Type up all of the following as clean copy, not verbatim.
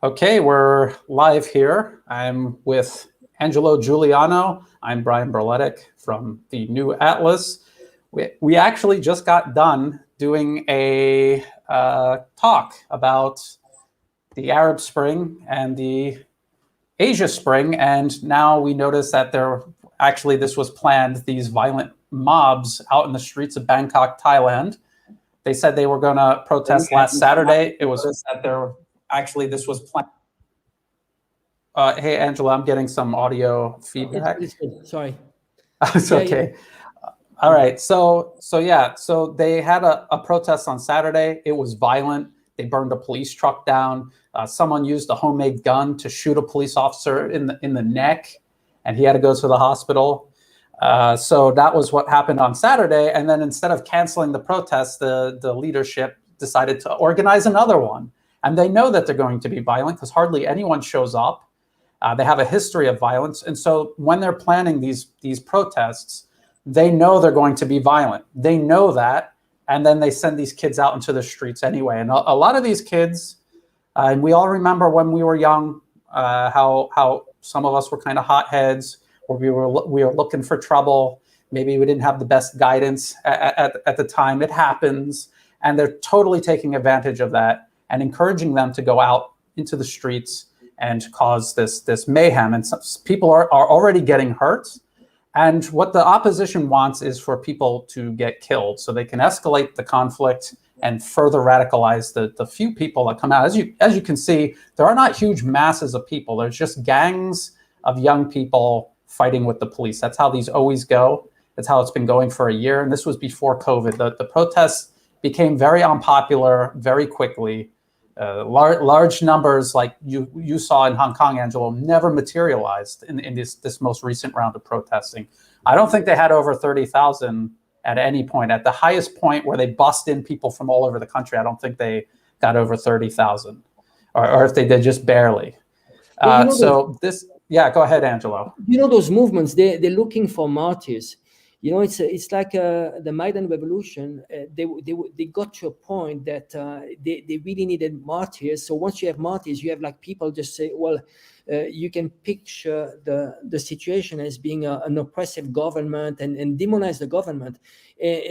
Okay, we're live here. I'm with Angelo Giuliano. I'm Brian Berletic from the New Atlas. We actually just got done doing a talk about the Arab Spring and the Asia Spring, and now we notice that this was planned, these violent mobs out in the streets of Bangkok, Thailand. They said they were going to protest last Saturday. It was that this was planned. Hey, Angela, I'm getting some audio feedback. Sorry. It's okay. All right. So they had a protest on Saturday. It was violent. They burned a police truck down. Someone used a homemade gun to shoot a police officer in the neck, and he had to go to the hospital. So that was what happened on Saturday. And then instead of canceling the protest, the leadership decided to organize another one. And they know that they're going to be violent because hardly anyone shows up. They have a history of violence. And so when they're planning these protests, they know they're going to be violent. They know that. And then they send these kids out into the streets anyway. And a lot of these kids, and we all remember when we were young, how some of us were kind of hotheads, or we were looking for trouble. Maybe we didn't have the best guidance at the time. It happens. And they're totally taking advantage of that and encouraging them to go out into the streets and cause this mayhem. And some people are already getting hurt. And what the opposition wants is for people to get killed so they can escalate the conflict and further radicalize the few people that come out. As you can see, there are not huge masses of people. There's just gangs of young people fighting with the police. That's how these always go. That's how it's been going for a year. And this was before COVID. The protests became very unpopular very quickly. Large numbers like you saw in Hong Kong, Angelo, never materialized in this most recent round of protesting. I don't think they had over 30,000 at any point. At the highest point where they bust in people from all over the country, I don't think they got over 30,000, or if they did, just barely. Go ahead, Angelo. Those movements, they're looking for martyrs. It's like the Maidan revolution. They got to a point that they really needed martyrs. So once you have martyrs, you have like people just say, well, you can picture the situation as being an oppressive government and demonize the government.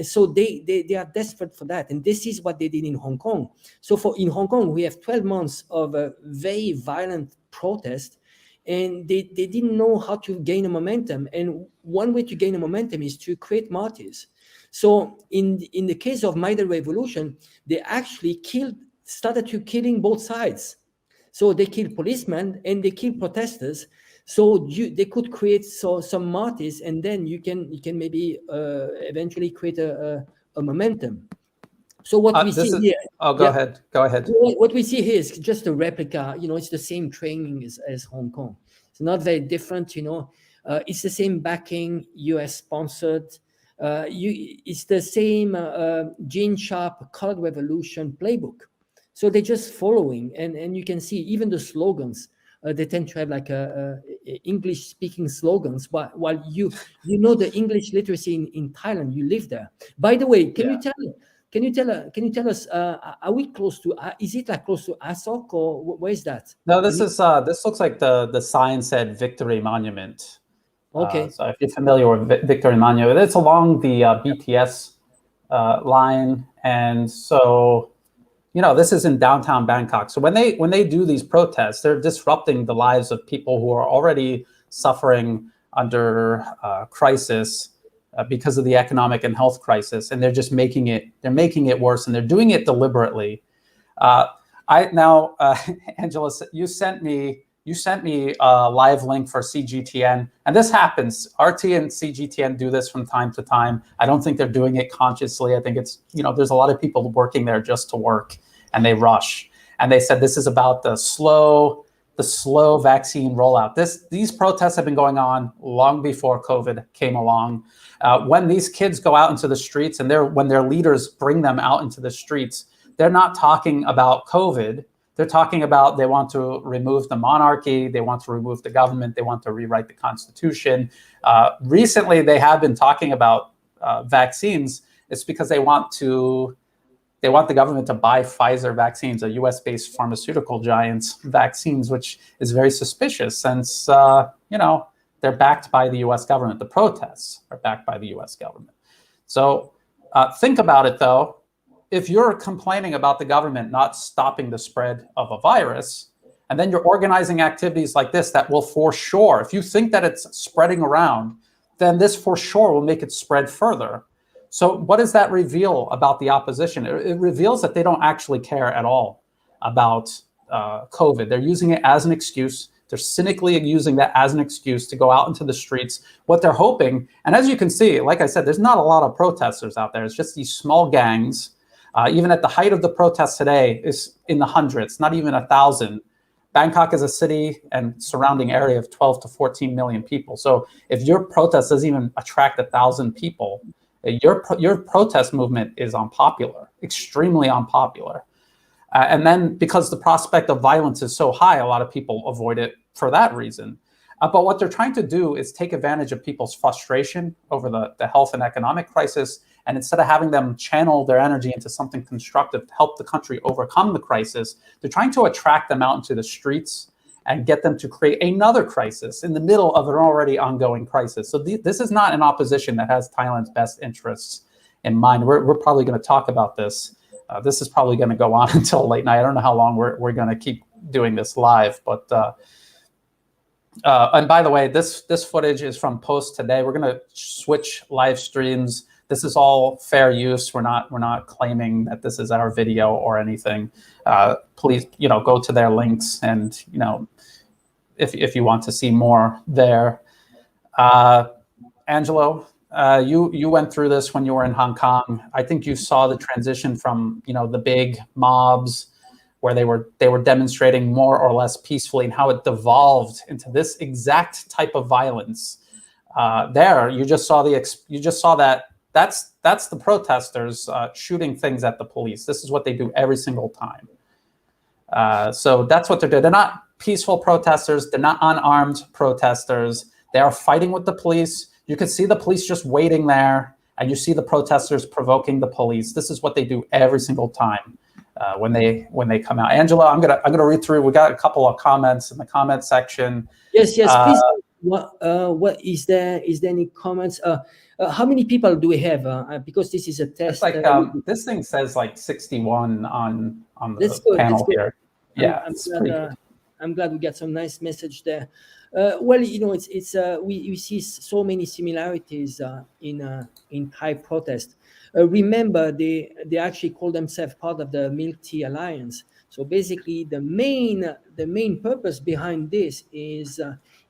So they are desperate for that. And this is what they did in Hong Kong. So in Hong Kong, we have 12 months of a very violent protest. And they didn't know how to gain a momentum. And one way to gain a momentum is to create martyrs. So in the case of Maidan Revolution, they actually started killing both sides. So they killed policemen and they killed protesters. So they could create some martyrs, and then you can maybe eventually create a momentum. So what we see here. Oh, go ahead. Go ahead. What we see here is just a replica. It's the same training as Hong Kong. It's not very different. It's the same backing, US sponsored. It's the same Gene Sharp Colored Revolution playbook. So they're just following, and you can see even the slogans. They tend to have like English-speaking slogans, while the English literacy in Thailand. You live there. By the way, Can you tell us? Are we close to? Is it like close to Asok, or where is that? No, this looks like the sign said Victory Monument. Okay. So if you're familiar with Victory Monument, it's along the BTS line, and so this is in downtown Bangkok. So when they do these protests, they're disrupting the lives of people who are already suffering under crisis. Because of the economic and health crisis, and they're just making it worse, and they're doing it deliberately. Angela, you sent me a live link for CGTN, and this happens. RT and CGTN do this from time to time. I don't think they're doing it consciously. I think it's there's a lot of people working there just to work, and they rush. And they said this is about the slow vaccine rollout. These protests have been going on long before COVID came along. When these kids go out into the streets, and when their leaders bring them out into the streets, they're not talking about COVID. They're talking about they want to remove the monarchy, they want to remove the government, they want to rewrite the Constitution. Recently, they have been talking about vaccines. It's because they want to they want the government to buy Pfizer vaccines, a US-based pharmaceutical giant's vaccines, which is very suspicious since, you know, they're backed by the US government. The protests are backed by the US government. So think about it, though. If you're complaining about the government not stopping the spread of a virus, and then you're organizing activities like this that will for sure, if you think that it's spreading around, then this for sure will make it spread further. So what does that reveal about the opposition? It reveals that they don't actually care at all about COVID. They're using it as an excuse. They're cynically using that as an excuse to go out into the streets. What they're hoping, and as you can see, like I said, there's not a lot of protesters out there. It's just these small gangs. Even at the height of the protests today is in the hundreds, not even 1,000. Bangkok is a city and surrounding area of 12 to 14 million people. So if your protest doesn't even attract 1,000 people, your protest movement is unpopular, extremely unpopular. And then because the prospect of violence is so high, a lot of people avoid it for that reason. But what they're trying to do is take advantage of people's frustration over the health and economic crisis. And instead of having them channel their energy into something constructive to help the country overcome the crisis, they're trying to attract them out into the streets and get them to create another crisis in the middle of an already ongoing crisis. So this is not an opposition that has Thailand's best interests in mind. We're probably going to talk about this. This is probably going to go on until late night. I don't know how long we're going to keep doing this live, but and by the way, this footage is from post today. We're going to switch live streams. This is all fair use. We're not claiming that this is our video or anything. Please, go to their links and if you want to see more there. Angelo, you went through this when you were in Hong Kong. I think you saw the transition from the big mobs where they were demonstrating more or less peacefully, and how it devolved into this exact type of violence. There, you just saw that. That's the protesters shooting things at the police. This is what they do every single time. So that's what they're doing. They're not peaceful protesters. They're not unarmed protesters. They are fighting with the police. You can see the police just waiting there, and you see the protesters provoking the police. This is what they do every single time when they come out. Angela, I'm gonna read through. We got a couple of comments in the comment section. Yes, please. What is there? Is there any comments? How many people do we have? Because this is a test. It's like this thing says like 61 on the panel here. Yeah, I'm glad we got some nice message there. Well, it's we see so many similarities in Thai protest. Remember, they actually call themselves part of the Milk Tea Alliance. So basically, the main purpose behind this is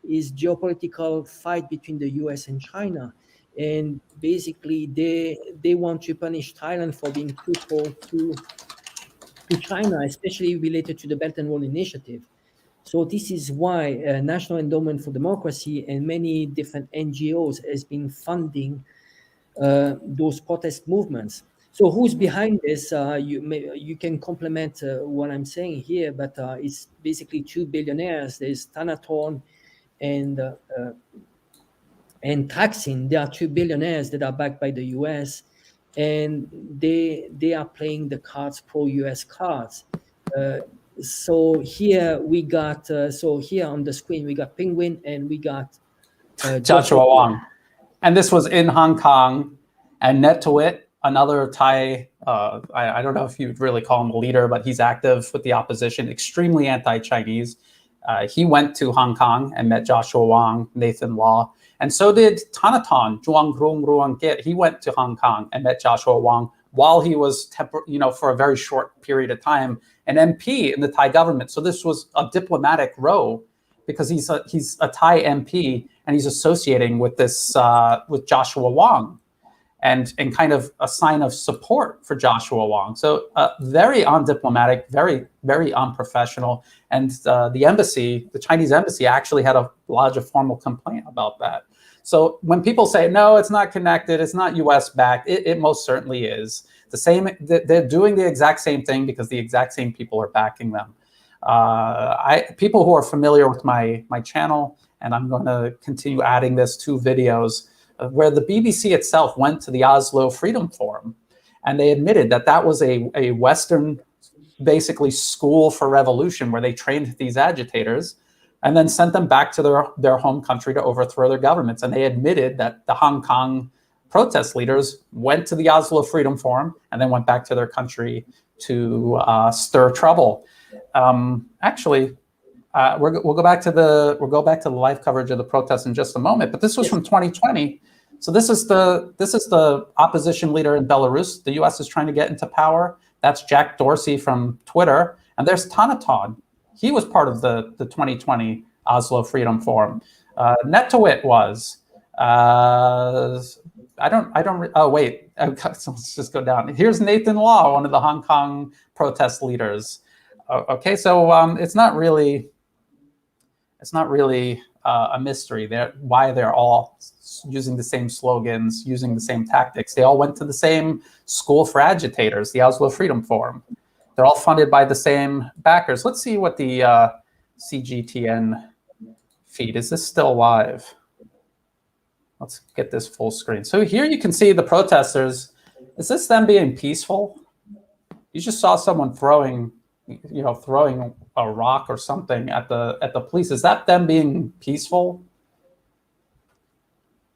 geopolitical fight between the U.S. and China, and basically they want to punish Thailand for being truthful to China, especially related to the Belt and Road Initiative. So this is why National Endowment for Democracy and many different NGOs has been funding those protest movements. So who's behind this? You can complement what I'm saying here, but it's basically two billionaires. There's Thanathorn and Thaksin. They are two billionaires that are backed by the US, and they are playing the cards, pro-US cards. So here we got, here on the screen, we got Penguin and we got Joshua Wong. And this was in Hong Kong. And Netawit, another Thai, I don't know if you'd really call him a leader, but he's active with the opposition, extremely anti-Chinese. He went to Hong Kong and met Joshua Wong, Nathan Law. And so did Thanathorn, Juang Rung Ruang Git. He went to Hong Kong and met Joshua Wong while he was, for a very short period of time, an MP in the Thai government. So this was a diplomatic row because he's a Thai MP and he's associating with this with Joshua Wong, and kind of a sign of support for Joshua Wong. So very undiplomatic, very, very unprofessional. And the Chinese embassy actually had to lodge a formal complaint about that. So when people say, no, it's not connected, it's not US backed, it most certainly is. The same, they're doing the exact same thing because the exact same people are backing them. People who are familiar with my channel, and I'm going to continue adding this to videos, where the BBC itself went to the Oslo Freedom Forum and they admitted that that was a Western, basically, school for revolution where they trained these agitators and then sent them back to their home country to overthrow their governments. And they admitted that the Hong Kong protest leaders went to the Oslo Freedom Forum and then went back to their country to stir trouble. Actually, we'll go back to the live coverage of the protests in just a moment. But this was from 2020. So this is the opposition leader in Belarus. The U.S. is trying to get into power. That's Jack Dorsey from Twitter, and there's Tonatod. He was part of the 2020 Oslo Freedom Forum. Netawit was. Oh wait, let's just go down. Here's Nathan Law, one of the Hong Kong protest leaders. Okay, so it's not really a mystery why they're all using the same slogans, using the same tactics. They all went to the same school for agitators, the Oslo Freedom Forum. They're all funded by the same backers. Let's see what the CGTN feed. Is this still live? Let's get this full screen. So here you can see the protesters. Is this them being peaceful? You just saw someone throwing a rock or something at the police. Is that them being peaceful?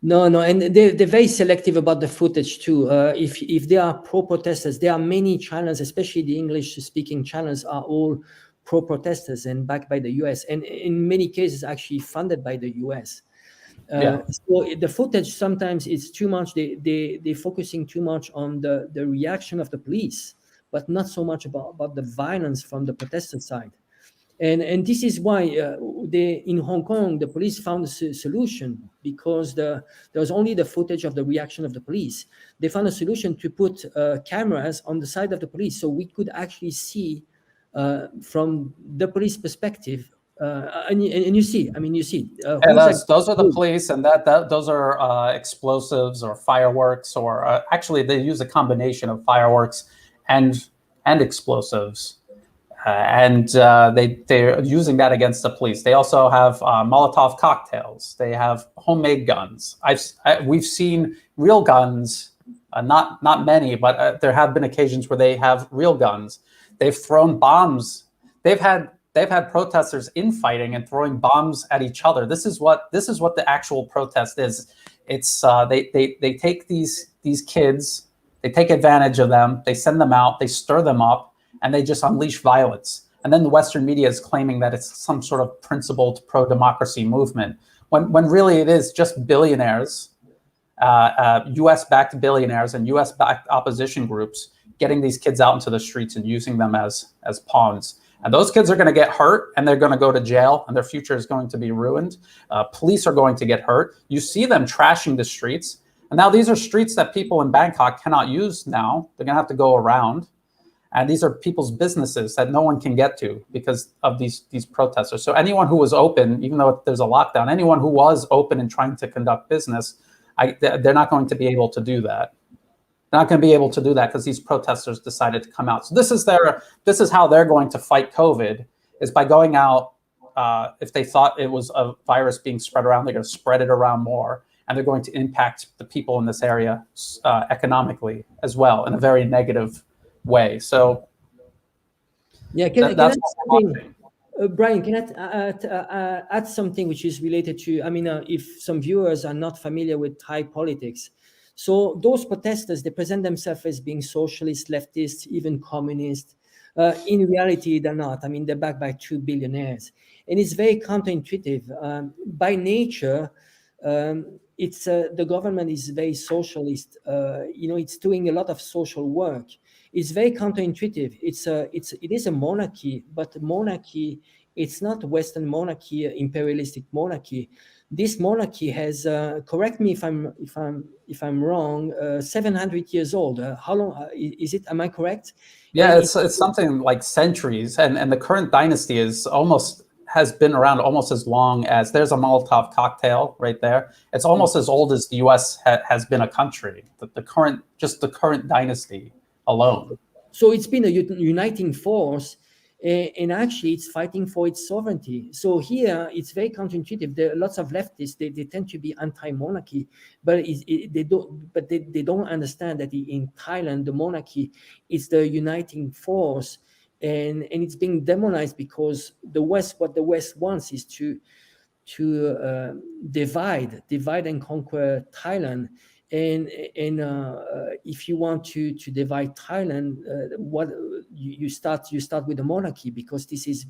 No, and they're very selective about the footage too. If they are pro-protesters, there are many channels, especially the English-speaking channels, are all pro-protesters and backed by the US, and in many cases actually funded by the US. So the footage sometimes is too much. They're focusing too much on the reaction of the police, but not so much about the violence from the protester side. And this is why in Hong Kong, the police found a solution, because there was only the footage of the reaction of the police. They found a solution to put cameras on the side of the police, so we could actually see from the police perspective. And you see. Those are the police, and those are explosives or fireworks, or actually they use a combination of fireworks and explosives. And they're using that against the police. They also have Molotov cocktails. They have homemade guns. We've seen real guns, not many, but there have been occasions where they have real guns. They've thrown bombs. They've had protesters infighting and throwing bombs at each other. This is what the actual protest is. It's they take these kids, they take advantage of them, they send them out, they stir them up, and they just unleash violence. And then the Western media is claiming that it's some sort of principled pro-democracy movement, when really it is just billionaires, US-backed billionaires and US-backed opposition groups getting these kids out into the streets and using them as pawns. And those kids are going to get hurt, and they're going to go to jail, and their future is going to be ruined. Police are going to get hurt. You see them trashing the streets. And now these are streets that people in Bangkok cannot use now. They're going to have to go around. And these are people's businesses that no one can get to because of these protesters. So anyone who was open, even though there's a lockdown, anyone who was open and trying to conduct business, they're not going to be able to do that. They're not going to be able to do that because these protesters decided to come out. So this is how they're going to fight COVID, is by going out. If they thought it was a virus being spread around, they're going to spread it around more. And they're going to impact the people in this area economically as well in a very negative way. So yeah, Brian, can I add something which is related to, if some viewers are not familiar with Thai politics. So those protesters, they present themselves as being socialist, leftist, even communist. In reality, they're not. They're backed by two billionaires. And it's very counterintuitive. By nature, it's the government is very socialist. It's doing a lot of social work. It's very counterintuitive. It is a monarchy, but monarchy, it's not Western monarchy, imperialistic monarchy. This monarchy has, correct me if I'm wrong, 700 years old. How long is it? Am I correct? Yeah, it's something like centuries, and the current dynasty has been around almost as long as, there's a Molotov cocktail right there. It's almost as old as the U.S. has been a country. The current dynasty alone. So it's been a uniting force, and actually it's fighting for its sovereignty. So here it's very counterintuitive. There are lots of leftists, they tend to be anti-monarchy, but they don't understand that in Thailand the monarchy is the uniting force, and it's being demonized because what the West wants is to divide and conquer Thailand. And if you want to divide Thailand, what you start with the monarchy, because this is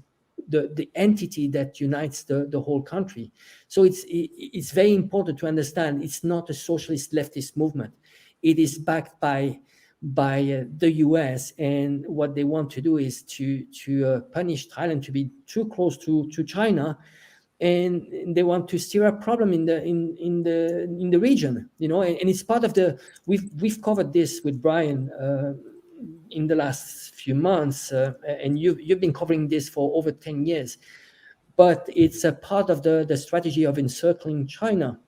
the entity that unites the whole country. So it's very important to understand it's not a socialist leftist movement. It is backed by the US, and what they want to do is to punish Thailand to be too close to China, and they want to stir up problem in the region, and it's part of we've covered this with Brian in the last few months, and you've been covering this for over 10 years, but it's a part of the strategy of encircling China,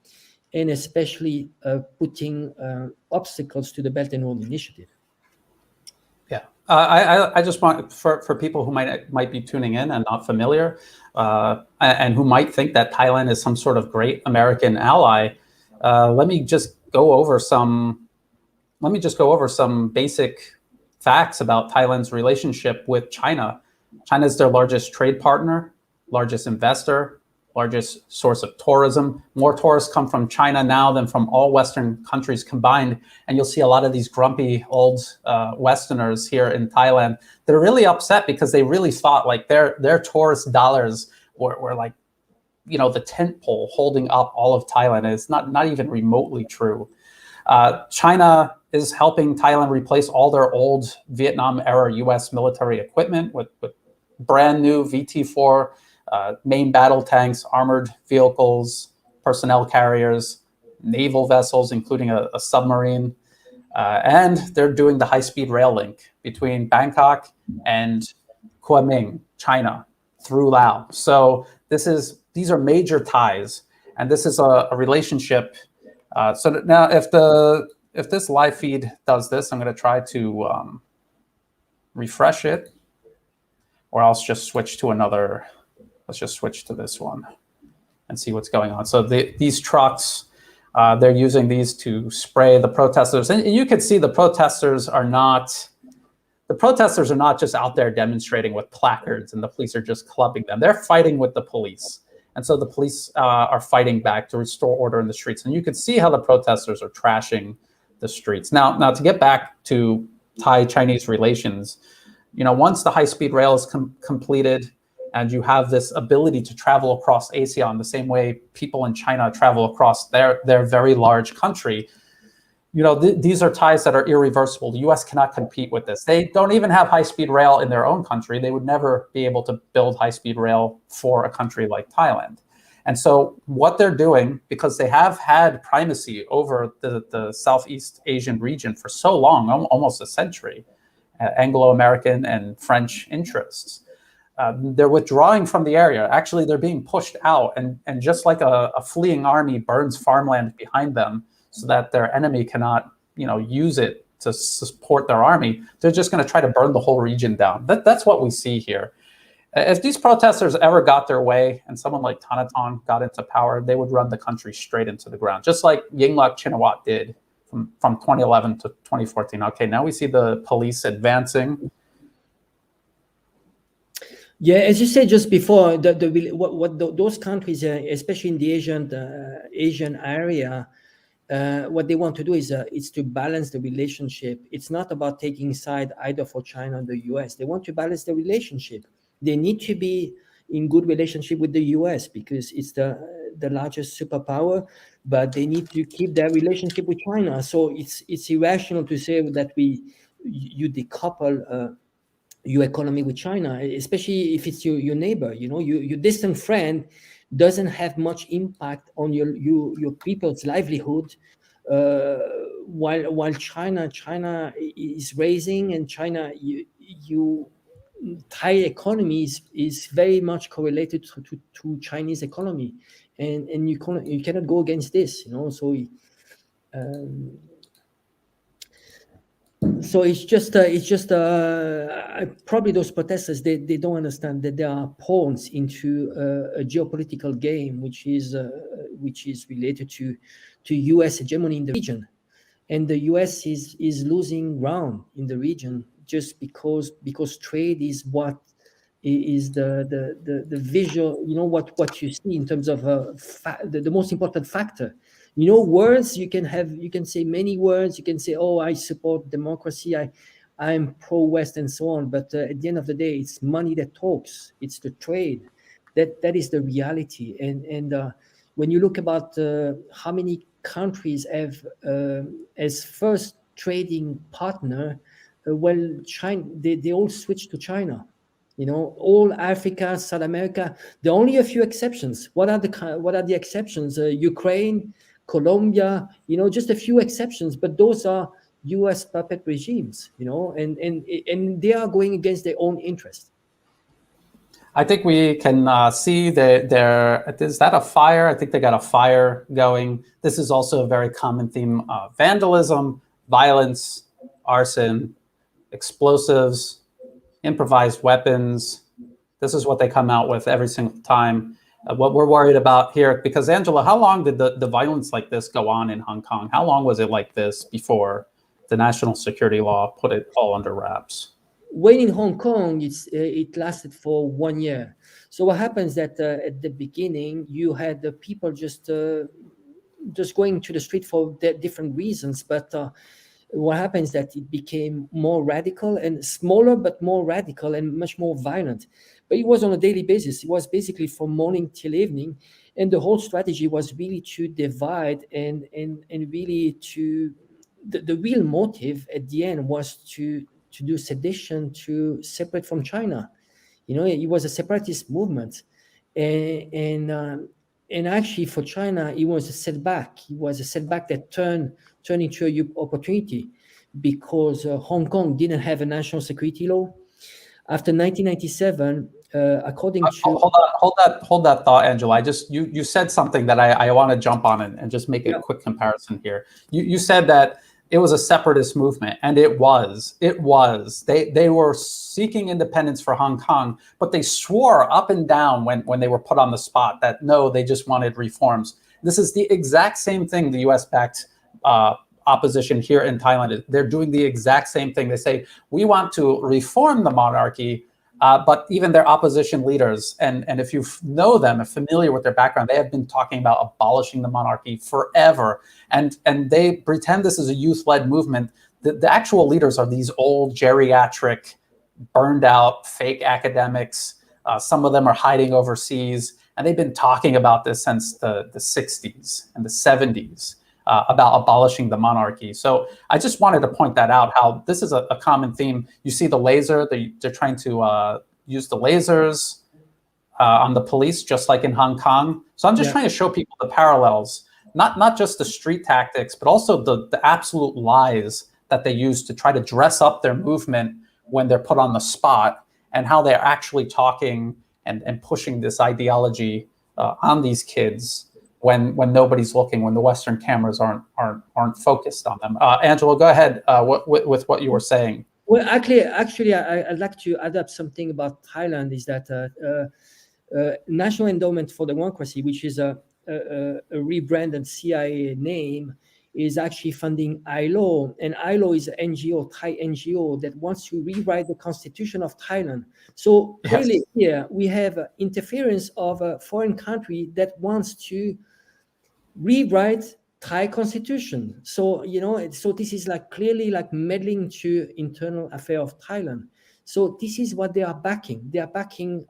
and especially putting obstacles to the Belt and Road Initiative. Yeah, I just want for people who might be tuning in and not familiar, and who might think that Thailand is some sort of great American ally. Let me just go over some basic facts about Thailand's relationship with China. China is their largest trade partner, largest investor, largest source of tourism. More tourists come from China now than from all Western countries combined. And you'll see a lot of these grumpy old Westerners here in Thailand. They're really upset because they really thought like their tourist dollars were like, the tent pole holding up all of Thailand. And it's not even remotely true. China is helping Thailand replace all their old Vietnam-era U.S. military equipment with brand new VT-4 main battle tanks, armored vehicles, personnel carriers, naval vessels, including a submarine. And they're doing the high-speed rail link between Bangkok and Kunming, China, through Laos. So these are major ties, and this is a relationship. So now, if this live feed does this, I'm going to try to refresh it, or else just switch to another. Let's just switch to this one and see what's going on. So these trucks, they're using these to spray the protesters, and you can see the protesters are not just out there demonstrating with placards, and the police are just clubbing them. They're fighting with the police. And so the police are fighting back to restore order in the streets. And you can see how the protesters are trashing the streets. Now to get back to Thai-Chinese relations, once the high-speed rail is completed and you have this ability to travel across ASEAN the same way people in China travel across their very large country, these are ties that are irreversible. The U.S. cannot compete with this. They don't even have high-speed rail in their own country. They would never be able to build high-speed rail for a country like Thailand. And so what they're doing, because they have had primacy over the Southeast Asian region for so long, almost a century, Anglo-American and French interests, they're withdrawing from the area. Actually, they're being pushed out. And just like a fleeing army burns farmland behind them, so that their enemy cannot, use it to support their army, they're just going to try to burn the whole region down. That's what we see here. If these protesters ever got their way and someone like Thanathorn got into power, they would run the country straight into the ground, just like Yingluck Shinawatra did from 2011 to 2014. Okay, now we see the police advancing. Yeah, as you said just before, those countries, especially in the Asian area, what they want to do is to balance the relationship. It's not about taking side either for China or the US. They want to balance the relationship. They need to be in good relationship with the US because it's the largest superpower, but they need to keep their relationship with China. So it's irrational to say that you decouple your economy with China, especially if it's your neighbor. Your distant friend doesn't have much impact on your people's livelihood, while China is raising, and Thai economy is very much correlated to Chinese economy, and you cannot go against this. So So it's just probably those protesters, they don't understand that they are pawns into a geopolitical game, which is related to U.S. hegemony in the region, and the U.S. is losing ground in the region just because trade is what is the visual, what you see in terms of the most important factor. Words, you can say many words, you can say, oh, I support democracy, I'm pro-West and so on, but at the end of the day, it's money that talks. It's the trade that is the reality. And when you look about how many countries have as first trading partner, well, China, they all switched to China. All Africa, South America. There are only a few exceptions. What are the exceptions? Ukraine, Colombia. Just a few exceptions. But those are U.S. puppet regimes. And they are going against their own interest. I think we can see that is that a fire? I think they got a fire going. This is also a very common theme: vandalism, violence, arson, explosives, improvised weapons. This is what they come out with every single time. What we're worried about here, because Angela, how long did the violence like this go on in Hong Kong? How long was it like this before the national security law put it all under wraps? When in Hong Kong, it lasted for 1 year. So what happens that at the beginning, you had the people just going to the street for different reasons, but what happens that it became more radical and smaller, but more radical and much more violent. But it was on a daily basis. It was basically from morning till evening, and the whole strategy was really to divide and really to the real motive at the end was to do sedition, to separate from China. It was a separatist movement, and actually for China, it was a setback. It was a setback that turned into an opportunity, because Hong Kong didn't have a national security law. After 1997, according to... Hold that thought, Angela. You said something that I want to jump on and just make a quick comparison here. You said that it was a separatist movement, and it was. They were seeking independence for Hong Kong, but they swore up and down when they were put on the spot that no, they just wanted reforms. This is the exact same thing the U.S.-backed opposition here in Thailand. They're doing the exact same thing. They say, we want to reform the monarchy, but even their opposition leaders, and if you know them, are familiar with their background, they have been talking about abolishing the monarchy forever. And they pretend this is a youth-led movement. The actual leaders are these old, geriatric, burned out, fake academics. Some of them are hiding overseas. And they've been talking about this since the 60s and the 70s. About abolishing the monarchy. So I just wanted to point that out, how this is a common theme. You see the laser, they're trying to use the lasers on the police, just like in Hong Kong. So I'm just trying to show people the parallels, not just the street tactics, but also the absolute lies that they use to try to dress up their movement when they're put on the spot, and how they're actually talking and pushing this ideology on these kids. When nobody's looking, when the Western cameras aren't focused on them. Angelo, go ahead with what you were saying. Well, actually, I'd like to add up something about Thailand. Is that National Endowment for Democracy, which is a rebranded CIA name, is actually funding ILO, and ILO is an NGO, Thai NGO, that wants to rewrite the constitution of Thailand. So clearly here we have interference of a foreign country that wants to rewrite Thai constitution. So so this is clearly meddling to internal affair of Thailand. So this is what they are backing. They are backing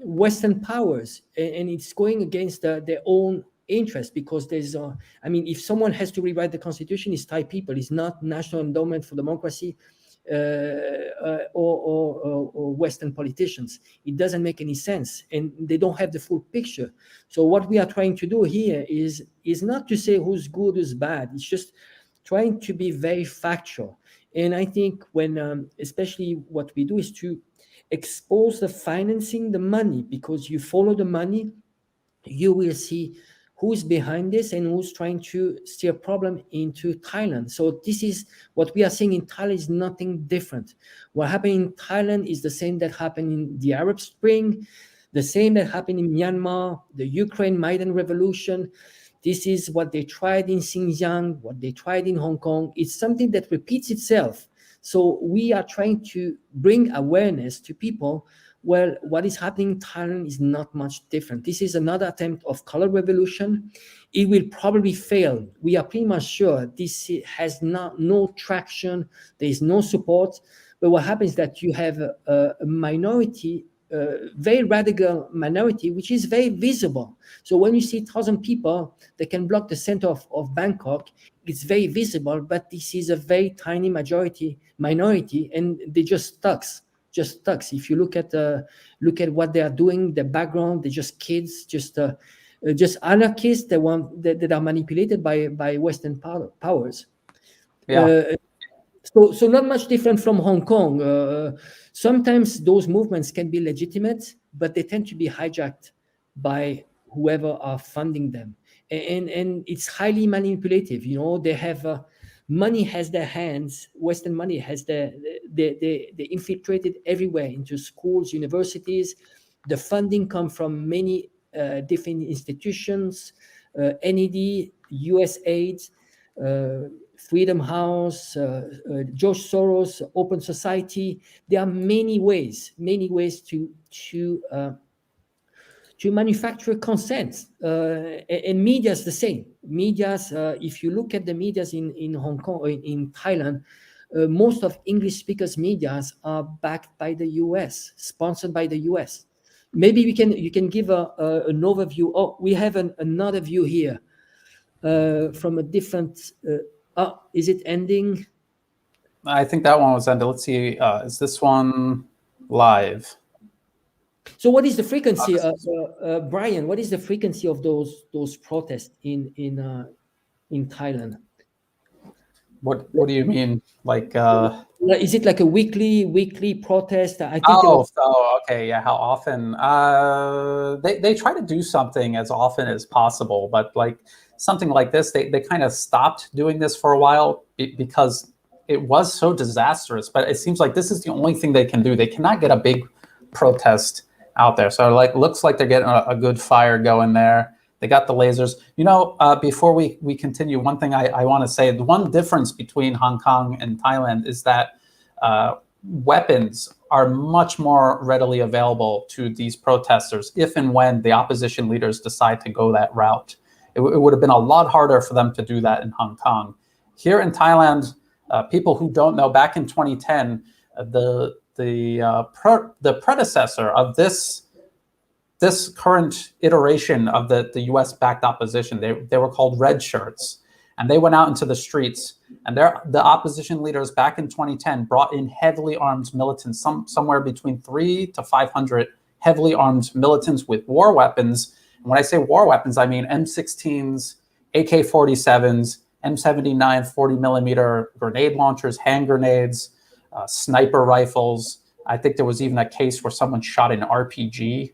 Western powers, and it's going against their own interest, because there's if someone has to rewrite the constitution, it's Thai people. It's not National Endowment for Democracy or Western politicians. It doesn't make any sense, and they don't have the full picture. So what we are trying to do here is not to say who's good, who's bad. It's just trying to be very factual. And I think when, especially what we do is to expose the financing, the money, because you follow the money, you will see who's behind this and who's trying to steer problem into Thailand. So this is what we are seeing in Thailand is nothing different. What happened in Thailand is the same that happened in the Arab Spring, the same that happened in Myanmar, the Ukraine Maidan Revolution. This is what they tried in Xinjiang, what they tried in Hong Kong. It's something that repeats itself. So we are trying to bring awareness to people. Well, what is happening in Thailand is not much different. This is another attempt of color revolution. It will probably fail. We are pretty much sure this has no traction. There is no support. But what happens is that you have a minority, very radical minority, which is very visible. So when you see 1,000 people that can block the center of Bangkok, it's very visible, but this is a very tiny minority, and they just stuck. If you look at what they are doing, the background, they're just kids, just anarchists that are manipulated by Western powers. Yeah. So not much different from Hong Kong. Sometimes those movements can be legitimate, but they tend to be hijacked by whoever are funding them, and it's highly manipulative. They have money has their hands. Western money has they infiltrated everywhere into schools, universities. The funding comes from many different institutions, NED, USAID. Freedom House, George Soros, Open Society. There are many ways to manufacture consent, and media is the same. Media's, if you look at the medias in Hong Kong, in Thailand, most of English speakers medias are backed by the US, sponsored by the US. Maybe you can give an overview. Oh, we have another view here from a different. Is it ending? I think that one was ended. Let's see. Is this one live? So what is the frequency, Brian? What is the frequency of those protests in Thailand? What do you mean? Like is it like a weekly protest? I think. Okay, yeah. How often? They try to do something as often as possible, but like something like this, they kind of stopped doing this for a while because it was so disastrous. But it seems like this is the only thing they can do. They cannot get a big protest out there. So like looks like they're getting a good fire going there. They got the lasers. Before we continue, one thing I want to say, the one difference between Hong Kong and Thailand is that weapons are much more readily available to these protesters if and when the opposition leaders decide to go that route. It would have been a lot harder for them to do that in Hong Kong. Here in Thailand, people who don't know, back in 2010, the predecessor of this current iteration of the U.S.-backed opposition, they were called red shirts, and they went out into the streets. And the opposition leaders back in 2010 brought in heavily armed militants, somewhere between 300 to 500 heavily armed militants with war weapons. And when I say war weapons, I mean M16s, AK-47s, M79 40-millimeter grenade launchers, hand grenades, sniper rifles. I think there was even a case where someone shot an RPG.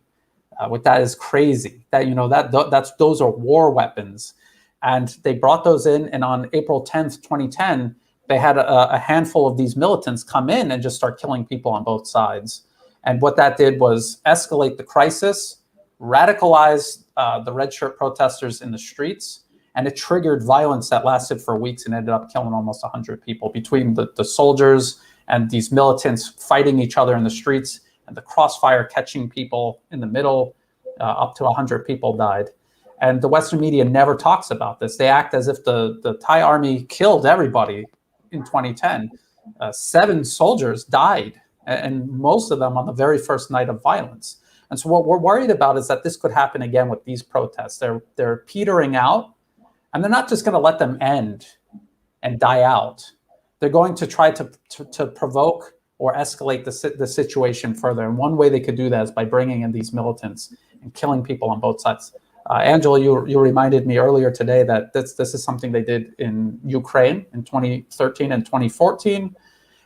What that is crazy. Those are war weapons, and they brought those in. And on April 10th, 2010, they had a handful of these militants come in and just start killing people on both sides. And what that did was escalate the crisis, radicalize the red shirt protesters in the streets, and it triggered violence that lasted for weeks and ended up killing almost 100 people between the soldiers and these militants fighting each other in the streets, and the crossfire catching people in the middle. Up to 100 people died. And the Western media never talks about this. They act as if the Thai army killed everybody in 2010. 7 soldiers died, and most of them on the very first night of violence. And so what we're worried about is that this could happen again with these protests. They're petering out, and they're not just going to let them end and die out. They're going to try to provoke or escalate the situation further. And one way they could do that is by bringing in these militants and killing people on both sides. Angelo, you reminded me earlier today that this is something they did in Ukraine in 2013 and 2014.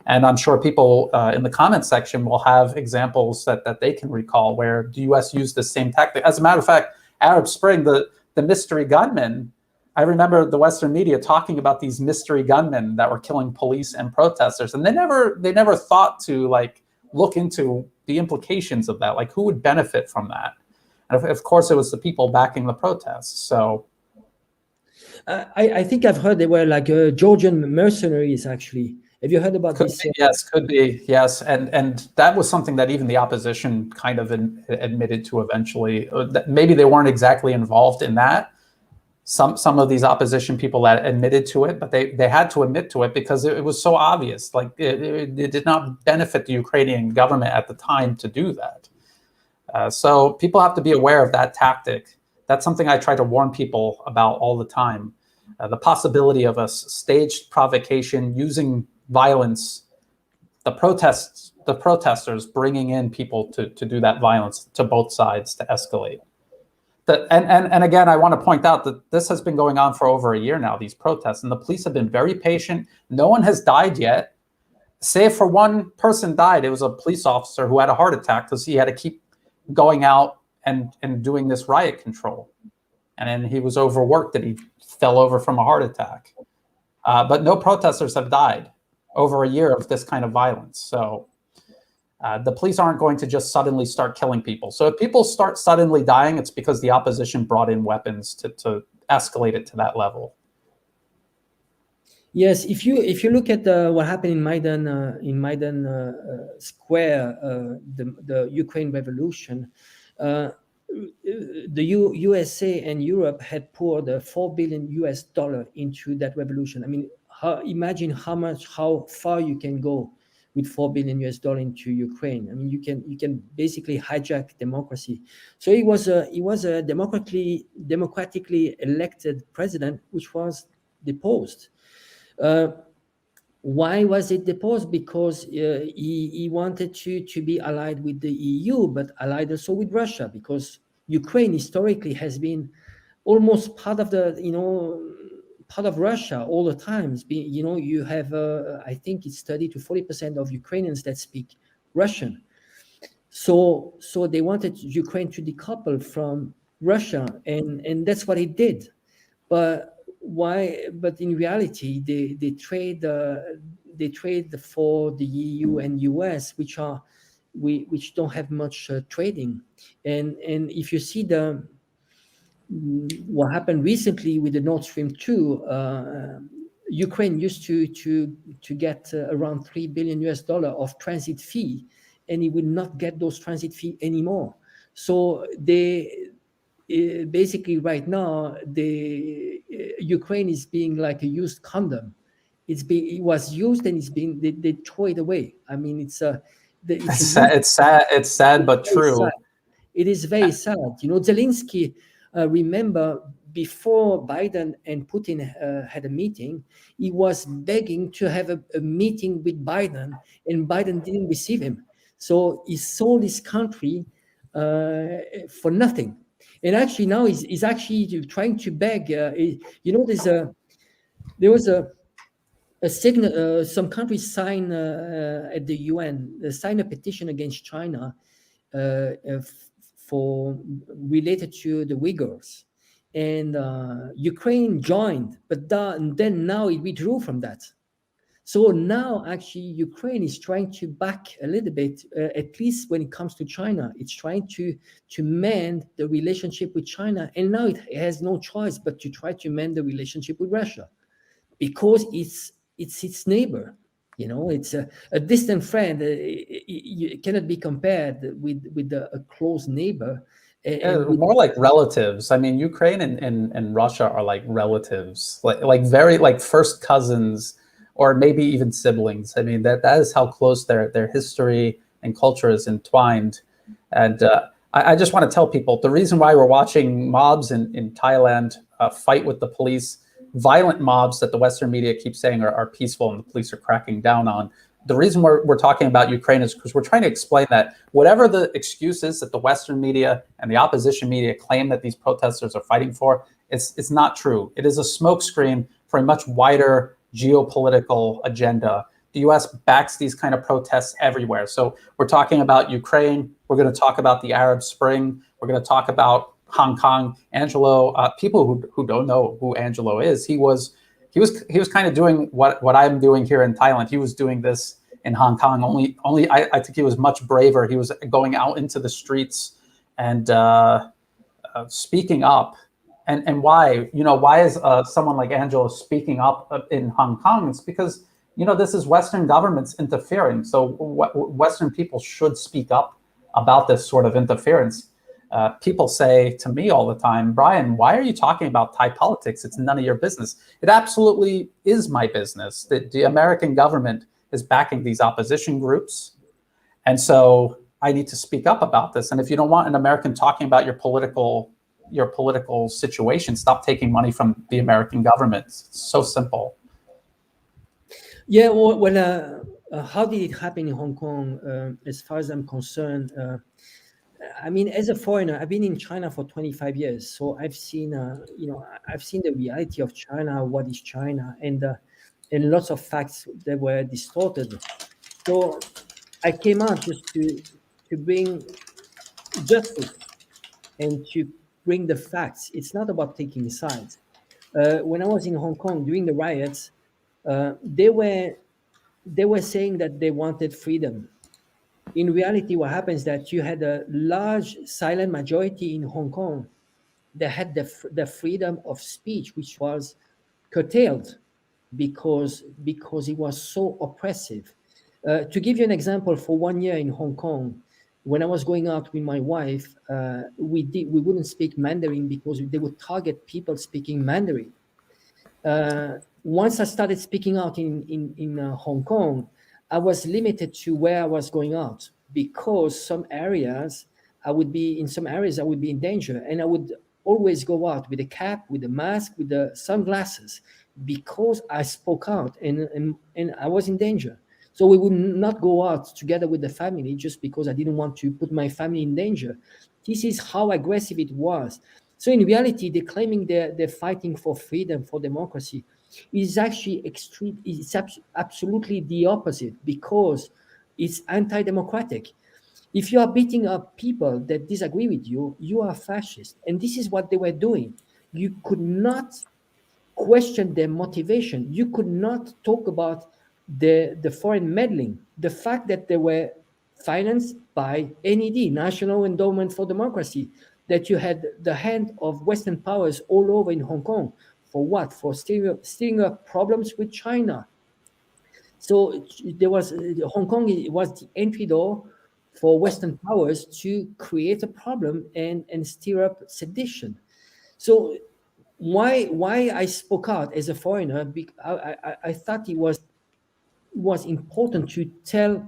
And I'm sure people in the comments section will have examples that they can recall where the U.S. used the same tactic. As a matter of fact, Arab Spring, the the mystery gunmen, I remember the Western media talking about these mystery gunmen that were killing police and protesters, and they never thought to like look into the implications of that, like who would benefit from that. And of course, it was the people backing the protests. So I think I've heard they were like Georgian mercenaries. Actually, have you heard about could this? be, yes, could be, yes, and that was something that even the opposition kind of admitted to eventually. That maybe they weren't exactly involved in that. Some of these opposition people that admitted to it, but they had to admit to it because it was so obvious. Like it did not benefit the Ukrainian government at the time to do that. So people have to be aware of that tactic. That's something I try to warn people about all the time. The possibility of a staged provocation using violence, the protesters bringing in people to do that violence to both sides to escalate. And again, I want to point out that this has been going on for over a year now, these protests, and the police have been very patient. No one has died yet. Save for one person died. It was a police officer who had a heart attack because he had to keep going out and doing this riot control. And then he was overworked and he fell over from a heart attack. But no protesters have died over a year of this kind of violence. So the police aren't going to just suddenly start killing people. So if people start suddenly dying, it's because the opposition brought in weapons to escalate it to that level. Yes, if you look at what happened in Maidan Square, the Ukraine Revolution, the USA and Europe had poured $4 billion into that revolution. I mean, imagine how far you can go with $4 billion into Ukraine. I mean, you can basically hijack democracy. So it was a democratically elected president, which was deposed. Why was it deposed? Because he wanted to be allied with the EU, but allied also with Russia, because Ukraine historically has been almost part of part of Russia all the time. You have I think it's 30 to 40% of Ukrainians that speak Russian. So they wanted Ukraine to decouple from Russia, and that's what it did. But why? But in reality, they trade for the EU and US, which don't have much trading. And if you see what happened recently with the Nord Stream 2, Ukraine used to get around $3 billion of transit fee, and it will not get those transit fee anymore. So they basically right now Ukraine is being like a used condom. It was used and they throw it away. I mean, it's sad but true. Sad. It is very sad. Zelensky, remember, before Biden and Putin had a meeting, he was begging to have a meeting with Biden, and Biden didn't receive him. So he sold his country for nothing. And actually now he's actually trying to beg. There was a signal. Some countries sign at the UN sign a petition against China for related to the Uyghurs, and Ukraine joined, but then now it withdrew from that. So now actually Ukraine is trying to back a little bit, at least when it comes to China. It's trying to mend the relationship with China, and now it has no choice but to try to mend the relationship with Russia, because it's its neighbor. It's a distant friend. It cannot be compared with a close neighbor. More like relatives. I mean, Ukraine and Russia are like relatives, like very like first cousins, or maybe even siblings. I mean, that is how close their history and culture is entwined. And I just want to tell people, the reason why we're watching mobs in Thailand fight with the police, violent mobs that the Western media keeps saying are peaceful and the police are cracking down on. The reason we're talking about Ukraine is because we're trying to explain that whatever the excuse is that the Western media and the opposition media claim that these protesters are fighting for, it's not true. It is a smokescreen for a much wider geopolitical agenda. The US backs these kind of protests everywhere. So we're talking about Ukraine. We're going to talk about the Arab Spring. We're going to talk about Hong Kong. Angelo, people who don't know who Angelo is, he was kind of doing what I'm doing here in Thailand. He was doing this in Hong Kong. Only I think he was much braver. He was going out into the streets and speaking up. And why? Why is someone like Angelo speaking up in Hong Kong? It's because this is Western governments interfering. So Western people should speak up about this sort of interference. People say to me all the time, Brian, why are you talking about Thai politics? It's none of your business. It absolutely is my business. The American government is backing these opposition groups. And so I need to speak up about this. And if you don't want an American talking about your political situation, stop taking money from the American government. It's so simple. Yeah, well, how did it happen in Hong Kong? As far as I'm concerned, I mean, as a foreigner, I've been in China for 25 years, so I've seen, I've seen the reality of China, what is China, and lots of facts that were distorted. So I came out just to bring justice and to bring the facts. It's not about taking sides. When I was in Hong Kong during the riots, they were saying that they wanted freedom. In reality, what happens is that you had a large silent majority in Hong Kong that had the freedom of speech, which was curtailed because it was so oppressive. To give you an example, for 1 year in Hong Kong, when I was going out with my wife, we wouldn't speak Mandarin because they would target people speaking Mandarin. Once I started speaking out in Hong Kong, I was limited to where I was going out because some areas I would be in danger, and I would always go out with a cap, with a mask, with the sunglasses because I spoke out and I was in danger. So we would not go out together with the family just because I didn't want to put my family in danger. This is how aggressive it was. So in reality, they're claiming they're fighting for freedom, for democracy. It's actually extreme. It's absolutely the opposite because it's anti-democratic. If you are beating up people that disagree with you, you are fascist. And this is what they were doing. You could not question their motivation. You could not talk about the foreign meddling. The fact that they were financed by NED, National Endowment for Democracy, that you had the hand of Western powers all over in Hong Kong. For what? For stirring up problems with China. So there was Hong Kong was the entry door for Western powers to create a problem and stir up sedition. So why I spoke out as a foreigner? I thought it was important to tell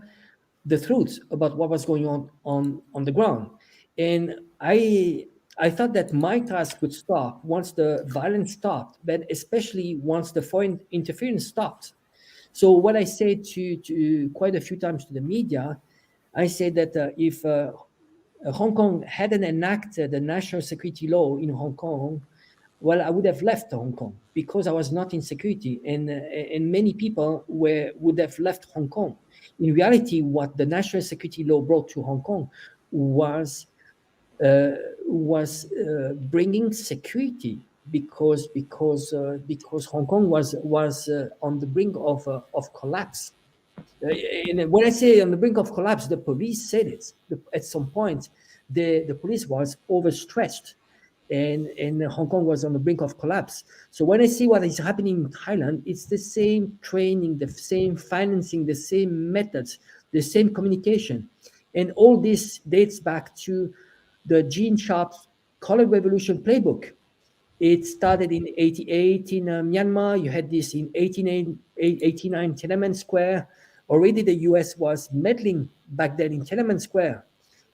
the truth about what was going on the ground, and I thought that my task would stop once the violence stopped, but especially once the foreign interference stopped. So what I said to quite a few times to the media, I said that if Hong Kong hadn't enacted the national security law in Hong Kong, well, I would have left Hong Kong because I was not in security, and many people would have left Hong Kong. In reality, what the national security law brought to Hong Kong was bringing security because Hong Kong was on the brink of collapse. And when I say on the brink of collapse, the police said it. At some point, the police was overstretched, and Hong Kong was on the brink of collapse. So when I see what is happening in Thailand, it's the same training, the same financing, the same methods, the same communication. And all this dates back to the Gene Sharp's Color Revolution playbook. It started in 88 in Myanmar. You had this in 89 Tiananmen Square. Already the US was meddling back then in Tiananmen Square.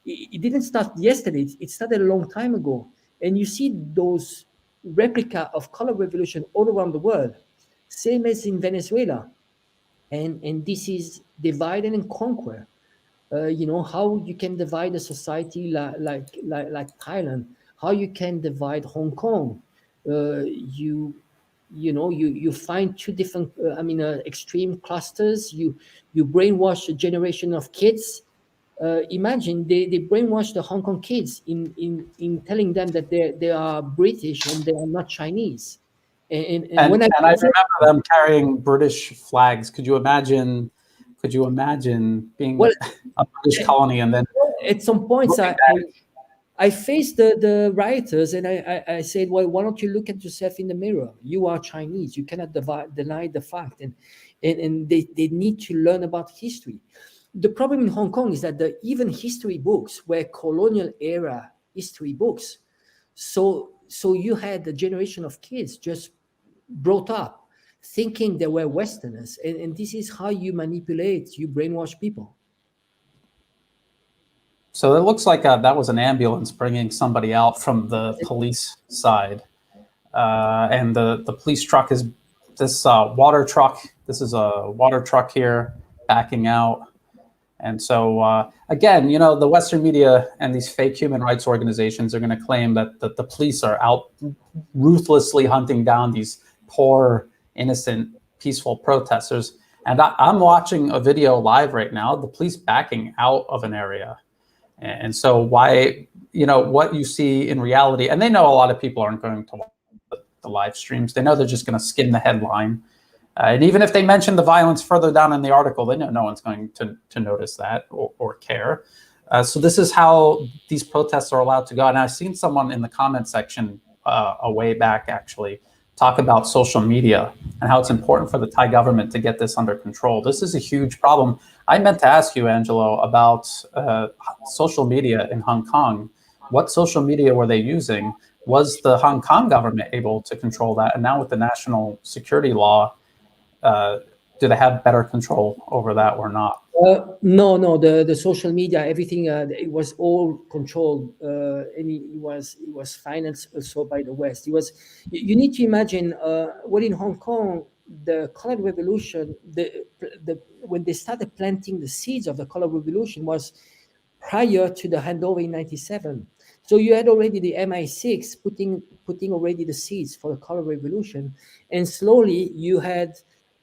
It didn't start yesterday. It started a long time ago. And you see those replica of color revolution all around the world, same as in Venezuela. And this is divide and conquer. How you can divide a society like Thailand, how you can divide Hong Kong. You find two different extreme clusters. You brainwash a generation of kids imagine they brainwash the Hong Kong kids in telling them that they are British and they are not Chinese. And when And I remember them carrying British flags. Could you imagine? Could you imagine being well, a British colony and then at some points I faced the rioters and I said, well, why don't you look at yourself in the mirror? You are Chinese. You cannot deny the fact. And they need to learn about history. The problem in Hong Kong is that even history books were colonial era history books. So you had a generation of kids just brought up thinking they were Westerners. And this is how you manipulate, you brainwash people. So it looks like that was an ambulance bringing somebody out from the police side. And the police truck is this water truck. This is a water truck here backing out. And so, again, you know, the Western media and these fake human rights organizations are going to claim that the police are out ruthlessly hunting down these poor, innocent, peaceful protesters. And I'm watching a video live right now, the police backing out of an area. And so why, you know, what you see in reality, and they know a lot of people aren't going to watch the live streams. They know they're just going to skim the headline. And even if they mention the violence further down in the article, they know no one's going to notice that or care. So this is how these protests are allowed to go. And I've seen someone in the comment section a way back actually talk about social media and how it's important for the Thai government to get this under control. This is a huge problem. I meant to ask you, Angelo, about social media in Hong Kong. What social media were they using? Was the Hong Kong government able to control that? And now with the national security law, do they have better control over that or not? No. The social media, everything, it was all controlled, and it was financed also by the West. It was. You need to imagine, well, in Hong Kong, the Color Revolution, when they started planting the seeds of the Color Revolution was prior to the handover in '97. So you had already the MI6 putting already the seeds for the Color Revolution, and slowly you had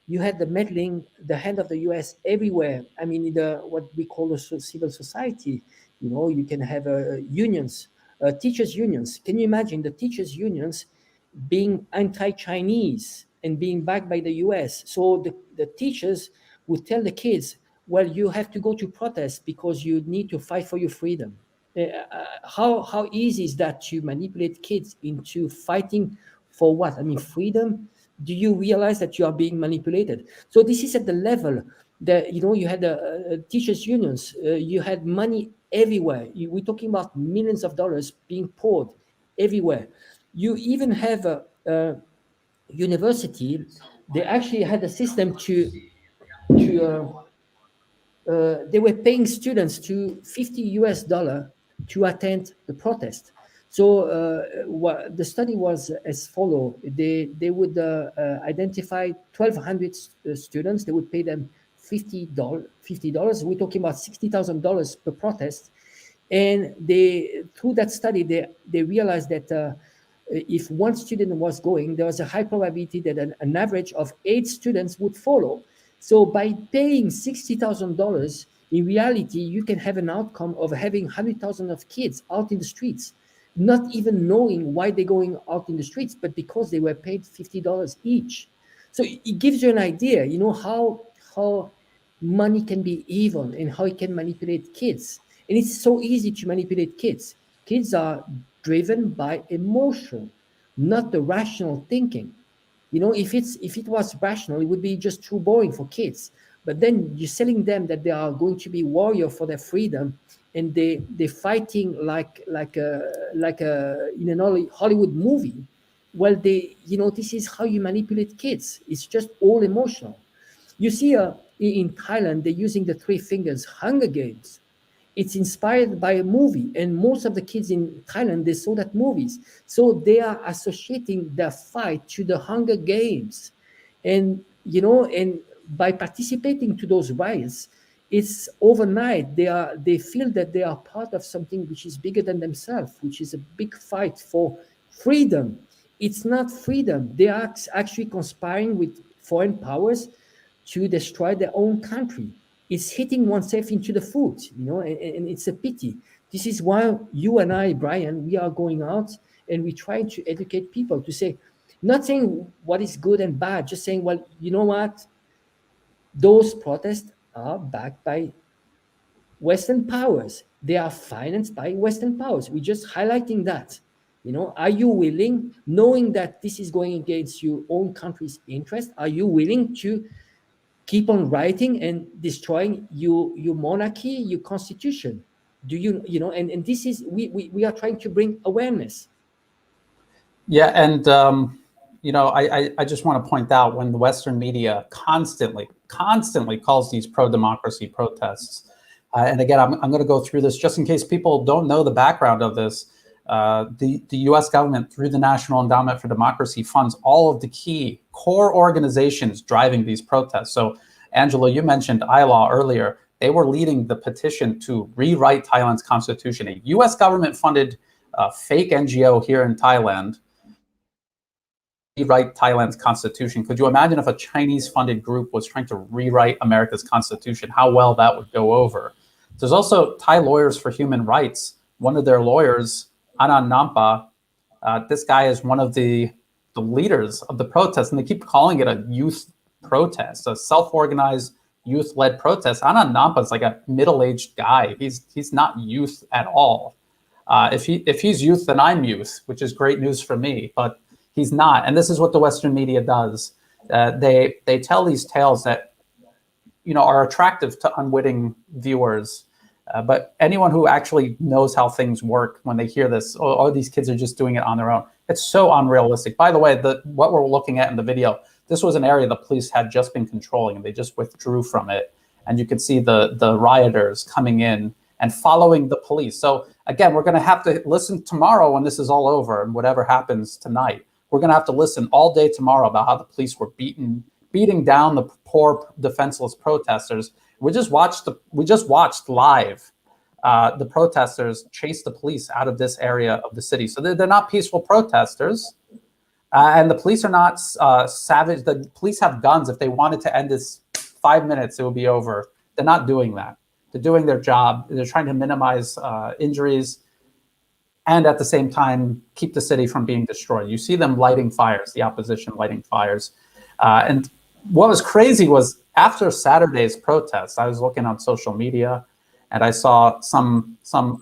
the meddling, the hand of the U.S. everywhere. I mean, what we call the civil society. You know, you can have unions, teachers' unions. Can you imagine the teachers' unions being anti-Chinese and being backed by the U.S.? So the teachers would tell the kids, well, you have to go to protest because you need to fight for your freedom. How easy is that to manipulate kids into fighting for what? I mean, freedom. Do you realize that you are being manipulated? So this is at the level that, you know, you had teachers unions, you had money everywhere. We're talking about millions of dollars being poured everywhere. You even have a university. They actually had a system they were paying students to $50 to attend the protest. So the study was as follow. They would identify 1,200 students. They would pay them $50. We're talking about $60,000 per protest. And through that study, they realized that if one student was going, there was a high probability that an average of 8 students would follow. So by paying $60,000, in reality, you can have an outcome of having 100,000 of kids out in the streets, not even knowing why they're going out in the streets, but because they were paid $50 each. So it gives you an idea, you know, how money can be evil and how it can manipulate kids. And it's so easy to manipulate kids. Kids are driven by emotion, not the rational thinking. You know, if it was rational, it would be just too boring for kids. But then you're selling them that they are going to be warrior for their freedom, and they're fighting like a in an Hollywood movie. Well, this is how you manipulate kids. It's just all emotional. You see, in Thailand, they're using the 3 fingers, Hunger Games. It's inspired by a movie, and most of the kids in Thailand, they saw that movies. So they are associating their fight to the Hunger Games. And, you know, and by participating to those riots, it's overnight. They feel that they are part of something which is bigger than themselves, which is a big fight for freedom. It's not freedom. They are actually conspiring with foreign powers to destroy their own country. it's hitting oneself into the foot, and it's a pity. This is why you and I, Brian, we are going out and we try to educate people to say, not saying what is good and bad, just saying, well, you know what? Those protests are backed by Western powers. They are financed by Western powers. We're just highlighting that. Are you willing, knowing that this is going against your own country's interest, are you willing to keep on writing and destroying your monarchy, your constitution? Do and this is, we are trying to bring awareness. Yeah, and I just want to point out, when the Western media constantly calls these pro-democracy protests, and again, I'm going to go through this just in case people don't know the background of this. The U.S. government, through the National Endowment for Democracy, funds all of the key core organizations driving these protests. So, Angelo, you mentioned ILAW earlier. They were leading the petition to rewrite Thailand's constitution. A U.S. government-funded fake NGO here in Thailand rewrite Thailand's constitution. Could you imagine if a Chinese-funded group was trying to rewrite America's constitution, how well that would go over? There's also Thai Lawyers for Human Rights. One of their lawyers, Anand Nampa, this guy is one of the leaders of the protest, and they keep calling it a youth protest, a self-organized youth-led protest. Anand Nampa is like a middle-aged guy. He's not youth at all. If he's youth, then I'm youth, which is great news for me, but he's not. And this is what the Western media does. They tell these tales that are attractive to unwitting viewers. But anyone who actually knows how things work, when they hear this, oh, these kids are just doing it on their own, it's so unrealistic. By the way, what we're looking at in the video, this was an area the police had just been controlling, and they just withdrew from it. And you can see the rioters coming in and following the police. So again, we're going to have to listen tomorrow when this is all over, and whatever happens tonight, we're going to have to listen all day tomorrow about how the police were beating down the poor, defenseless protesters. We just watched live the protesters chase the police out of this area of the city. So they're not peaceful protesters, and the police are not savage. The police have guns. If they wanted to end this 5 minutes, it would be over. They're not doing that. They're doing their job. They're trying to minimize injuries, and at the same time keep the city from being destroyed. You see them lighting fires, the opposition lighting fires. And what was crazy was, after Saturday's protest, I was looking on social media, and I saw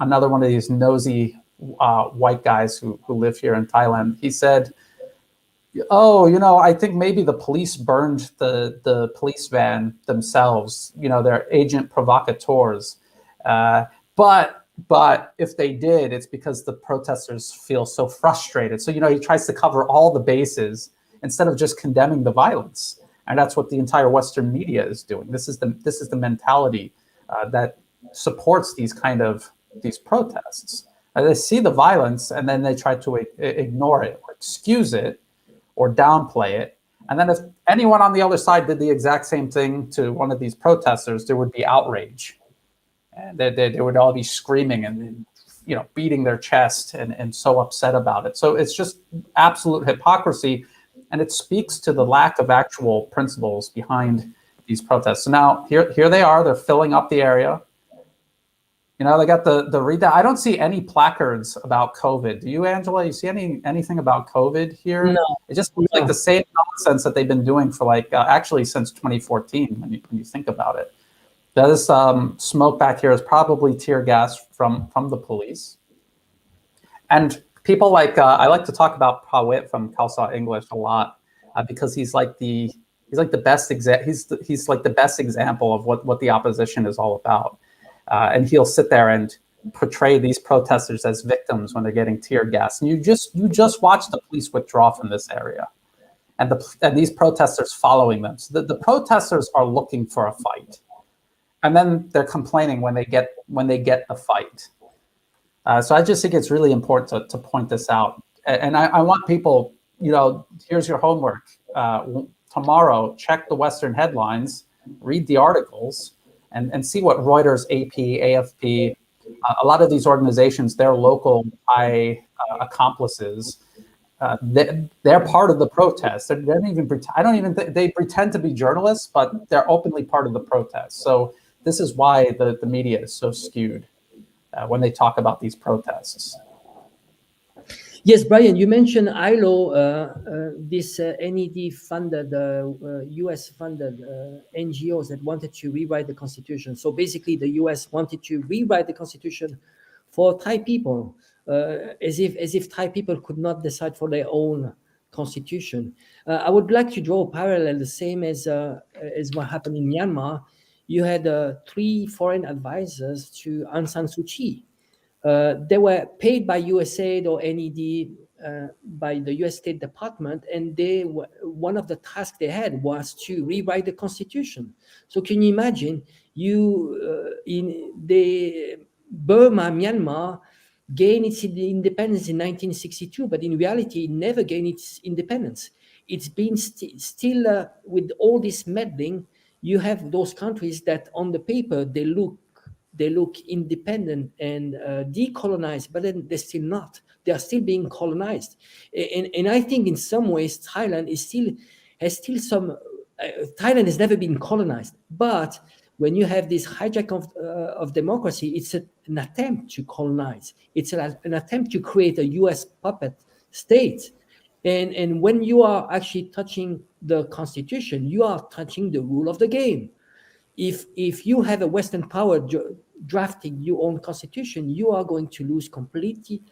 another one of these nosy white guys who live here in Thailand. He said, oh, I think maybe the police burned the police van themselves. They're agent provocateurs. But if they did, it's because the protesters feel so frustrated. So, he tries to cover all the bases instead of just condemning the violence. And that's what the entire Western media is doing. This is the mentality that supports these protests. They see the violence, and then they try to ignore it, or excuse it, or downplay it. And then if anyone on the other side did the exact same thing to one of these protesters, there would be outrage. And they would all be screaming and beating their chest and so upset about it. So it's just absolute hypocrisy, and it speaks to the lack of actual principles behind these protests. So now here they are. They're filling up the area. They got the read that. I don't see any placards about COVID. Do you, Angela? You see anything about COVID here? No. It just looks like the same nonsense that they've been doing for actually since 2014 when you think about it. This smoke back here is probably tear gas from the police. And people like I like to talk about Prawit from Khalsa English a lot because he's like the best example of what the opposition is all about. And he'll sit there and portray these protesters as victims when they're getting tear gas. And you just watch the police withdraw from this area, and these protesters following them. So the protesters are looking for a fight. And then they're complaining when they get a fight. So I just think it's really important to point this out. And I want people, here's your homework. Tomorrow, check the Western headlines, read the articles, and see what Reuters, AP, AFP, a lot of these organizations, their local accomplices, they're part of the protest. They pretend to be journalists, but they're openly part of the protest. So this is why the media is so skewed when they talk about these protests. Yes, Brian, you mentioned ILO, this NED-funded, US-funded NGOs that wanted to rewrite the constitution. So basically, the US wanted to rewrite the constitution for Thai people, as if Thai people could not decide for their own constitution. I would like to draw a parallel, the same as what happened in Myanmar. You had 3 foreign advisors to Aung San Suu Kyi. They were paid by USAID or NED, by the US State Department, and one of the tasks they had was to rewrite the constitution. So can you imagine, in the Burma, Myanmar, gained its independence in 1962, but in reality, it never gained its independence. It's been still, with all this meddling, you have those countries that on the paper, they look independent and decolonized, but then they're still not. They are still being colonized. And I think in some ways, Thailand Thailand has never been colonized. But when you have this hijack of democracy, it's an attempt to colonize. It's an attempt to create a US puppet state. And when you are actually touching the constitution, you are touching the rule of the game. If you have a Western power drafting your own constitution, you are going to lose completely,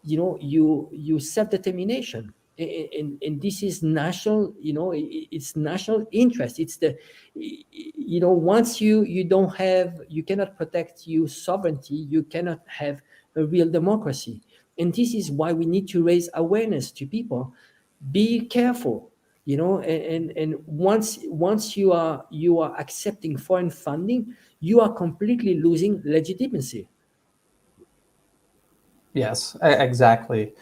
you self-determination. And this is national, it's national interest. It's once you cannot protect your sovereignty, you cannot have a real democracy. And this is why we need to raise awareness to people. Be careful. And once you are accepting foreign funding, you are completely losing legitimacy. Yes, exactly.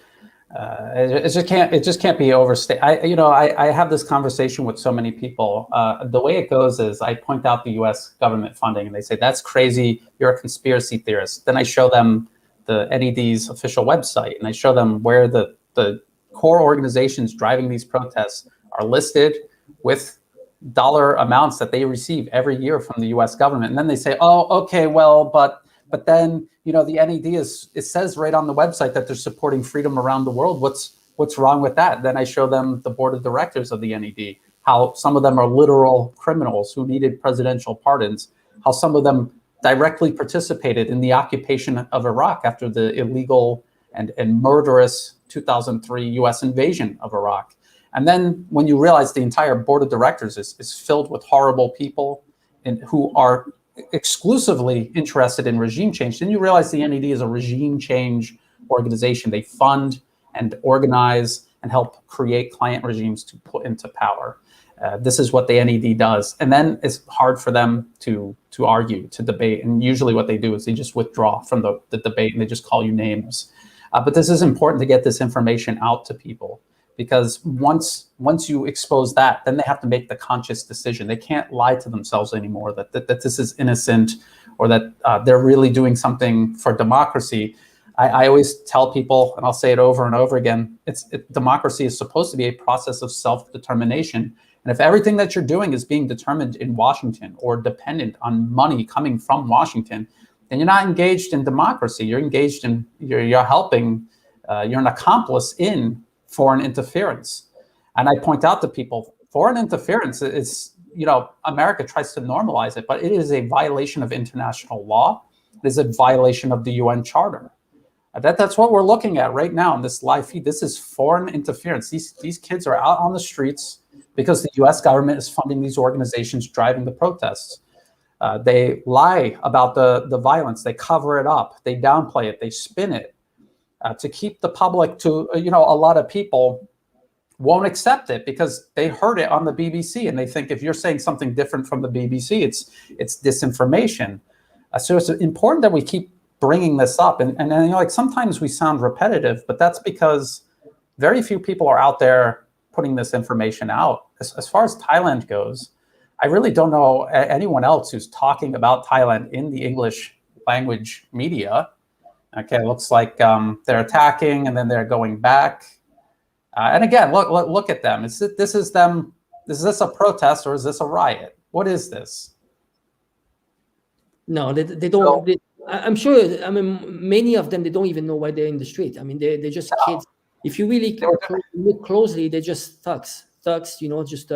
It just can't be overstated. I have this conversation with so many people. The way it goes is I point out the U.S. government funding, and they say that's crazy. You're a conspiracy theorist. Then I show them the NED's official website, and I show them where the core organizations driving these protests are listed with dollar amounts that they receive every year from the U.S. government. And then they say, oh, okay, well, but then, the NED it says right on the website that they're supporting freedom around the world. What's wrong with that? Then I show them the board of directors of the NED, how some of them are literal criminals who needed presidential pardons, how some of them directly participated in the occupation of Iraq after the illegal and murderous 2003 U.S. invasion of Iraq. And then when you realize the entire board of directors is filled with horrible people and who are exclusively interested in regime change, then you realize the NED is a regime change organization. They fund and organize and help create client regimes to put into power. This is what the NED does. And then it's hard for them to argue, to debate. And usually what they do is they just withdraw from the debate and they just call you names. But this is important to get this information out to people, because once you expose that, then they have to make the conscious decision. They can't lie to themselves anymore that this is innocent or that they're really doing something for democracy. I always tell people, and I'll say it over and over again, democracy is supposed to be a process of self-determination. And if everything that you're doing is being determined in Washington or dependent on money coming from Washington, then you're not engaged in democracy. You're engaged in, you're helping, you're an accomplice in foreign interference. And I point out to people, foreign interference is, America tries to normalize it, but it is a violation of international law. It is a violation of the UN Charter. That's what we're looking at right now in this live feed. This is foreign interference. These kids are out on the streets because the US government is funding these organizations driving the protests. They lie about the violence. They cover it up. They downplay it. They spin it to keep the public to, a lot of people won't accept it because they heard it on the BBC and they think if you're saying something different from the BBC, it's disinformation. So it's important that we keep bringing this up. And sometimes we sound repetitive, but that's because very few people are out there putting this information out. As far as Thailand goes, I really don't know anyone else who's talking about Thailand in the English language media. Okay, it looks like they're attacking and then they're going back. And again, look at them. Is this a protest or is this a riot? What is this? No, they don't. So, I'm sure. I mean, many of them, they don't even know why they're in the street. I mean, they're just kids. If you really they were, look closely, they're just thugs. Thugs, just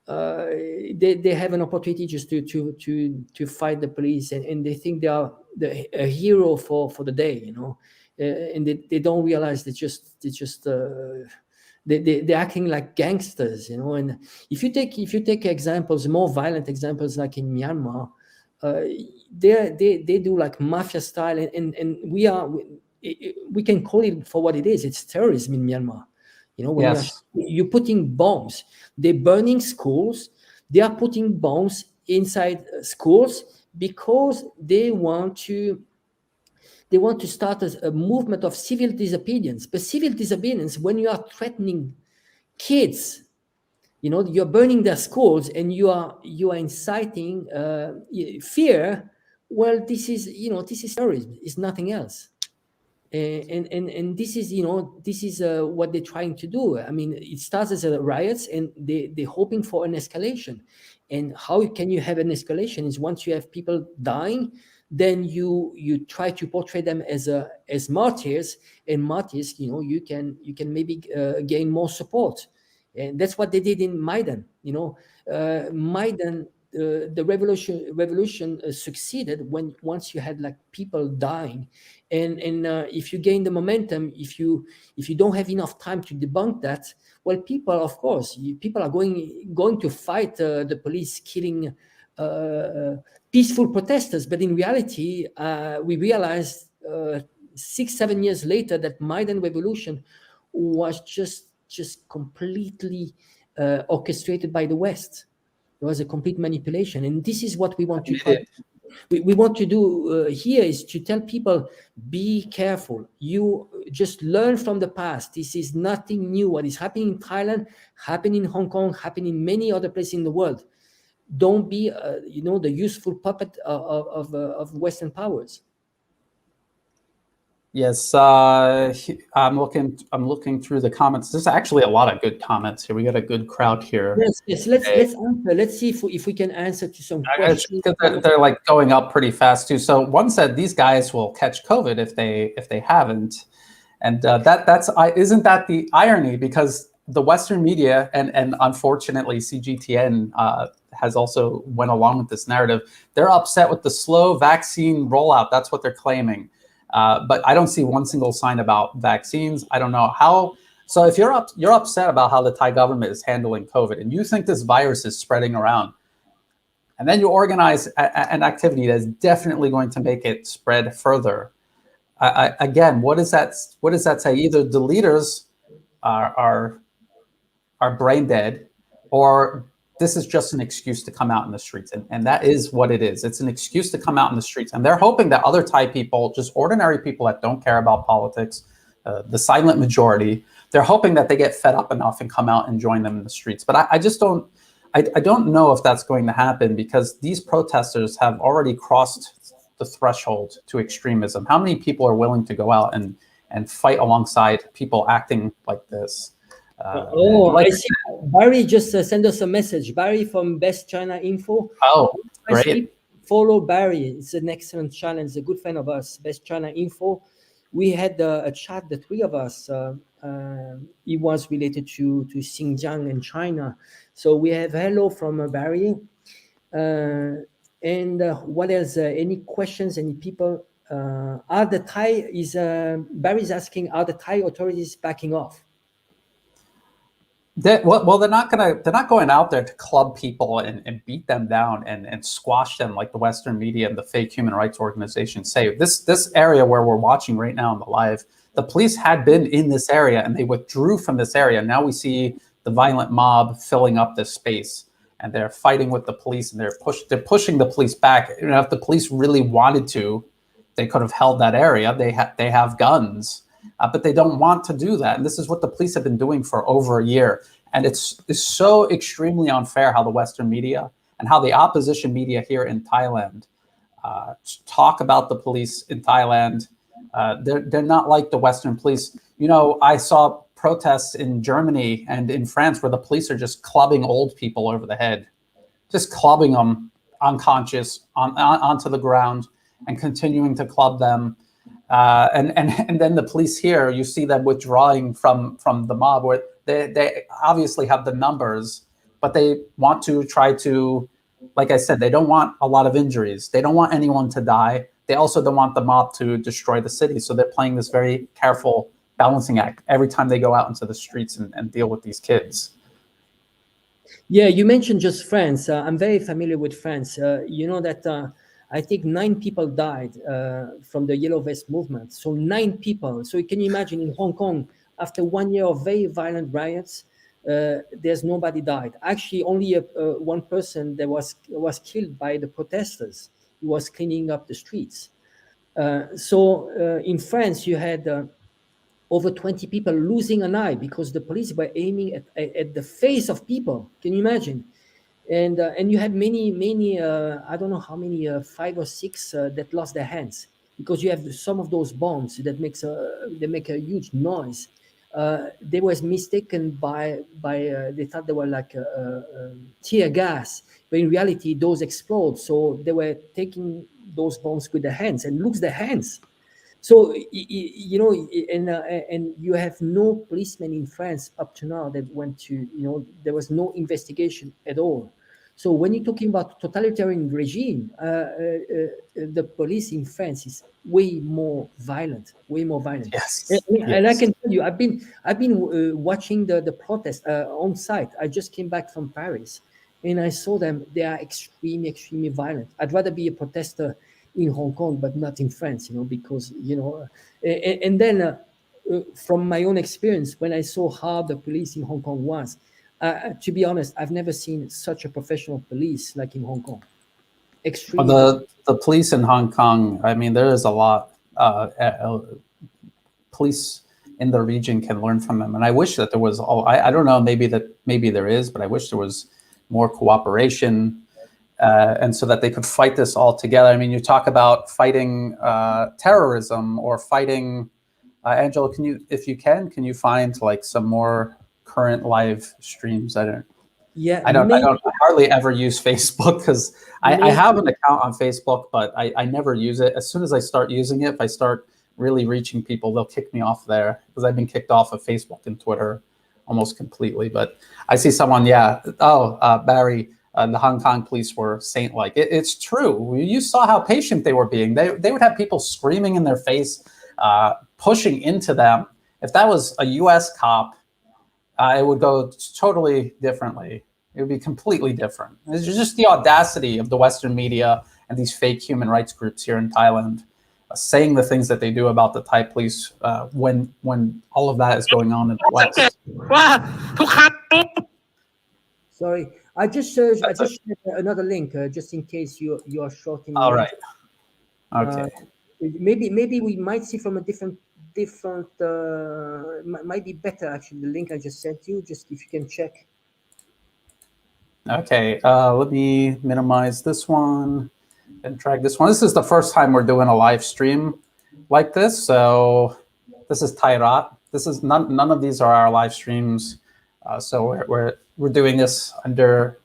they have an opportunity just to fight the police, and they think they are a hero for the day, and they don't realize they're acting like gangsters, And if you take examples, more violent examples, like in Myanmar, they do like mafia style, and we can call it for what it is. It's terrorism in Myanmar. When yes. you're putting bombs, they're burning schools. They are putting bombs inside schools because they want to start a movement of civil disobedience. But civil disobedience, when you are threatening kids, you're burning their schools and you are inciting fear. Well, this is terrorism. It's nothing else. And this is what they're trying to do. I mean, it starts as a riots, and they're hoping for an escalation. And how can you have an escalation is once you have people dying, then you try to portray them as martyrs, and martyrs, you can maybe gain more support. And that's what they did in Maidan. Maidan, the revolution succeeded once you had like people dying, and if you gain the momentum, if you don't have enough time to debunk that, well, people, of course, people are going to fight the police killing peaceful protesters. But in reality, we realized 6-7 years later that Maidan revolution was just completely orchestrated by the West. It was a complete manipulation, and this is what we want to try. We want to do here is to tell people, be careful. You just learn from the past. This is nothing new. What is happening in Thailand, happening in Hong Kong, happening in many other places in the world. Don't be, the useful puppet of Western powers. Yes, I'm looking through the comments. There's actually a lot of good comments here. We got a good crowd here. Yes. Let's answer. Let's see if we can answer to some questions. They're like going up pretty fast too. So one said these guys will catch COVID if they haven't, and isn't that the irony? Because the Western media and unfortunately CGTN has also went along with this narrative. They're upset with the slow vaccine rollout. That's what they're claiming. But I don't see one single sign about vaccines. I don't know how. So if you're upset about how the Thai government is handling COVID, and you think this virus is spreading around, and then you organize an activity that's definitely going to make it spread further, again, what does that say? Either the leaders are brain dead, or this is just an excuse to come out in the streets. And that is what it is. It's an excuse to come out in the streets. And they're hoping that other Thai people, just ordinary people that don't care about politics, the silent majority, they're hoping that they get fed up enough and come out and join them in the streets. But I just don't, I don't know if that's going to happen, because these protesters have already crossed the threshold to extremism. How many people are willing to go out and fight alongside people acting like this? I see. Barry just sent us a message. Barry from Best China Info. Oh, great. Follow Barry. It's an excellent channel. He's a good friend of us, Best China Info. We had a chat, the three of us. It was related to Xinjiang and China. So we have hello from Barry. And what else? Any questions? Any people? Barry's asking, are the Thai authorities backing off? They're not going out there to club people and beat them down and squash them like the Western media and the fake human rights organizations say. This area where we're watching right now in the live, the police had been in this area and they withdrew from this area. Now we see the violent mob filling up this space, and they're fighting with the police, and they're pushing the police back. If the police really wanted to, they could have held that area. They have guns. But they don't want to do that. And this is what the police have been doing for over a year. And it's so extremely unfair how the Western media and how the opposition media here in Thailand talk about the police in Thailand. They're not like the Western police. I saw protests in Germany and in France where the police are just clubbing old people over the head, just clubbing them unconscious onto the ground and continuing to club them. And then the police here, you see them withdrawing from the mob, where they obviously have the numbers, but they want to try to, like I said, they don't want a lot of injuries. They don't want anyone to die. They also don't want the mob to destroy the city. So they're playing this very careful balancing act every time they go out into the streets and deal with these kids. Yeah, you mentioned just France. I'm very familiar with France. You know that I think 9 people died from the Yellow Vest movement. So 9 people. So can you imagine in Hong Kong, after 1 year of very violent riots, there's nobody died. Actually, only one person that was killed by the protesters. He was cleaning up the streets. So in France, you had over 20 people losing an eye because the police were aiming at the face of people. Can you imagine? And you had many I don't know how many 5 or 6 that lost their hands because you have some of those bombs that make a huge noise. They was mistaken by they thought they were like tear gas, but in reality those explode. So they were taking those bombs with their hands and lose their hands. So you know, and you have no policeman in France up to now that went to, you know, there was no investigation at all. So when you're talking about totalitarian regime, the police in France is way more violent, way more violent. Yes. And I can tell you, I've been watching the protest on site. I just came back from Paris, and I saw them. They are extremely violent. I'd rather be a protester in Hong Kong, but not in France, you know, because, you know, and then from my own experience, when I saw how the police in Hong Kong was, to be honest, I've never seen such a professional police like in Hong Kong. Extremely. Well, the police in Hong Kong, I mean, there is a lot. Police in the region can learn from them, and I wish that there was. I don't know. Maybe there is, but I wish there was more cooperation. And so that they could fight this all together. I mean, you talk about fighting terrorism or fighting. Angelo, if you can you find like some more current live streams? I hardly ever use Facebook because I have an account on Facebook, but I never use it. As soon as I start using it, if I start really reaching people, they'll kick me off there because I've been kicked off of Facebook and Twitter almost completely. But I see someone, Barry. The Hong Kong police were saint-like. It's true. You saw how patient they were being. They would have people screaming in their face, pushing into them. If that was a U.S. cop, it would go totally differently. It would be completely different. It's just the audacity of the Western media and these fake human rights groups here in Thailand saying the things that they do about the Thai police when all of that is going on in the West. Sorry. I just shared another link just in case you are short in. All right. Okay. Maybe we might see from a different. Might be better actually. The link I just sent you, just if you can check. Okay. Let me minimize this one and drag this one. This is the first time we're doing a live stream like this. So this is Thairat. This is none of these are our live streams. So we're doing this under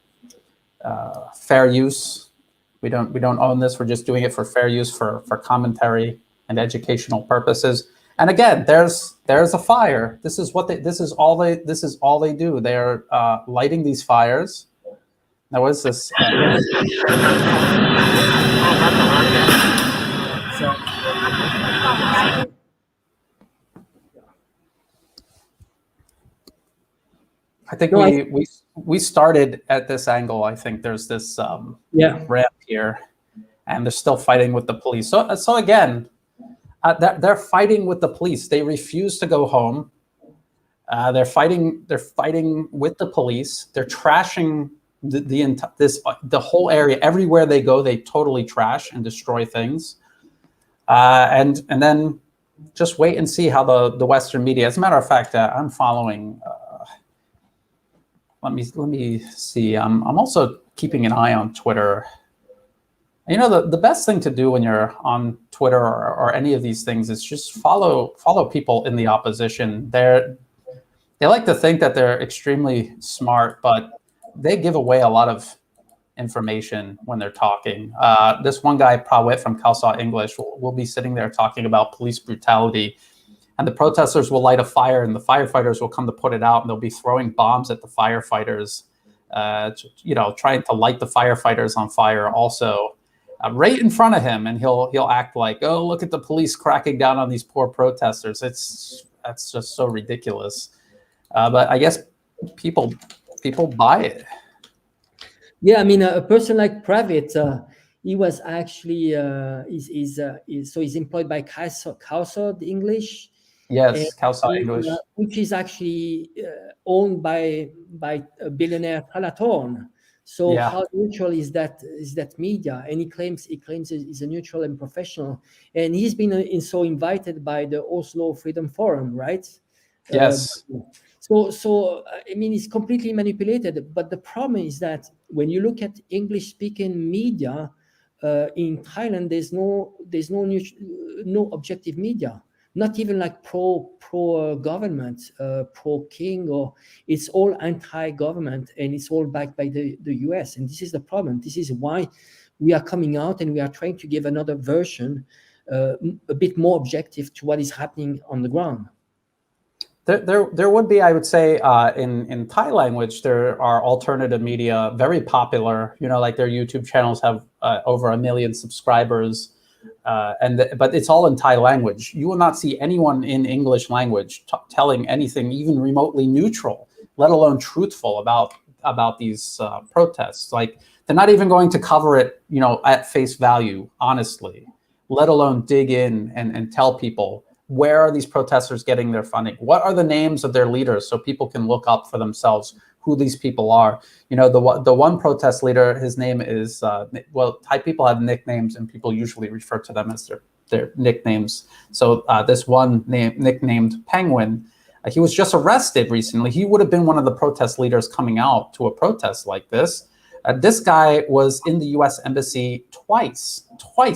fair use. We don't own this. We're just doing it for fair use for commentary and educational purposes. And again, there's a fire. This is all they do. They're lighting these fires. Now what is this? I think we started at this angle. I think there's this ramp here, and they're still fighting with the police. So again, they're fighting with the police. They refuse to go home. They're fighting with the police. They're trashing the whole area. Everywhere they go, they totally trash and destroy things. And then just wait and see how the Western media. As a matter of fact, I'm following. Let me see. I'm also keeping an eye on Twitter. You know, the best thing to do when you're on Twitter or any of these things is just follow people in the opposition. They like to think that they're extremely smart, but they give away a lot of information when they're talking. This one guy, Prawit from Khalsa English, will be sitting there talking about police brutality, and the protesters will light a fire, and the firefighters will come to put it out, and they'll be throwing bombs at the firefighters, trying to light the firefighters on fire also, right in front of him, and he'll act like, oh, look at the police cracking down on these poor protesters. That's just so ridiculous. But I guess people buy it. Yeah, I mean, a person like Pravit, he was actually he's employed by Khalsa English. Yes, Khalsa English, which is actually owned by billionaire Thalathorn. So yeah. how neutral is that media? And he claims he's a neutral and professional, and he's been invited by the Oslo Freedom Forum, right? Yes. So I mean, it's completely manipulated. But the problem is that when you look at English-speaking media in Thailand, there's no objective media. Not even like pro government, pro king, or it's all anti-government, and it's all backed by the US. And this is the problem. This is why we are coming out and we are trying to give another version, a bit more objective to what is happening on the ground. There would be, I would say, in Thai language, there are alternative media, very popular. Like their YouTube channels have over 1 million subscribers. But it's all in Thai language. You will not see anyone in English language telling anything even remotely neutral, let alone truthful about these protests. Like they're not even going to cover it, at face value, honestly, let alone dig in and tell people, where are these protesters getting their funding? What are the names of their leaders so people can look up for themselves who these people are? The one protest leader, his name is, Thai people have nicknames and people usually refer to them as their nicknames. So this one nicknamed Penguin, he was just arrested recently. He would have been one of the protest leaders coming out to a protest like this. This guy was in the US Embassy twice.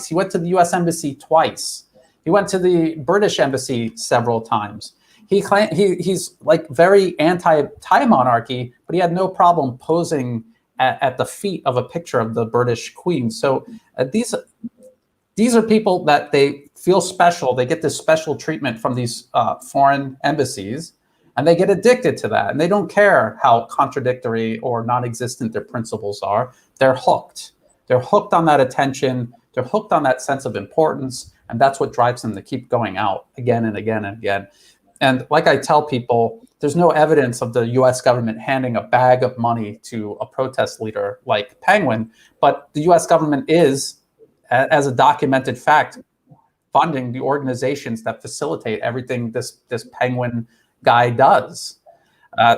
He went to the US Embassy twice. He went to the British Embassy several times. He's like very anti-Thai monarchy, but he had no problem posing at the feet of a picture of the British Queen. So these are people that they feel special. They get this special treatment from these foreign embassies, and they get addicted to that. And they don't care how contradictory or non-existent their principles are. They're hooked. They're hooked on that attention. They're hooked on that sense of importance. And that's what drives them to keep going out again and again and again. And like I tell people, there's no evidence of the US government handing a bag of money to a protest leader like Penguin, but the US government is, as a documented fact, funding the organizations that facilitate everything this Penguin guy does.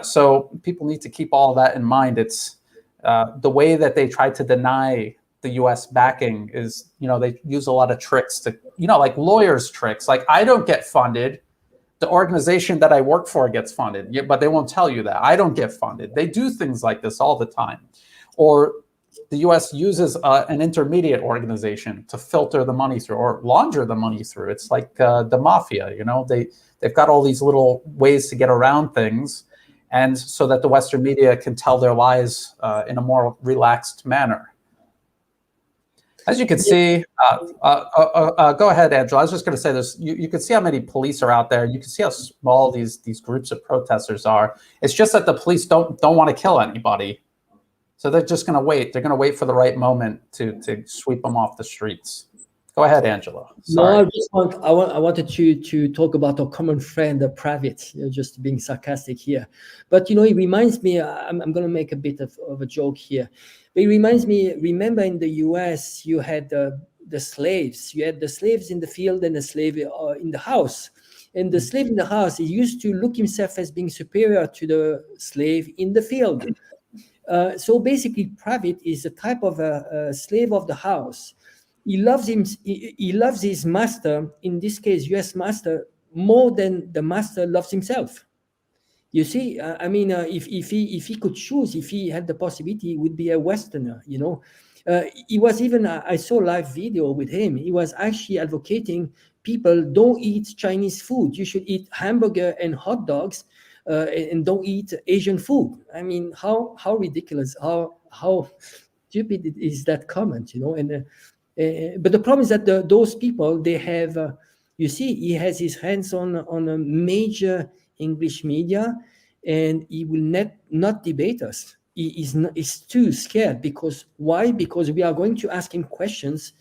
So people need to keep all that in mind. It's the way that they try to deny the US backing is, they use a lot of tricks to, like lawyers tricks. Like I don't get funded. The organization that I work for gets funded, but they won't tell you that. I don't get funded. They do things like this all the time. Or the US uses an intermediate organization to filter the money through or launder the money through. It's like the mafia, they've got all these little ways to get around things, and so that the Western media can tell their lies in a more relaxed manner. As you can see, go ahead, Angelo. I was just going to say this. You can see how many police are out there. You can see how small these groups of protesters are. It's just that the police don't want to kill anybody, so they're just going to wait. They're going to wait for the right moment to sweep them off the streets. Go ahead, Angelo. Sorry. No, I wanted to talk about our common friend, Pravit. Just being sarcastic here, but it reminds me. I'm going to make a bit of a joke here. But it reminds me, remember in the US, you had the slaves. You had the slaves in the field and the slave in the house. And the slave in the house, he used to look himself as being superior to the slave in the field. So basically, Pravit is a type of a slave of the house. He loves him. He loves his master, in this case, US master, more than the master loves himself. You see, if he could choose, if he had the possibility, he would be a Westerner. He was even. I saw a live video with him. He was actually advocating people don't eat Chinese food. You should eat hamburger and hot dogs, and don't eat Asian food. I mean, how ridiculous? How stupid is that comment, And but the problem is that those people, they have, you see, he has his hands on a major English media, and he will not debate us. He's too scared. Because why? Because we are going to ask him questions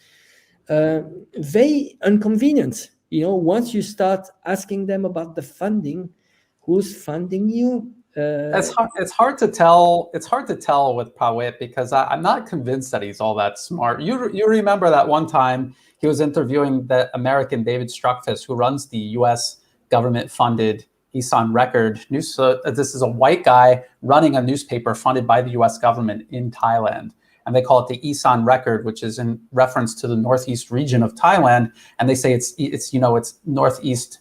very inconvenient. Once you start asking them about the funding, who's funding you? It's hard to tell. It's hard to tell with Prawit, because I'm not convinced that he's all that smart. You remember that one time he was interviewing the American David Struckfish, who runs the U.S. government-funded Isan Record news. This is a white guy running a newspaper funded by the U.S. government in Thailand, and they call it the Isan Record, which is in reference to the northeast region of Thailand. And they say it's northeast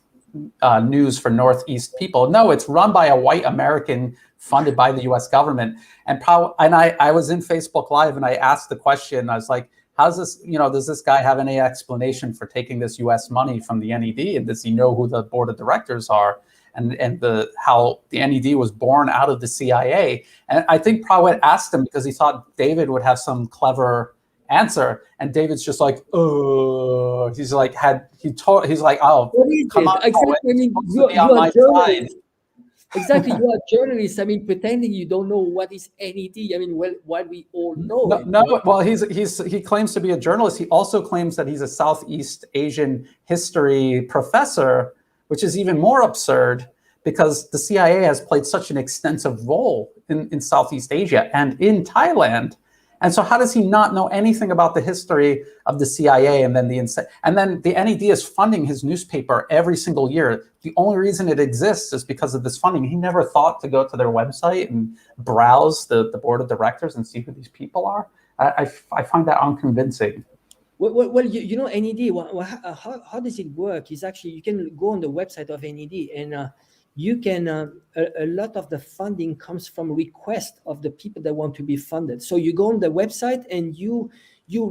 news for northeast people. No, it's run by a white American funded by the U.S. government. And I was in Facebook Live, and I asked the question. I was like, how's this, does this guy have any explanation for taking this U.S. money from the NED? And does he know who the board of directors are? And how the NED was born out of the CIA? And I think Prawit asked him because he thought David would have some clever answer, and David's just like, oh, he's like, oh, come on, exactly. I mean, you on my side. Exactly, you are journalists. I mean, pretending you don't know what is NED. I mean, while we all know it. No, well, he claims to be a journalist. He also claims that he's a Southeast Asian history professor, which is even more absurd, because the CIA has played such an extensive role in Southeast Asia and in Thailand. And so how does he not know anything about the history of the CIA? And then the NED is funding his newspaper every single year. The only reason it exists is because of this funding. He never thought to go to their website and browse the board of directors and see who these people are. I find that unconvincing. Well, NED, how does it work? Is actually, you can go on the website of NED, and you can, a lot of the funding comes from request of the people that want to be funded. So you go on the website and you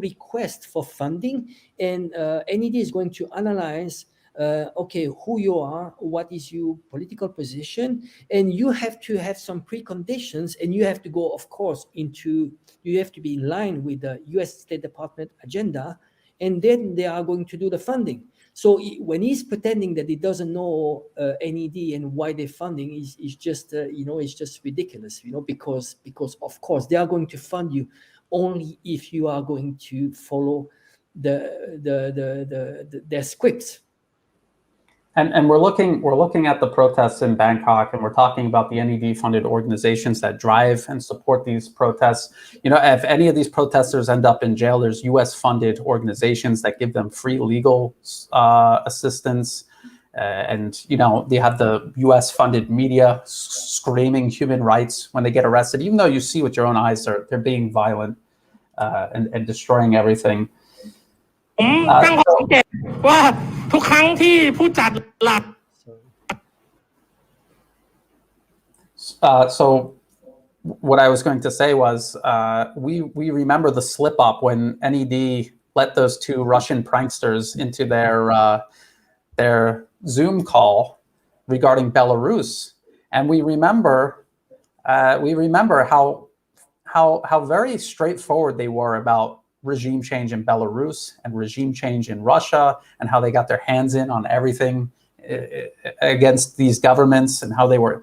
request for funding, and NED is going to analyze, okay, who you are, what is your political position, and you have to have some preconditions, and you have to go, of course, you have to be in line with the US State Department agenda, and then they are going to do the funding. So when he's pretending that he doesn't know NED and why they're funding, is just it's just ridiculous, because of course they are going to fund you only if you are going to follow their scripts. And we're looking at the protests in Bangkok, and we're talking about the NED-funded organizations that drive and support these protests. If any of these protesters end up in jail, there's U.S.-funded organizations that give them free legal assistance, and they have the U.S.-funded media screaming human rights when they get arrested, even though you see with your own eyes they're being violent and destroying everything. ตั้งข้อสังเกตว่าทุกครั้งที่ผู้จัดหลัก So what I was going to say was we remember the slip up when NED let those two Russian pranksters into their Zoom call regarding Belarus, and we remember how very straightforward they were about regime change in Belarus and regime change in Russia, and how they got their hands in on everything against these governments, and how they were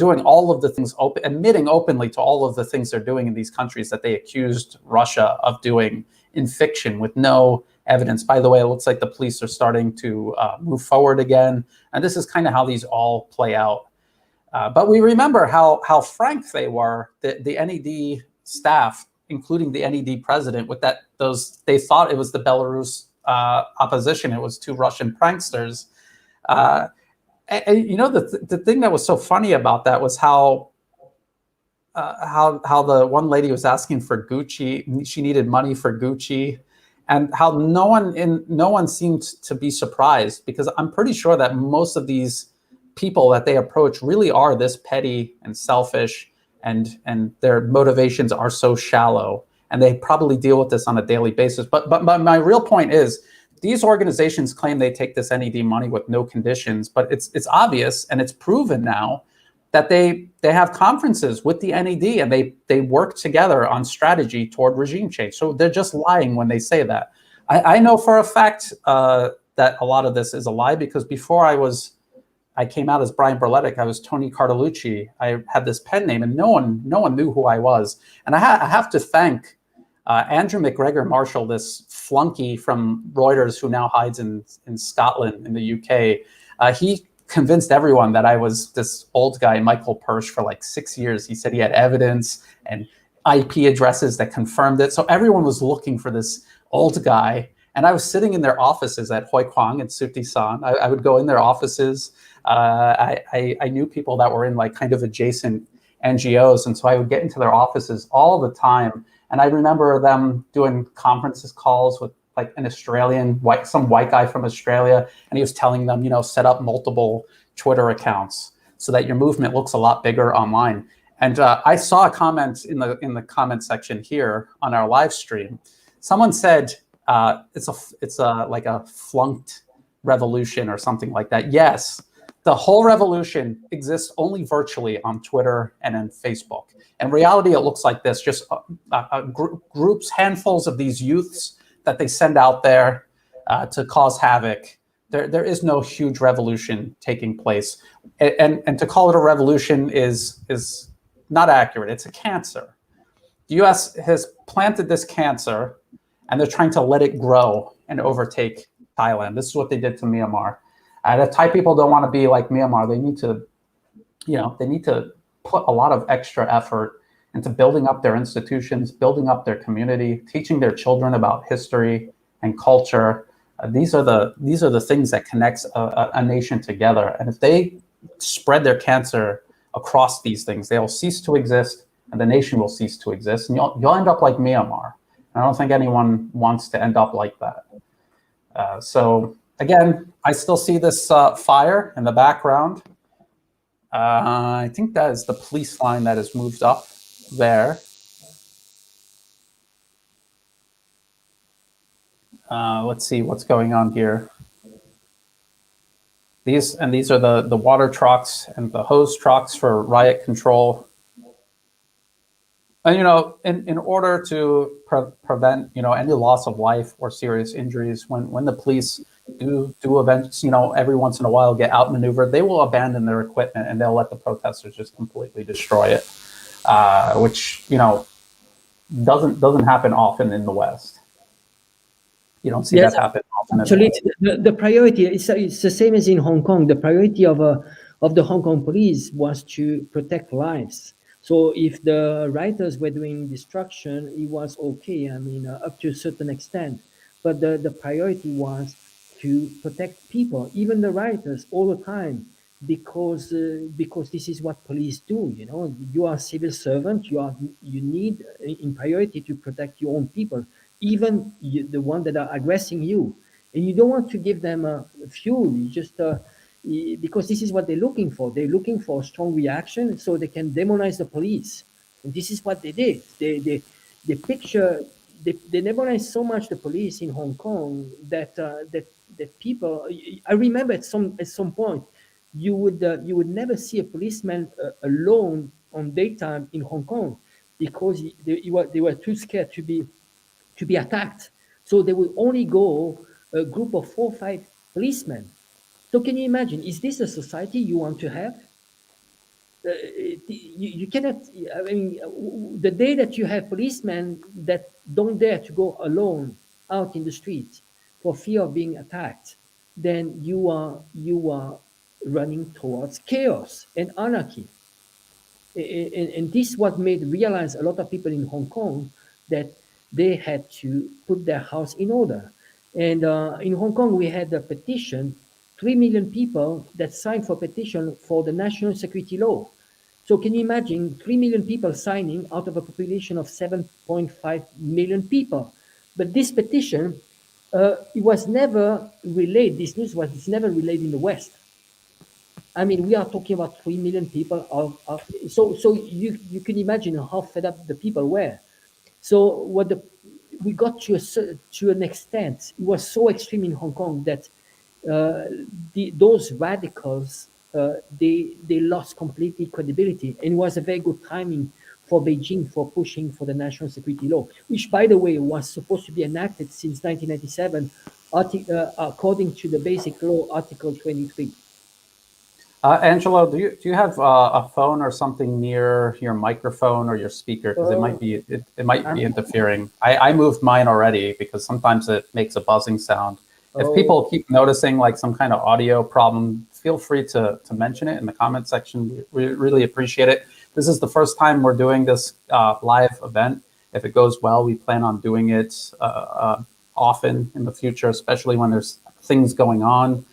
doing all of the things, admitting openly to all of the things they're doing in these countries that they accused Russia of doing in fiction with no evidence. By the way, it looks like the police are starting to move forward again, and this is kind of how these all play out. But we remember how frank they were, the NED staff, including the NED president, with they thought it was the Belarus opposition. It was two Russian pranksters. The thing that was so funny about that was how the one lady was asking for Gucci. She needed money for Gucci, and how no one seemed to be surprised, because I'm pretty sure that most of these people that they approach really are this petty and selfish, and their motivations are so shallow, and they probably deal with this on a daily basis. But my real point is, these organizations claim they take this NED money with no conditions, but it's obvious, and it's proven now that they have conferences with the NED and they work together on strategy toward regime change. So they're just lying when they say that. I know for a fact that a lot of this is a lie, because before I came out as Brian Berletic, I was Tony Cartolucci. I had this pen name, and no one knew who I was. And I have to thank Andrew McGregor Marshall, this flunky from Reuters who now hides in Scotland, in the UK. He convinced everyone that I was this old guy, Michael Persh, for like 6 years. He said he had evidence and IP addresses that confirmed it. So everyone was looking for this old guy. And I was sitting in their offices at Hoi Kwang and Sutisan. I would go in their offices. I knew people that were in like kind of adjacent NGOs. And so I would get into their offices all the time. And I remember them doing conferences calls with like an Australian, some white guy from Australia. And he was telling them, set up multiple Twitter accounts so that your movement looks a lot bigger online. And I saw a comment in the comment section here on our live stream. Someone said, it's like a flunked revolution or something like that. Yes, the whole revolution exists only virtually on Twitter and on Facebook. In reality, it looks like this: just groups, handfuls of these youths that they send out there to cause havoc. There is no huge revolution taking place, and to call it a revolution is not accurate. It's a cancer. The U.S. has planted this cancer, and they're trying to let it grow and overtake Thailand. This is what they did to Myanmar. The Thai people don't want to be like Myanmar. They need to put a lot of extra effort into building up their institutions, building up their community, teaching their children about history and culture. These are the things that connects a nation together. And if they spread their cancer across these things, they'll cease to exist, and the nation will cease to exist. And you'll end up like Myanmar. I don't think anyone wants to end up like that. So again, I still see this fire in the background. I think that is the police line that has moved up there. Let's see what's going on here. These are the water trucks and the hose trucks for riot control. And in order to prevent any loss of life or serious injuries, when the police do events, every once in a while get outmaneuvered, they will abandon their equipment and they'll let the protesters just completely destroy it, which doesn't happen often in the West. You don't see that happen often. Actually, the priority is the same as in Hong Kong. The priority of the Hong Kong police was to protect lives. So if the rioters were doing destruction, it was okay. I mean, up to a certain extent. But the priority was to protect people, even the rioters, all the time, because this is what police do. You are a civil servant. You need in priority to protect your own people, even the one that are aggressing you, and you don't want to give them fuel. You just because this is what they're looking for. They're looking for a strong reaction so they can demonize the police. And this is what they did. They demonized so much the police in Hong Kong that people. I remember at some point you would never see a policeman alone on daytime in Hong Kong because they were too scared to be attacked. So they would only go a group of 4 or 5 policemen. So can you imagine, is this a society you want to have? You cannot, I mean, the day that you have policemen that don't dare to go alone out in the street for fear of being attacked, then you are running towards chaos and anarchy. And this is what made realize a lot of people in Hong Kong that they had to put their house in order. And in Hong Kong, we had a petition, 3 million people that signed for petition for the national security law. So can you imagine 3 million people signing out of a population of 7.5 million people? But this petition, it was never relayed. This news was never relayed in the West. I mean, we are talking about 3 million people. So you can imagine how fed up the people were. So we got to an extent. It was so extreme in Hong Kong that those radicals they lost completely credibility, and it was a very good timing for Beijing for pushing for the national security law, which, by the way, was supposed to be enacted since 1997, according to the Basic Law, Article 23. Angelo, do you have a phone or something near your microphone or your speaker? Because it might be I'm, interfering. I moved mine already because sometimes it makes a buzzing sound. If oh, people keep noticing like some kind of audio problem, feel free to mention it in the comment section. We really appreciate it. This is the first time we're doing this live event. If it goes well, we plan on doing it often in the future, especially when there's things going on.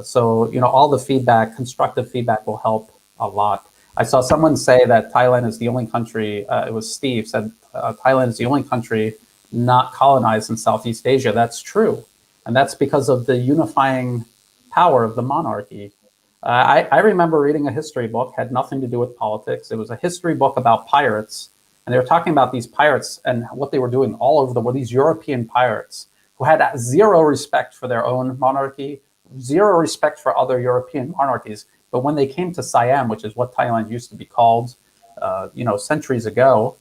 So, all the feedback, constructive feedback will help a lot. I saw someone say that Thailand is the only country, it was Steve said, Thailand is the only country not colonized in Southeast Asia. That's true. And that's because of the unifying power of the monarchy. I remember reading a history book, had nothing to do with politics. It was a history book about pirates. And they were talking about these pirates and what they were doing all over the world, these European pirates who had zero respect for their own monarchy, zero respect for other European monarchies. But when they came to Siam, which is what Thailand used to be called, centuries ago,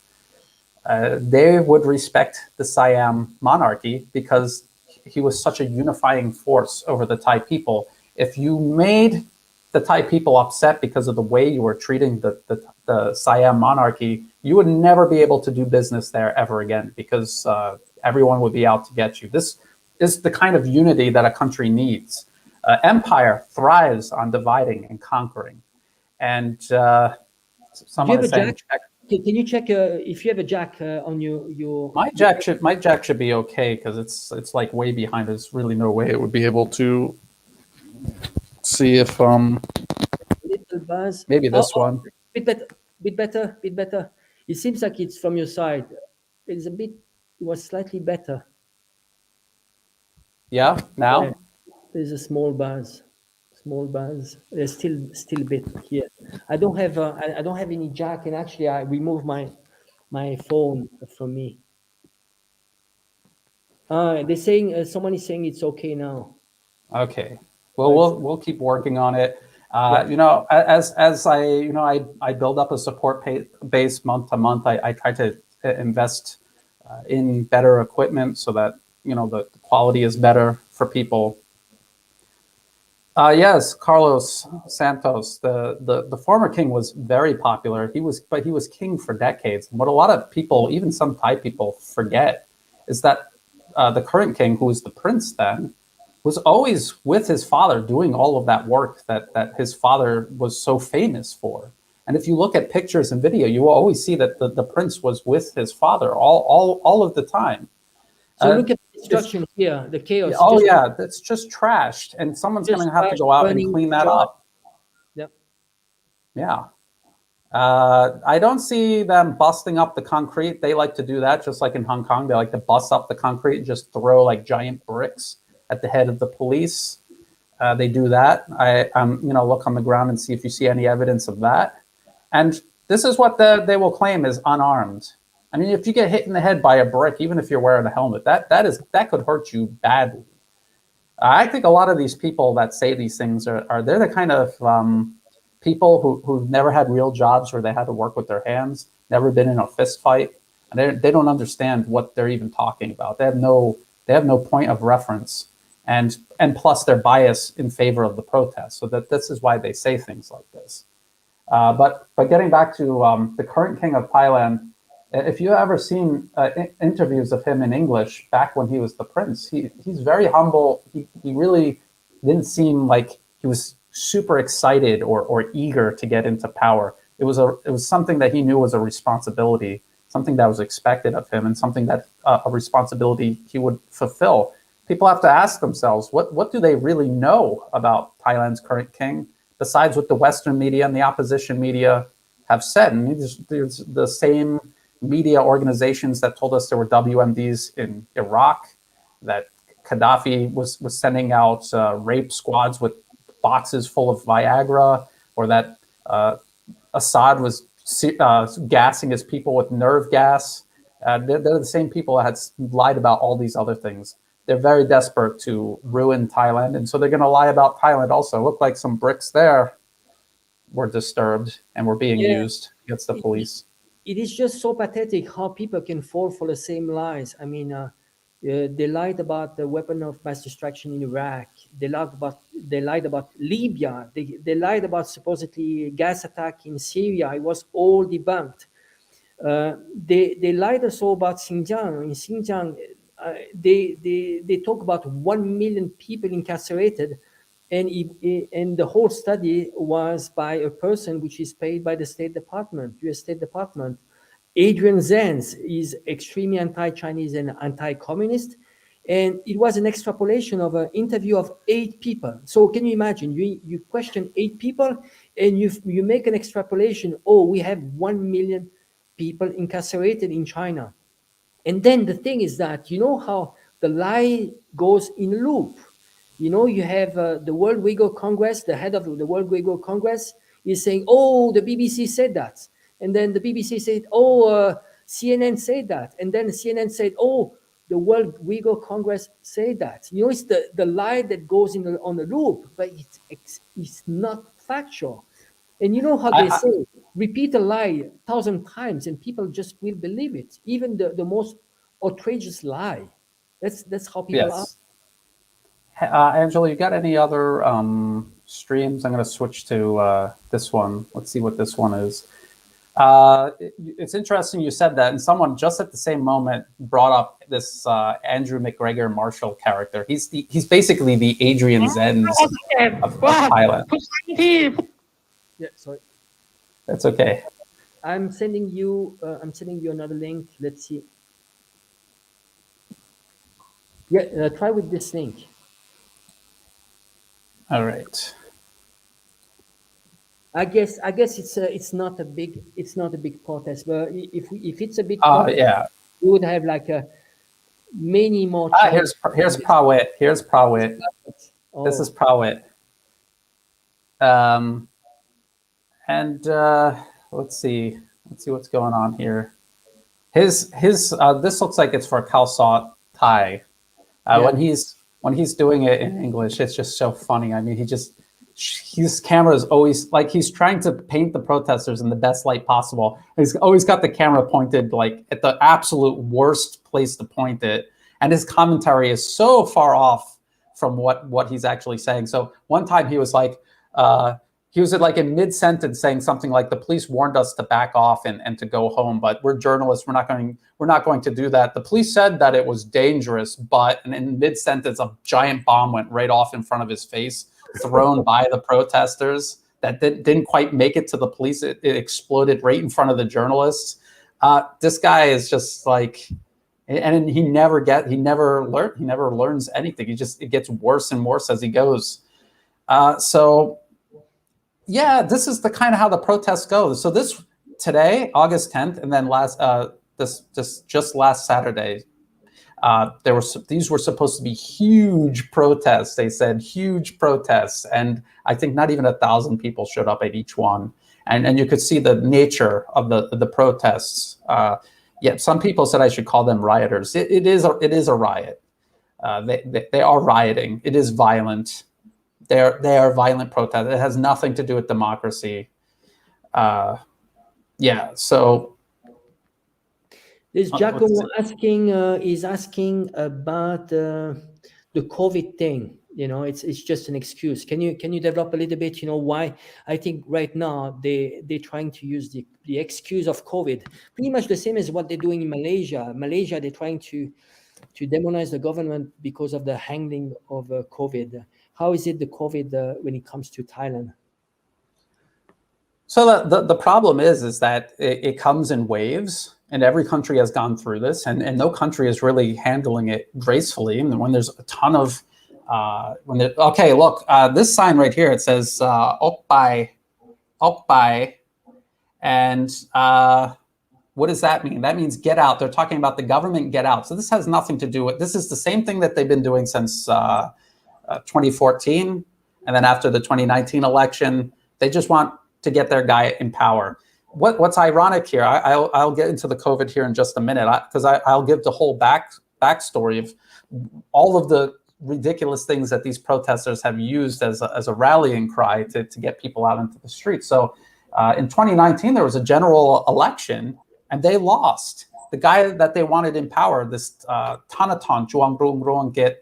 they would respect the Siam monarchy because he was such a unifying force over the Thai people. If you made the Thai people upset because of the way you were treating the Siam monarchy, you would never be able to do business there ever again because everyone would be out to get you. This is the kind of unity that a country needs. Empire thrives on dividing and conquering. And someone is saying, jack? Can you check if you have a jack on your? my jack should be okay because it's like way behind. There's really no way it would be able to see if Little buzz. maybe this one. Bit better, bit better. It seems like it's from your side. It's a bit. It was slightly better. Yeah, now. Yeah, there's a small buzz. Small buzz. There's still a bit here. I don't have I don't have any jack, and actually I removed my phone from me. They're saying someone is saying it's okay now. Okay. Well, we'll keep working on it. As I build up a support base month to month, I try to invest in better equipment so that the quality is better for people. Yes, Carlos Santos, the former king was very popular. But he was king for decades. And what a lot of people, even some Thai people, forget is that the current king, who was the prince then, was always with his father doing all of that work that his father was so famous for. And if you look at pictures and video, you will always see that the prince was with his father all of the time. So look at the destruction here, the chaos. Oh yeah, that's just trashed, and someone's going to have to go out and clean that up. Yep. Yeah. I don't see them busting up the concrete. They like to do that, just like in Hong Kong. They like to bust up the concrete and just throw like giant bricks at the head of the police. They do that. Look on the ground and see if you see any evidence of that. And this is what they will claim is unarmed. I mean, if you get hit in the head by a brick, even if you're wearing a helmet, that could hurt you badly. I think a lot of these people that say these things they're the kind of people who've never had real jobs where they had to work with their hands, never been in a fist fight, and they don't understand what they're even talking about. They have no point of reference, and plus they're biased in favor of the protest. So this is why they say things like this. But getting back to the current king of Thailand, if you've ever seen interviews of him in English back when he was the prince, he's very humble. He really didn't seem like he was super excited or eager to get into power. It was something that he knew was a responsibility, something that was expected of him, and something that a responsibility he would fulfill. People have to ask themselves, what do they really know about Thailand's current king, besides what the Western media and the opposition media have said? And there's the same media organizations that told us there were WMDs in Iraq, that Gaddafi was sending out rape squads with boxes full of Viagra, or that Assad was gassing his people with nerve gas. They're the same people that had lied about all these other things. they're very desperate to ruin Thailand, and so they're going to lie about Thailand also. Look like some bricks there were disturbed and were being used against the police. It is just so pathetic how people can fall for the same lies. I mean, they lied about the weapon of mass destruction in Iraq. They lied about Libya. They lied about supposedly gas attack in Syria. It was all debunked. They lied also about Xinjiang. In Xinjiang, they talk about 1 million people incarcerated, and the whole study was by a person which is paid by the State Department, U.S. State Department. Adrian Zenz is extremely anti-Chinese and anti-communist, and it was an extrapolation of an interview of 8 people. So can you imagine, you question 8 people, and you make an extrapolation, oh, we have 1 million people incarcerated in China. And then the thing is that, you know how the lie goes in a loop. You know, you have the World Uyghur Congress, the head of the World Uyghur Congress is saying, oh, the BBC said that. And then the BBC said, oh, CNN said that. And then CNN said, oh, the World Uyghur Congress said that. You know, it's the lie that goes on the loop, but it's not factual. And you know how they say, repeat a lie 1,000 times and people just will believe it, even the most outrageous lie. That's how people are. Angelo, you got any other streams? I'm going to switch to this one. Let's see what this one is. It's interesting you said that, and someone just at the same moment brought up this Andrew McGregor Marshall character. He's basically the Adrian Zenz of Thailand. Yeah, sorry. That's okay. I'm sending you another link. Let's see. Yeah, try with this link. All right. I guess it's not a big protest, but if it's a big protest, yeah, we would have like many more. Here's Prawit. Here's Prawit. Oh. This is Prawit. And let's see what's going on here. His this looks like it's for Khalsat Thai. When he's doing it in English, it's just so funny. I mean, his camera is always like he's trying to paint the protesters in the best light possible. He's always got the camera pointed like at the absolute worst place to point it, and his commentary is so far off from what he's actually saying. So one time he was like. He was like in mid-sentence saying something like, the police warned us to back off and to go home, but we're journalists, we're not going to do that. The police said that it was dangerous, and in mid-sentence, a giant bomb went right off in front of his face, thrown by the protesters that didn't quite make it to the police. It exploded right in front of the journalists. This guy is just like, and he never learns anything. It gets worse and worse as he goes. Yeah, this is the kind of how the protests go. So today, August 10th, and then just last Saturday, these were supposed to be huge protests. They said huge protests, and I think not even 1,000 people showed up at each one. And you could see the nature of the protests. Yeah, some people said I should call them rioters. It is a riot. They are rioting. It is violent. They are violent protests. It has nothing to do with democracy. Yeah. So this Giacomo is asking about the COVID thing. You know, it's just an excuse. Can you develop a little bit? You know, why I think right now they're trying to use the excuse of COVID, pretty much the same as what they're doing in Malaysia. Malaysia, they're trying to demonize the government because of the handling of COVID. How is it the COVID when it comes to Thailand? So the problem is that it comes in waves, and every country has gone through this, and no country is really handling it gracefully. And when there's a ton of okay, look, this sign right here, it says "Okpai," and what does that mean? That means get out. They're talking about the government get out. So this has nothing to do with. This is the same thing that they've been doing since 2014, and then after the 2019 election, they just want to get their guy in power. What's ironic here? I'll get into the COVID here in just a minute because I'll give the whole backstory of all of the ridiculous things that these protesters have used as a rallying cry to get people out into the streets. So in 2019, there was a general election, and they lost. The guy that they wanted in power, this Thanathon Juangroongruangkit,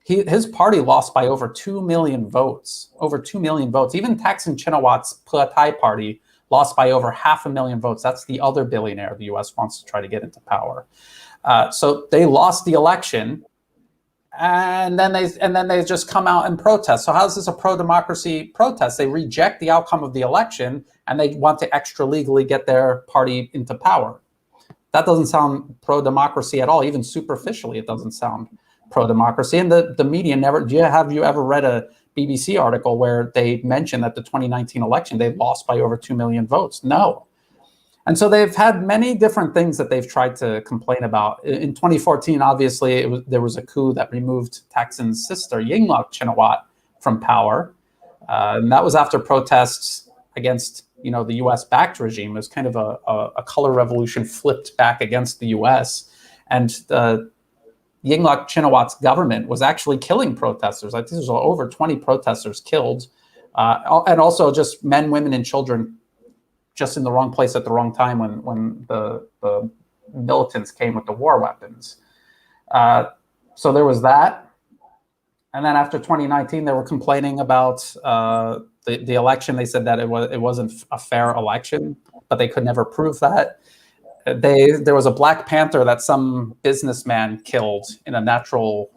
his party lost by over 2 million votes. Over 2 million votes. Even Thaksin Shinawat's Pheu Thai party lost by over 500,000 votes. That's the other billionaire the U.S. wants to try to get into power. So they lost the election, and then they just come out and protest. So how is this a pro-democracy protest? They reject the outcome of the election, and they want to extra legally get their party into power. That doesn't sound pro-democracy at all. Even superficially, it doesn't sound pro-democracy. And the media never. Have you ever read a BBC article where they mentioned that the 2019 election they lost by over 2 million votes? No. And so they've had many different things that they've tried to complain about. In 2014, obviously, there was a coup that removed Thaksin's sister, Yingluck Shinawat, from power. And that was after protests against, the U.S.-backed regime. It was kind of a color revolution flipped back against the U.S. And Yingluck Shinawat's government was actually killing protesters. I think there's over 20 protesters killed, and also just men, women, and children just in the wrong place at the wrong time when the militants came with the war weapons. So there was that. And then after 2019, they were complaining about the election. They said that it wasn't a fair election, but they could never prove that. There was a Black Panther that some businessman killed in a national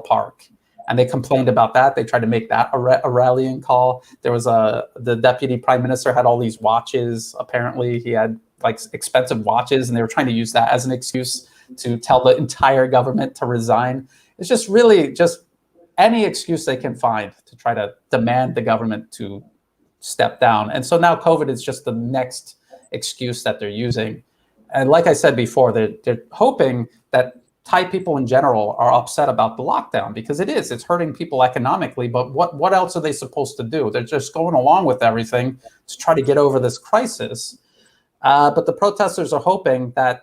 park. And they complained about that. They tried to make that a rallying call. There was the deputy prime minister had all these watches. Apparently, he had like expensive watches, and they were trying to use that as an excuse to tell the entire government to resign. It's just really just any excuse they can find to try to demand the government to step down. And so now COVID is just the next excuse that they're using. And like I said before, they're hoping that Thai people in general are upset about the lockdown because it's hurting people economically. But what else are they supposed to do? They're just going along with everything to try to get over this crisis. But the protesters are hoping that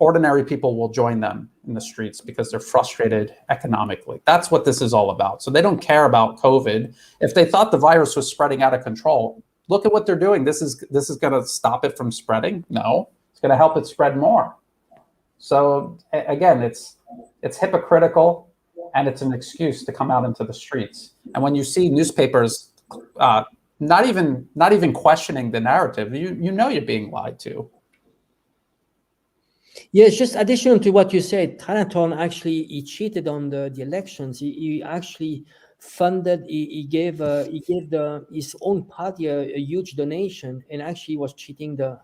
ordinary people will join them in the streets because they're frustrated economically. That's what this is all about. So they don't care about COVID. If they thought the virus was spreading out of control, look at what they're doing. This is going to stop it from spreading? No, it's going to help it spread more. So again, it's hypocritical, and it's an excuse to come out into the streets. And when you see newspapers not even questioning the narrative, you know you're being lied to. Yes, just additional to what you said, Thanathon actually he cheated on the elections. He actually funded. He gave his own party a huge donation, and actually was cheating the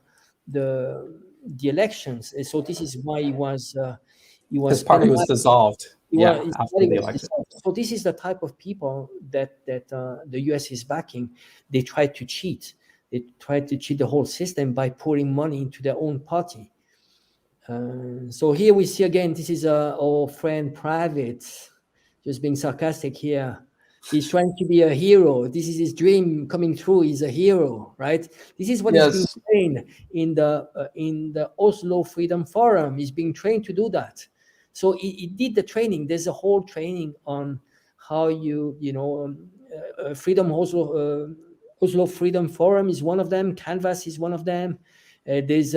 elections. And so this is why he was his party was dissolved. After the election. So this is the type of people that the US is backing. They try to cheat. They try to cheat the whole system by pouring money into their own party. So here we see again, this is our friend Private, just being sarcastic here. He's trying to be a hero. This is his dream coming true. He's a hero, right? This is what is being trained in the Oslo Freedom Forum. He's being trained to do that. So he did the training. There's a whole training on how Freedom Oslo Freedom Forum is one of them. Canvas is one of them. There's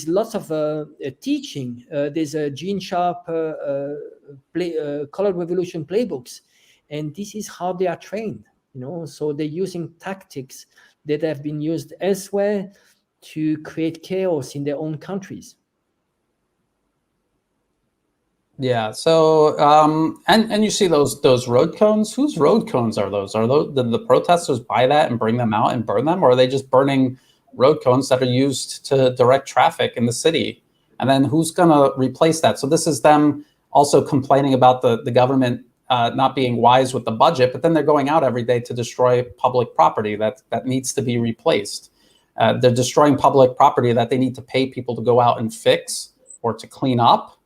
lots of teaching. There's a Gene Sharp Color Revolution playbooks, and this is how they are trained. So they're using tactics that have been used elsewhere to create chaos in their own countries. Yeah. So and you see those road cones. Whose road cones are those? Are those the protesters buy that and bring them out and burn them, or are they just burning road cones that are used to direct traffic in the city? And then who's going to replace that? So this is them also complaining about the government not being wise with the budget, but then they're going out every day to destroy public property that needs to be replaced. They're destroying public property that they need to pay people to go out and fix or to clean up.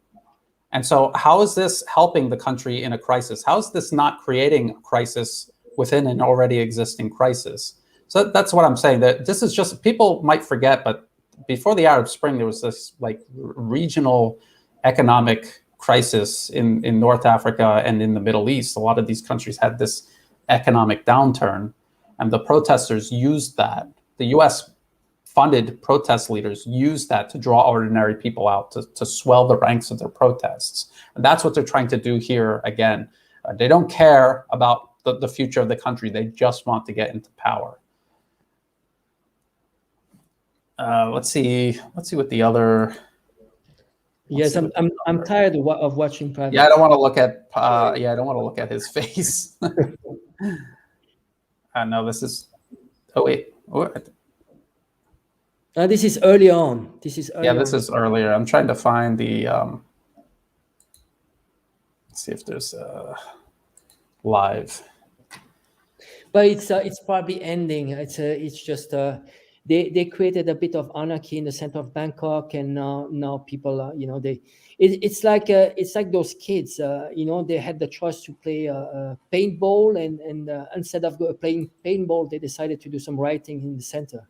And so how is this helping the country in a crisis? How is this not creating a crisis within an already existing crisis? So that's what I'm saying, that this is just, people might forget, but before the Arab Spring, there was this like regional economic crisis in North Africa and in the Middle East. A lot of these countries had this economic downturn, and the protesters used that. The U.S. funded protest leaders used that to draw ordinary people out, to swell the ranks of their protests. And that's what they're trying to do here again. They don't care about the future of the country. They just want to get into power. Let's see what the other. Yes, I'm tired of watching private. Yeah, I don't want to look at. I don't want to look at his face. No, this is. Oh wait. What? This is early on. This is early this is earlier. I'm trying to find the. Let's see if there's live. But it's probably ending. It's just they created a bit of anarchy in the center of Bangkok, and now people it's like those kids. They had the choice to play paintball, and instead of playing paintball, they decided to do some writing in the center.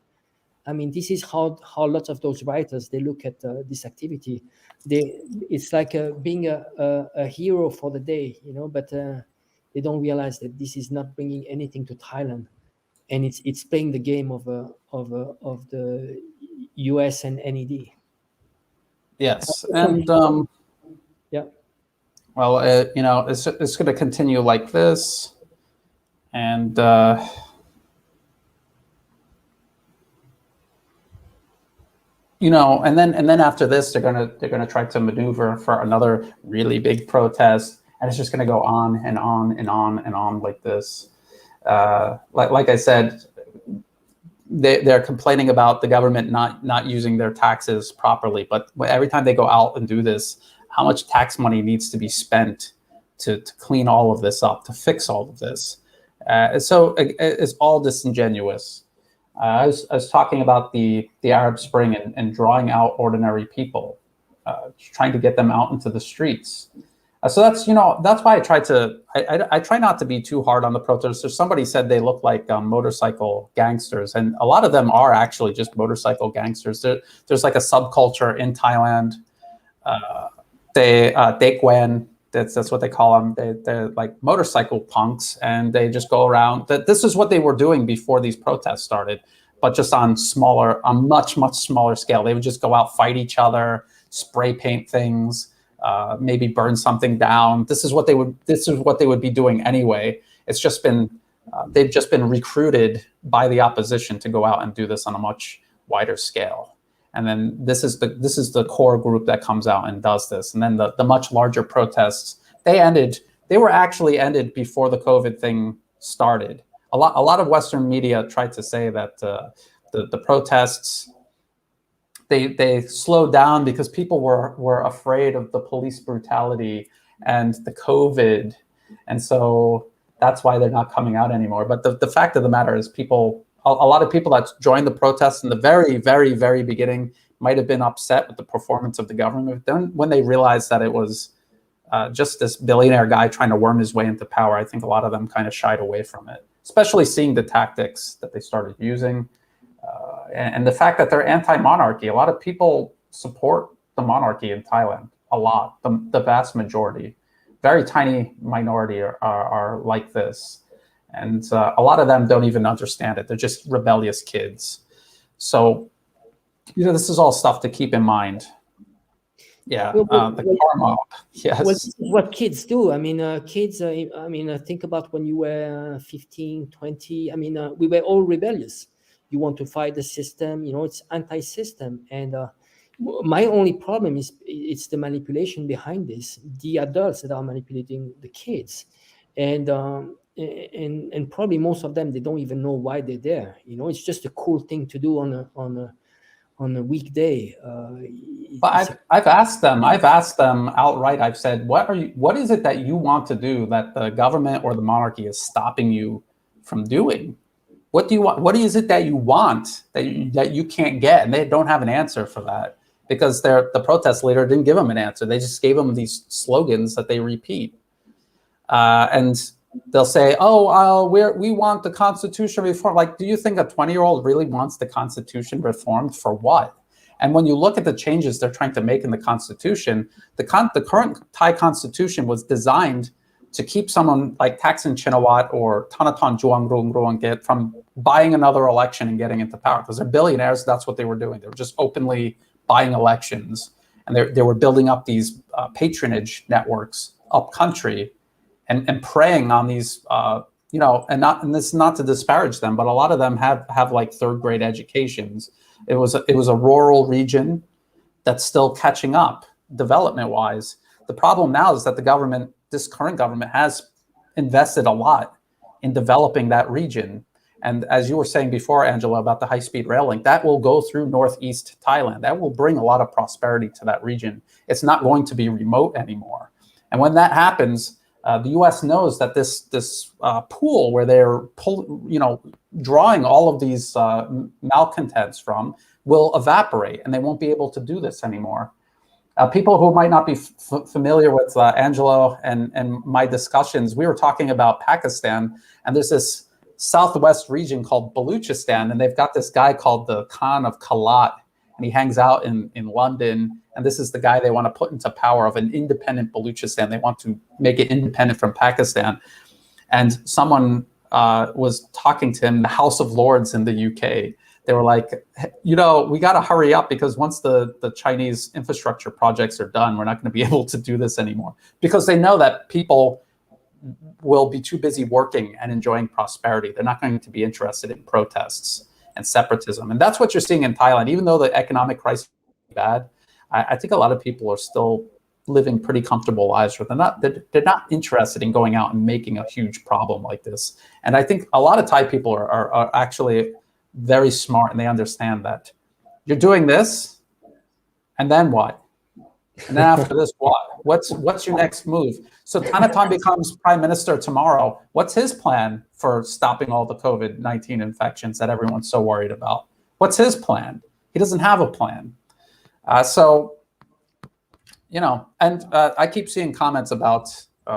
I mean, this is how lots of those writers, they look at this activity. It's like being a hero for the day, but they don't realize that this is not bringing anything to Thailand, and it's playing the game of the US and NED. Yes, and yeah. Well, it's going to continue like this, and. And then after this, they're gonna try to maneuver for another really big protest, and it's just gonna go on and on and on and on like this. Like I said, they're complaining about the government not using their taxes properly, but every time they go out and do this, how much tax money needs to be spent to clean all of this up, to fix all of this? So it's all disingenuous. I was talking about the Arab Spring and drawing out ordinary people, trying to get them out into the streets. So that's why I try not to be too hard on the protesters. Somebody said they look like motorcycle gangsters, and a lot of them are actually just motorcycle gangsters. There's like a subculture in Thailand. Daekwen, that's what they call them. They're like motorcycle punks, and they just go around. This is what they were doing before these protests started, but just on much smaller scale. They would just go out, fight each other, spray paint things, maybe burn something down. This is what they would be doing anyway. It's just been they've just been recruited by the opposition to go out and do this on a much wider scale. And then this is the core group that comes out and does this. And then the much larger protests, they were actually ended before the COVID thing started. A lot of Western media tried to say that the protests, they slowed down because people were afraid of the police brutality and the COVID. And so that's why they're not coming out anymore. But the fact of the matter is a lot of people that joined the protests in the very, very, very beginning might have been upset with the performance of the government. Then when they realized that it was just this billionaire guy trying to worm his way into power, I think a lot of them kind of shied away from it, especially seeing the tactics that they started using. And the fact that they're anti-monarchy. A lot of people support the monarchy in Thailand, a lot, the vast majority. Very tiny minority are like this. And a lot of them don't even understand it. They're just rebellious kids. So, this is all stuff to keep in mind. Yeah, the karma. Yes. Well, this is what kids do. I mean, kids, think about when you were 15, 20. I mean, we were all rebellious. You want to fight the system, it's anti-system. And my only problem is it's the manipulation behind this, the adults that are manipulating the kids. And probably most of them, they don't even know why they're there. It's just a cool thing to do on a weekday. But I've asked them outright. I've said, what is it that you want to do that the government or the monarchy is stopping you from doing? What do you want? What is it that you want that you can't get? And they don't have an answer for that because the protest leader didn't give them an answer. They just gave them these slogans that they repeat. And they'll say, we want the Constitution reformed. Like, do you think a 20-year-old really wants the Constitution reformed for what? And when you look at the changes they're trying to make in the constitution, the current Thai constitution was designed to keep someone like Thaksin Shinawatra or Thanathorn Juangroongruangkit from buying another election and getting into power. Because they're billionaires, that's what they were doing. They were just openly buying elections. And they were building up these patronage networks up country and preying on these, and this is not to disparage them, but a lot of them have like third grade educations. It was a rural region that's still catching up development wise. The problem now is that this current government has invested a lot in developing that region. And as you were saying before, Angela, about the high-speed rail link, that will go through northeast Thailand. That will bring a lot of prosperity to that region. It's not going to be remote anymore. And when that happens, the U.S. knows that this pool where they're drawing all of these malcontents from will evaporate, and they won't be able to do this anymore. People who might not be familiar with Angelo and my discussions, we were talking about Pakistan, and there's this southwest region called Baluchistan, and they've got this guy called the Khan of Kalat, and he hangs out in London, and this is the guy they want to put into power of an independent Baluchistan. They want to make it independent from Pakistan. And someone was talking to him, the House of Lords in the UK. They were like, we got to hurry up, because once the Chinese infrastructure projects are done, we're not going to be able to do this anymore, because they know that people will be too busy working and enjoying prosperity. They're not going to be interested in protests and separatism. And that's what you're seeing in Thailand. Even though the economic crisis is bad, I think a lot of people are still living pretty comfortable lives where they're not interested in going out and making a huge problem like this. And I think a lot of Thai people are actually very smart, and they understand that you're doing this, and then what? And then after this, what? What's your next move? So Thanathorn becomes prime minister tomorrow. What's his plan for stopping all the COVID-19 infections that everyone's so worried about? What's his plan? He doesn't have a plan. I keep seeing comments about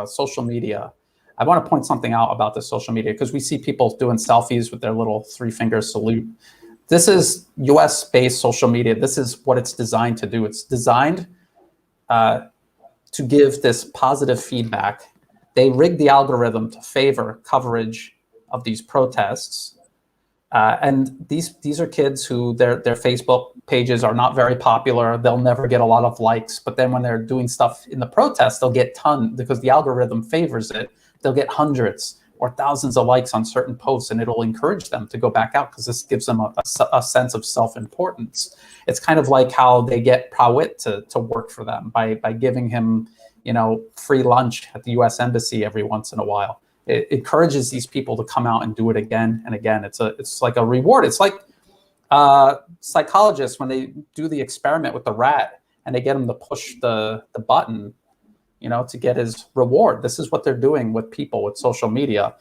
social media. I want to point something out about the social media, because we see people doing selfies with their little 3-finger salute. This is US-based social media. This is what it's designed to do. It's designed to give this positive feedback. They rigged the algorithm to favor coverage of these protests. And these are kids who their Facebook pages are not very popular. They'll never get a lot of likes. But then when they're doing stuff in the protest, they'll get tons, because the algorithm favors it. They'll get hundreds or thousands of likes on certain posts, and it'll encourage them to go back out, because this gives them a sense of self-importance. It's kind of like how they get Prawit to work for them by giving him, free lunch at the U.S. Embassy every once in a while. It encourages these people to come out and do it again and again. It's like a reward. It's like psychologists when they do the experiment with the rat and they get him to push the button, to get his reward. This is what they're doing with people with social media.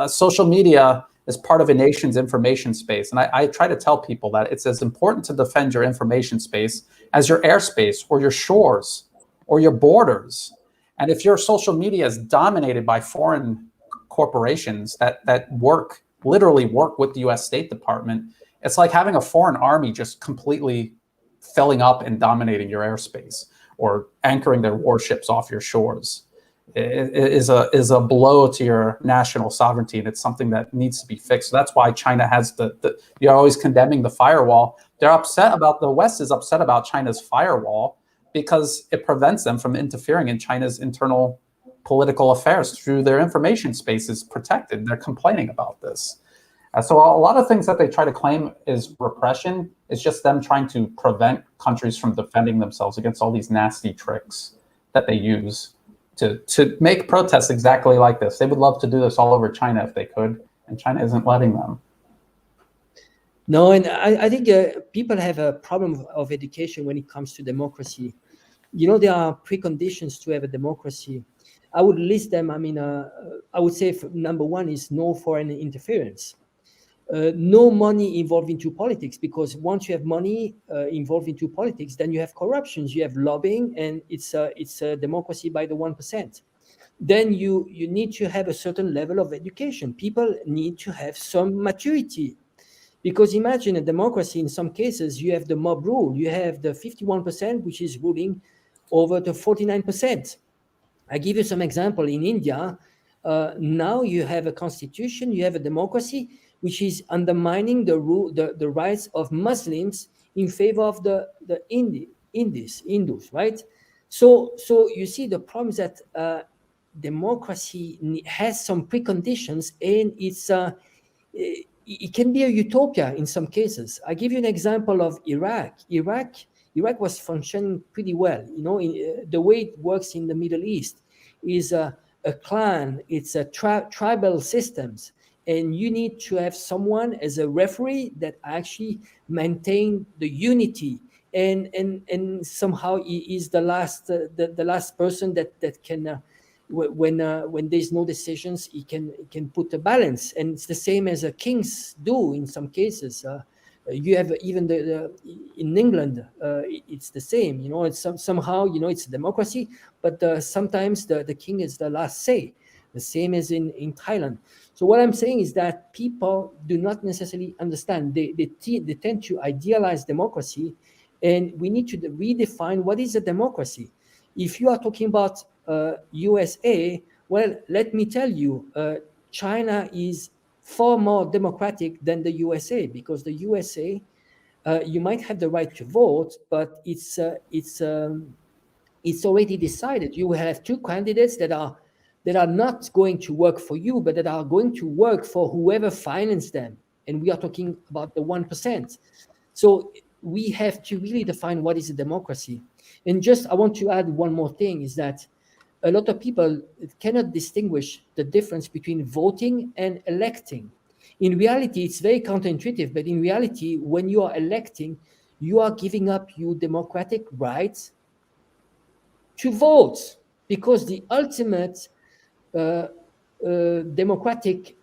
Social media is part of a nation's information space. And I try to tell people that it's as important to defend your information space as your airspace or your shores or your borders. And if your social media is dominated by foreign corporations that literally work with the US State Department, it's like having a foreign army just completely filling up and dominating your airspace, or anchoring their warships off your shores. It is a blow to your national sovereignty, and it's something that needs to be fixed. So that's why China has you're always condemning the firewall. The West is upset about China's firewall because it prevents them from interfering in China's internal political affairs through their information space is protected. They're complaining about this. So a lot of things that they try to claim is repression is just them trying to prevent countries from defending themselves against all these nasty tricks that they use to make protests exactly like this. They would love to do this all over China if they could, and China isn't letting them. No, and I think people have a problem of education when it comes to democracy. There are preconditions to have a democracy. I would list them. I would say number one is no foreign interference. No money involved into politics, because once you have money involved into politics, then you have corruptions, you have lobbying, and it's a democracy by the 1%. Then you need to have a certain level of education. People need to have some maturity. Because imagine a democracy, in some cases, you have the mob rule. You have the 51%, which is ruling over the 49%. I give you some example. In India, now you have a constitution, you have a democracy, which is undermining the rights of Muslims in favor of the Hindus, right? So you see, the problem is that democracy has some preconditions, and it can be a utopia in some cases. I give you an example of Iraq. Iraq was functioning pretty well. The way it works in the Middle East is a clan, it's a tribal systems, and you need to have someone as a referee that actually maintain the unity, and somehow he is the last person that can when there's no decisions, he can put a balance. And it's the same as kings do in some cases. You have even in England, it's the same. It's somehow it's a democracy, but sometimes the king is the last say. The same as in Thailand. So what I'm saying is that people do not necessarily understand. They tend to idealize democracy, and we need to redefine what is a democracy. If you are talking about USA, well, let me tell you, China is far more democratic than the USA, because the USA, you might have the right to vote, but it's already decided. You have two candidates that are not going to work for you, but that are going to work for whoever finances them. And we are talking about the 1%. So we have to really define what is a democracy. And just, I want to add one more thing, is that a lot of people cannot distinguish the difference between voting and electing. In reality, it's very counterintuitive, but in reality, when you are electing, you are giving up your democratic rights to vote, because the ultimate democratic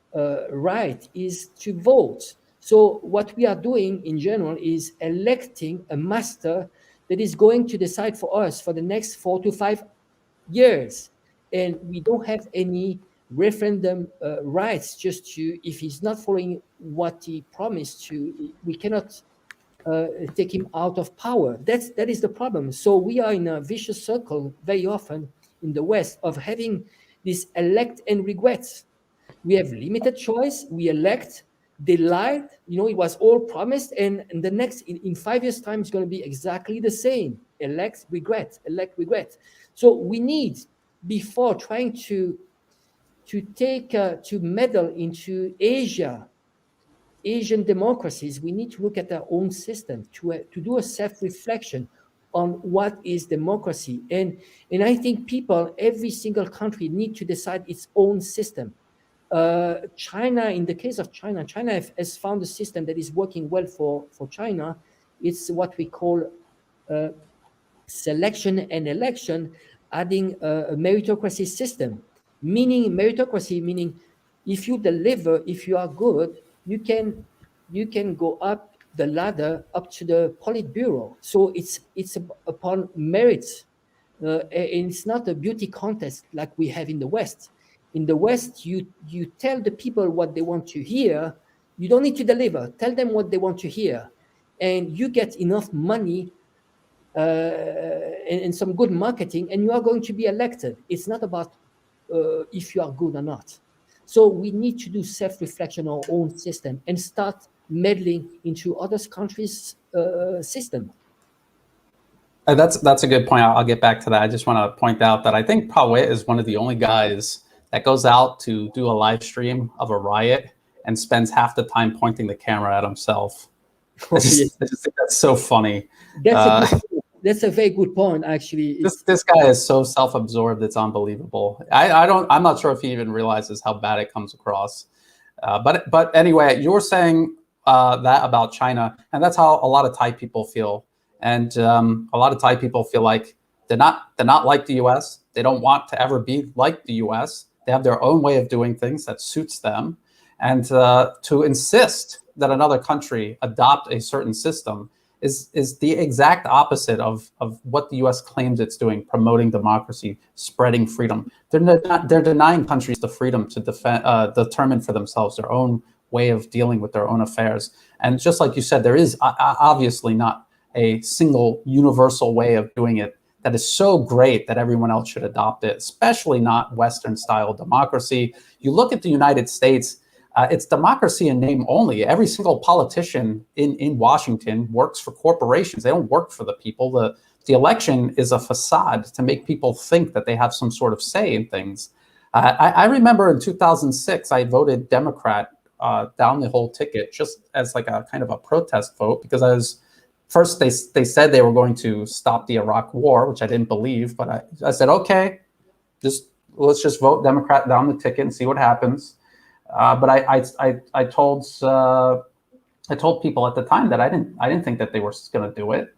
right is to vote. So what we are doing in general is electing a master that is going to decide for us for the next 4 to 5 years, and we don't have any referendum rights. Just to, if he's not following what he promised to, we cannot take him out of power. That is the problem. So we are in a vicious circle very often in the West of having this elect and regret. We have limited choice. We elect. They lied. It was all promised, and the next in 5 years' time is going to be exactly the same. Elect, regret. Elect, regret. So we need, before trying to meddle into Asian democracies, we need to look at our own system, to do a self-reflection on what is democracy. And I think people, every single country, need to decide its own system. China, in the case of China has found a system that is working well for China. It's what we call selection and election, adding a meritocracy system. Meritocracy meaning if you deliver, if you are good, you can go up the ladder up to the Politburo. So it's upon merits, and it's not a beauty contest like we have in the West. In the West, you tell the people what they want to hear. You don't need to deliver. Tell them what they want to hear, and you get enough money and some good marketing, and you are going to be elected. It's not about if you are good or not. So we need to do self-reflection on our own system and start meddling into other countries' system. That's a good point. I'll get back to that. I just want to point out that I think Pawet is one of the only guys that goes out to do a live stream of a riot and spends half the time pointing the camera at himself. I just think that's so funny. That's a very good point, actually. This guy is so self-absorbed; it's unbelievable. I'm not sure if he even realizes how bad it comes across. But anyway, you were saying that about China, and that's how a lot of Thai people feel. And a lot of Thai people feel like they're not like the U.S. They don't want to ever be like the U.S. They have their own way of doing things that suits them, and to insist that another country adopt a certain system is the exact opposite of what the U.S. claims it's doing, promoting democracy, spreading freedom. They're denying countries the freedom to determine for themselves their own way of dealing with their own affairs. And just like you said, there is obviously not a single universal way of doing it that is so great that everyone else should adopt it, especially not Western style democracy. You look at the United States, it's democracy in name only. Every single politician in Washington works for corporations. They don't work for the people. The election is a facade to make people think that they have some sort of say in things. I remember in 2006, I voted Democrat down the whole ticket just as like a kind of a protest vote, because I was first they said they were going to stop the Iraq War, which I didn't believe, but I said, okay, let's just vote Democrat down the ticket and see what happens. But I told people at the time that I didn't think that they were going to do it,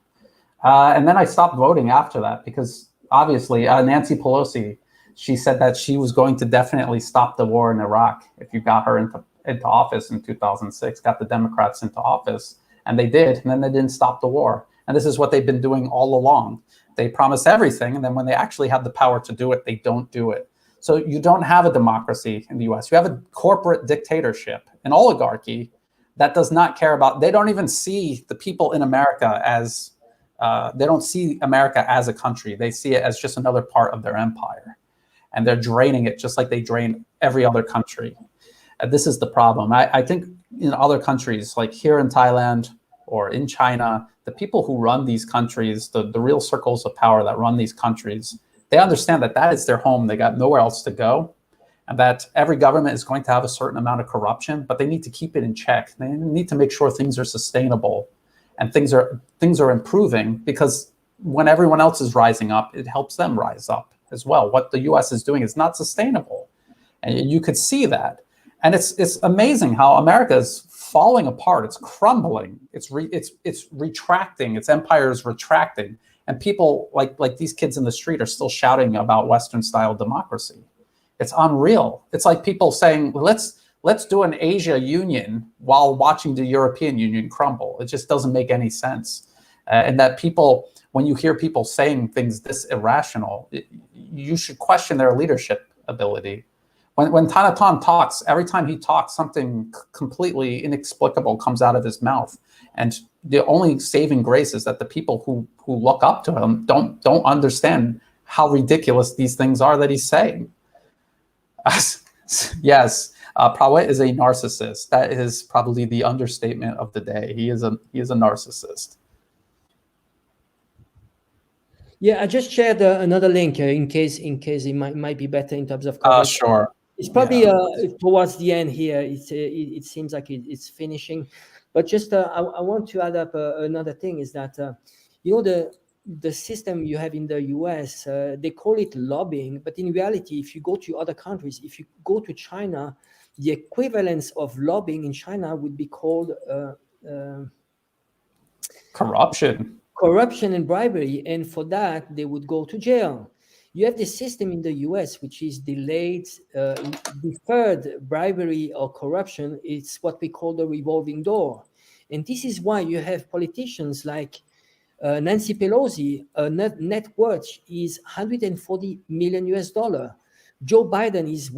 and then I stopped voting after that, because obviously Nancy Pelosi, she said that she was going to definitely stop the war in Iraq if you got her into office in 2006, got the Democrats into office, and they did, and then they didn't stop the war. And this is what they've been doing all along. They promise everything, and then when they actually have the power to do it, they don't do it. So you don't have a democracy in the US. You have a corporate dictatorship, an oligarchy that does not care about, they don't even see the people in America as, they don't see America as a country. They see it as just another part of their empire. And they're draining it just like they drain every other country. This is the problem. I think in other countries, like here in Thailand or in China, the people who run these countries, the real circles of power that run these countries, they understand that that is their home. They got nowhere else to go, and that every government is going to have a certain amount of corruption, but they need to keep it in check. They need to make sure things are sustainable and things are improving, because when everyone else is rising up, it helps them rise up as well. What the US is doing is not sustainable, and you could see that. And it's amazing how America is falling apart. It's crumbling. It's retracting. Its empire is retracting. And people like these kids in the street are still shouting about Western style democracy. It's unreal. It's like people saying, let's do an Asia union while watching the European Union crumble. It just doesn't make any sense. And that people, when you hear people saying things this irrational, you should question their leadership ability. When Thanaton talks, every time he talks, something completely inexplicable comes out of his mouth. And the only saving grace is that the people who look up to him don't understand how ridiculous these things are that he's saying. Yes, Prawet is a narcissist. That is probably the understatement of the day. He is a narcissist. Yeah, I just shared another link in case it might be better in terms of coverage. Sure. It's probably towards the end here. It seems like it's finishing, but just I want to add up another thing is that the system you have in the US, they call it lobbying, but in reality, if you go to other countries, if you go to China, the equivalence of lobbying in China would be called corruption and bribery, and for that they would go to jail. You have this system in the US, which is deferred bribery or corruption. It's what we call the revolving door. And this is why you have politicians like Nancy Pelosi, net worth is $140 million US. Joe Biden is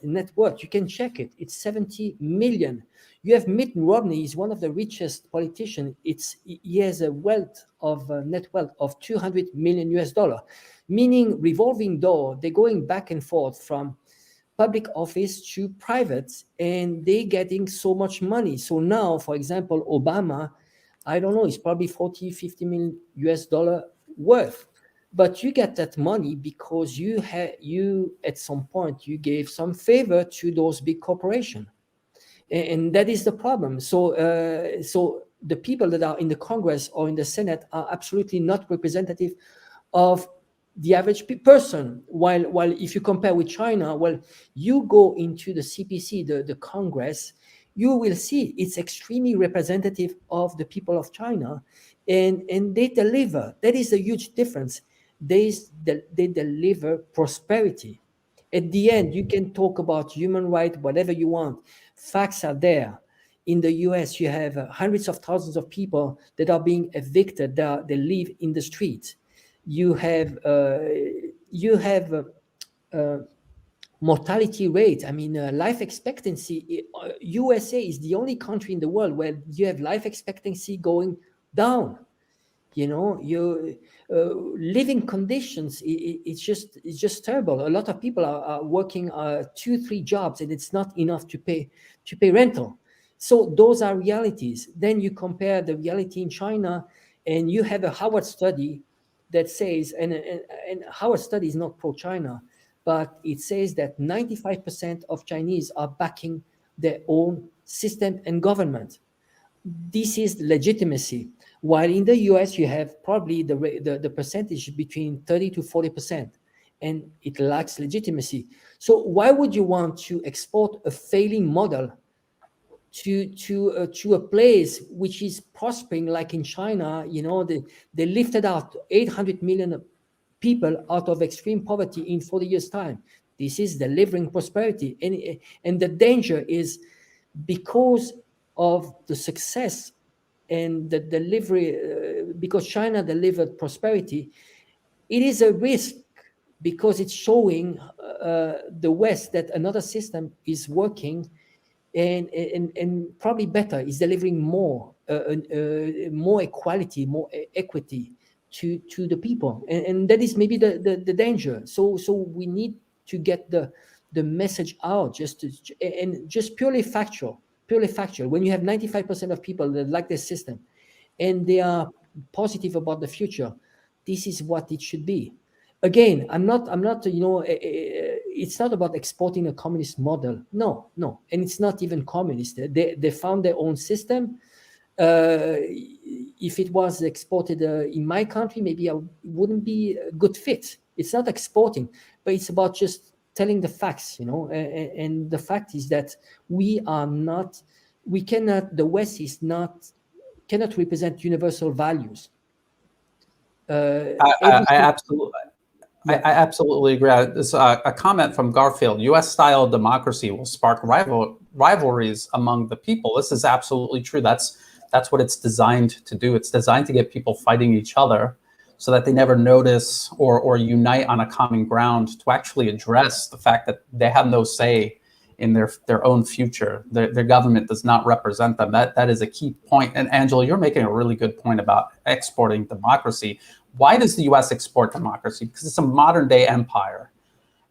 net worth, you can check it, it's 70 million. You have Mitt Romney, is one of the richest politicians. He has a net wealth of 200 million US dollar. Meaning revolving door, they're going back and forth from public office to private, and they're getting so much money. So now, for example, Obama, I don't know, it's probably 40, 50 million US dollar worth. But you get that money because you at some point, you gave some favor to those big corporations. And that is the problem. So the people that are in the Congress or in the Senate are absolutely not representative of the average person. While if you compare with China, well, you go into the CPC, the Congress, you will see it's extremely representative of the people of China, and they deliver. That is a huge difference. They deliver prosperity. At the end, you can talk about human rights, whatever you want. Facts are there. In the US, you have hundreds of thousands of people that are being evicted. They live in the streets. You have mortality rate. I mean, life expectancy. USA is the only country in the world where you have life expectancy going down. Your living conditions. It's just terrible. A lot of people are working 2-3 jobs, and it's not enough to pay rental. So those are realities. Then you compare the reality in China, and you have a Harvard study that says, and Harvard study is not pro-China, but it says that 95% of Chinese are backing their own system and government. This is legitimacy. While in the US, you have probably the percentage between 30 to 40%, and it lacks legitimacy. So why would you want to export a failing model to a place which is prospering, like in China? They lifted out 800 million people out of extreme poverty in 40 years' time. This is delivering prosperity. And the danger is, because of the success and the delivery, because China delivered prosperity, it is a risk, because it's showing the West that another system is working, and probably better, is delivering more equality, more equity to the people, and that is maybe the danger. So we need to get the message out, just purely factual. When you have 95% of people that like this system, and they are positive about the future, this is what it should be. Again, I'm not it's not about exporting a communist model. No, and it's not even communist. They found their own system. If it was exported in my country, maybe I wouldn't be a good fit. It's not exporting, but it's about just telling the facts, and the fact is that the West cannot represent universal values. I absolutely agree. There's a comment from Garfield: U.S.-style democracy will spark rivalries among the people. This is absolutely true. That's what it's designed to do. It's designed to get people fighting each other so that they never notice or unite on a common ground to actually address the fact that they have no say in their own future. Their government does not represent them. That is a key point. And Angelo, you're making a really good point about exporting democracy. Why does the U.S. export democracy? Because it's a modern day empire.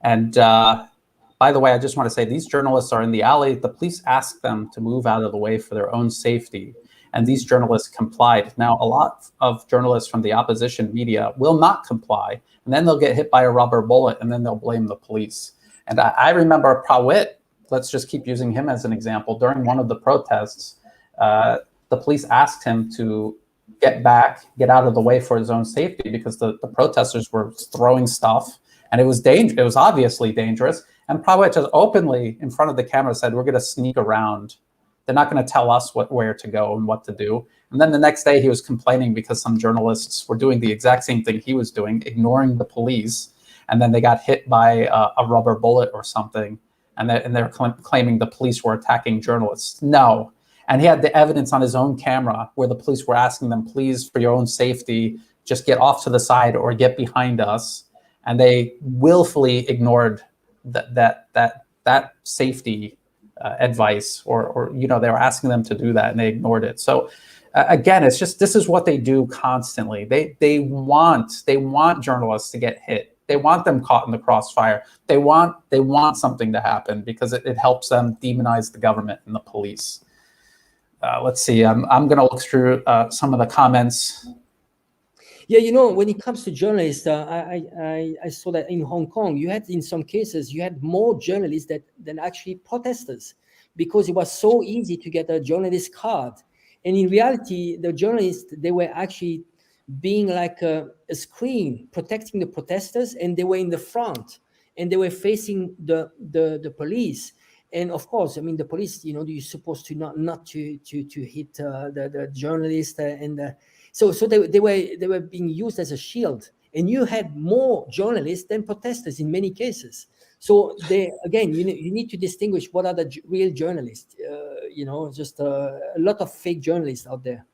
And by the way, I just want to say these journalists are in the alley. The police asked them to move out of the way for their own safety, and these journalists complied. Now, a lot of journalists from the opposition media will not comply, and then they'll get hit by a rubber bullet, and then they'll blame the police. And I remember Prawit, let's just keep using him as an example. During one of the protests, the police asked him to get out of the way for his own safety, because the protesters were throwing stuff, and it was dangerous. It was obviously dangerous. And Prawit just openly in front of the camera said, "We're going to sneak around. They're not going to tell us where to go and what to do." And then the next day he was complaining because some journalists were doing the exact same thing he was doing, ignoring the police. And then they got hit by a rubber bullet or something. And they're claiming the police were attacking journalists. No. And he had the evidence on his own camera where the police were asking them, "Please, for your own safety, just get off to the side or get behind us." And they willfully ignored that safety advice, or they were asking them to do that, and they ignored it. So again, it's just, this is what they do constantly. They want journalists to get hit. They want them caught in the crossfire. They want something to happen because it helps them demonize the government and the police. Let's see. I'm going to look through some of the comments. Yeah, when it comes to journalists, I saw that in Hong Kong, in some cases, you had more journalists than actually protesters, because it was so easy to get a journalist card. And in reality, the journalists, they were actually being like a screen protecting the protesters, and they were in the front, and they were facing the police. And of course, I mean, the police, you're supposed to not to hit the journalist, so they were being used as a shield. And you had more journalists than protesters in many cases. So again, you need to distinguish what are the real journalists. Just a lot of fake journalists out there.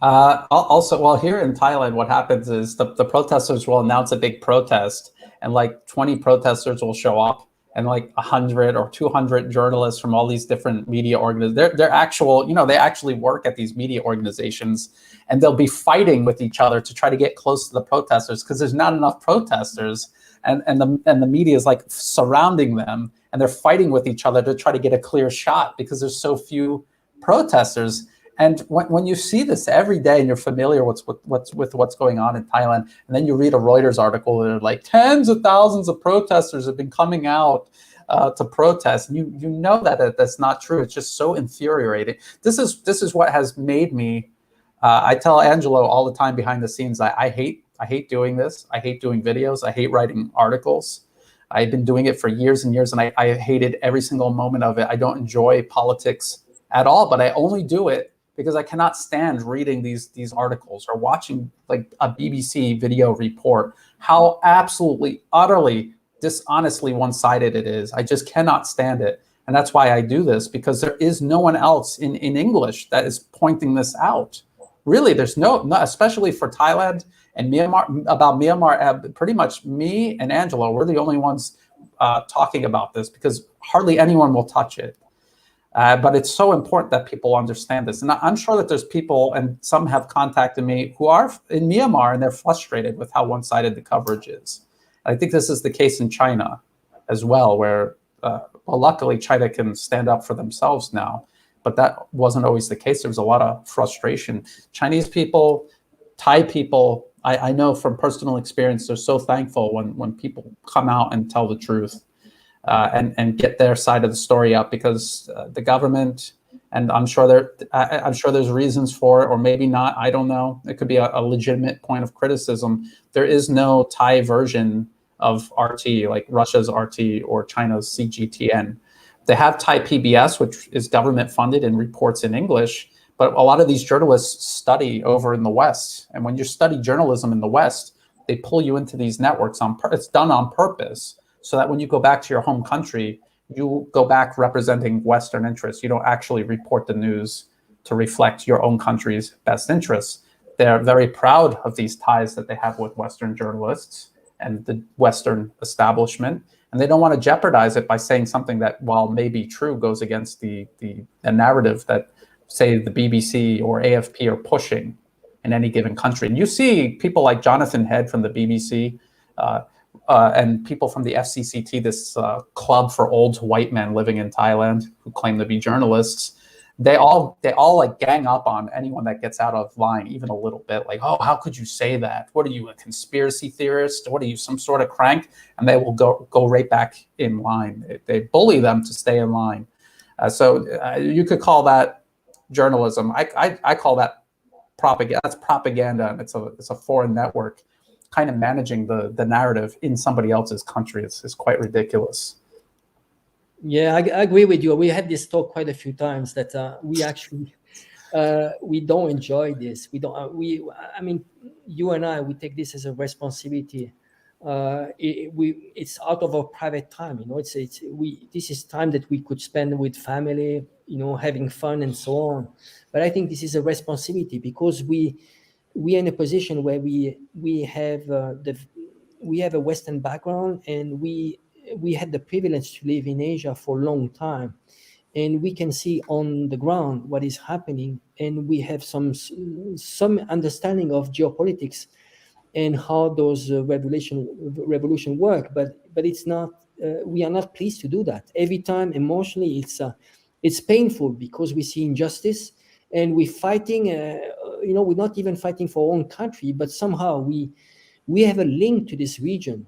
Also, well, here in Thailand, what happens is the protesters will announce a big protest, and like 20 protesters will show up, and like 100 or 200 journalists from all these different media organizations. They're actual, they actually work at these media organizations, and they'll be fighting with each other to try to get close to the protesters because there's not enough protesters, and the media is like surrounding them, and they're fighting with each other to try to get a clear shot because there's so few protesters. And when you see this every day and you're familiar with what's going on in Thailand, and then you read a Reuters article that are like tens of thousands of protesters have been coming out to protest, and you know that's not true. It's just so infuriating. This is what has made me. I tell Angelo all the time behind the scenes, I hate doing this. I hate doing videos. I hate writing articles. I've been doing it for years and years, and I hated every single moment of it. I don't enjoy politics at all, but I only do it because I cannot stand reading these articles or watching like a BBC video report, how absolutely, utterly, dishonestly one-sided it is. I just cannot stand it. And that's why I do this, because there is no one else in English that is pointing this out. Really, there's no, especially for Thailand and Myanmar, about Myanmar, pretty much me and Angelo, we're the only ones talking about this because hardly anyone will touch it. But it's so important that people understand this. And I'm sure that there's people, and some have contacted me, who are in Myanmar, and they're frustrated with how one-sided the coverage is. I think this is the case in China as well, where, well, luckily China can stand up for themselves now, but that wasn't always the case. There was a lot of frustration. Chinese people, Thai people, I know from personal experience, they're so thankful when people come out and tell the truth. And get their side of the story up, because the government, and I'm sure there's reasons for it, or maybe not. I don't know. It could be a legitimate point of criticism. There is no Thai version of RT, like Russia's RT or China's CGTN. They have Thai PBS, which is government funded and reports in English, but a lot of these journalists study over in the West. And when you study journalism in the West, they pull you into these networks it's done on purpose, so that when you go back to your home country, you go back representing Western interests. You don't actually report the news to reflect your own country's best interests. They're very proud of these ties that they have with Western journalists and the Western establishment, and they don't want to jeopardize it by saying something that, while may be true, goes against the narrative that, say, the BBC or AFP are pushing in any given country. And you see people like Jonathan Head from the BBC, and people from the FCCT, this club for old white men living in Thailand who claim to be journalists. They all like gang up on anyone that gets out of line even a little bit. Like, oh, how could you say that? What are you, a conspiracy theorist? What are you, some sort of crank? And they will go right back in line. They bully them to stay in line. So you could call that journalism. I call that propaganda. That's propaganda, and it's a foreign network kind of managing the narrative in somebody else's country. Is quite ridiculous. Yeah, I agree with you. We had this talk quite a few times that we actually we don't enjoy this. We don't. I mean, you and I, we take this as a responsibility. It's out of our private time. This is time that we could spend with family, having fun and so on. But I think this is a responsibility, because we are in a position where we have a Western background, and we had the privilege to live in Asia for a long time, and we can see on the ground what is happening, and we have some understanding of geopolitics and how those revolution work. But it's not. We are not pleased to do that. Every time emotionally, it's painful, because we see injustice, and we're fighting. We're not even fighting for our own country, but somehow we have a link to this region.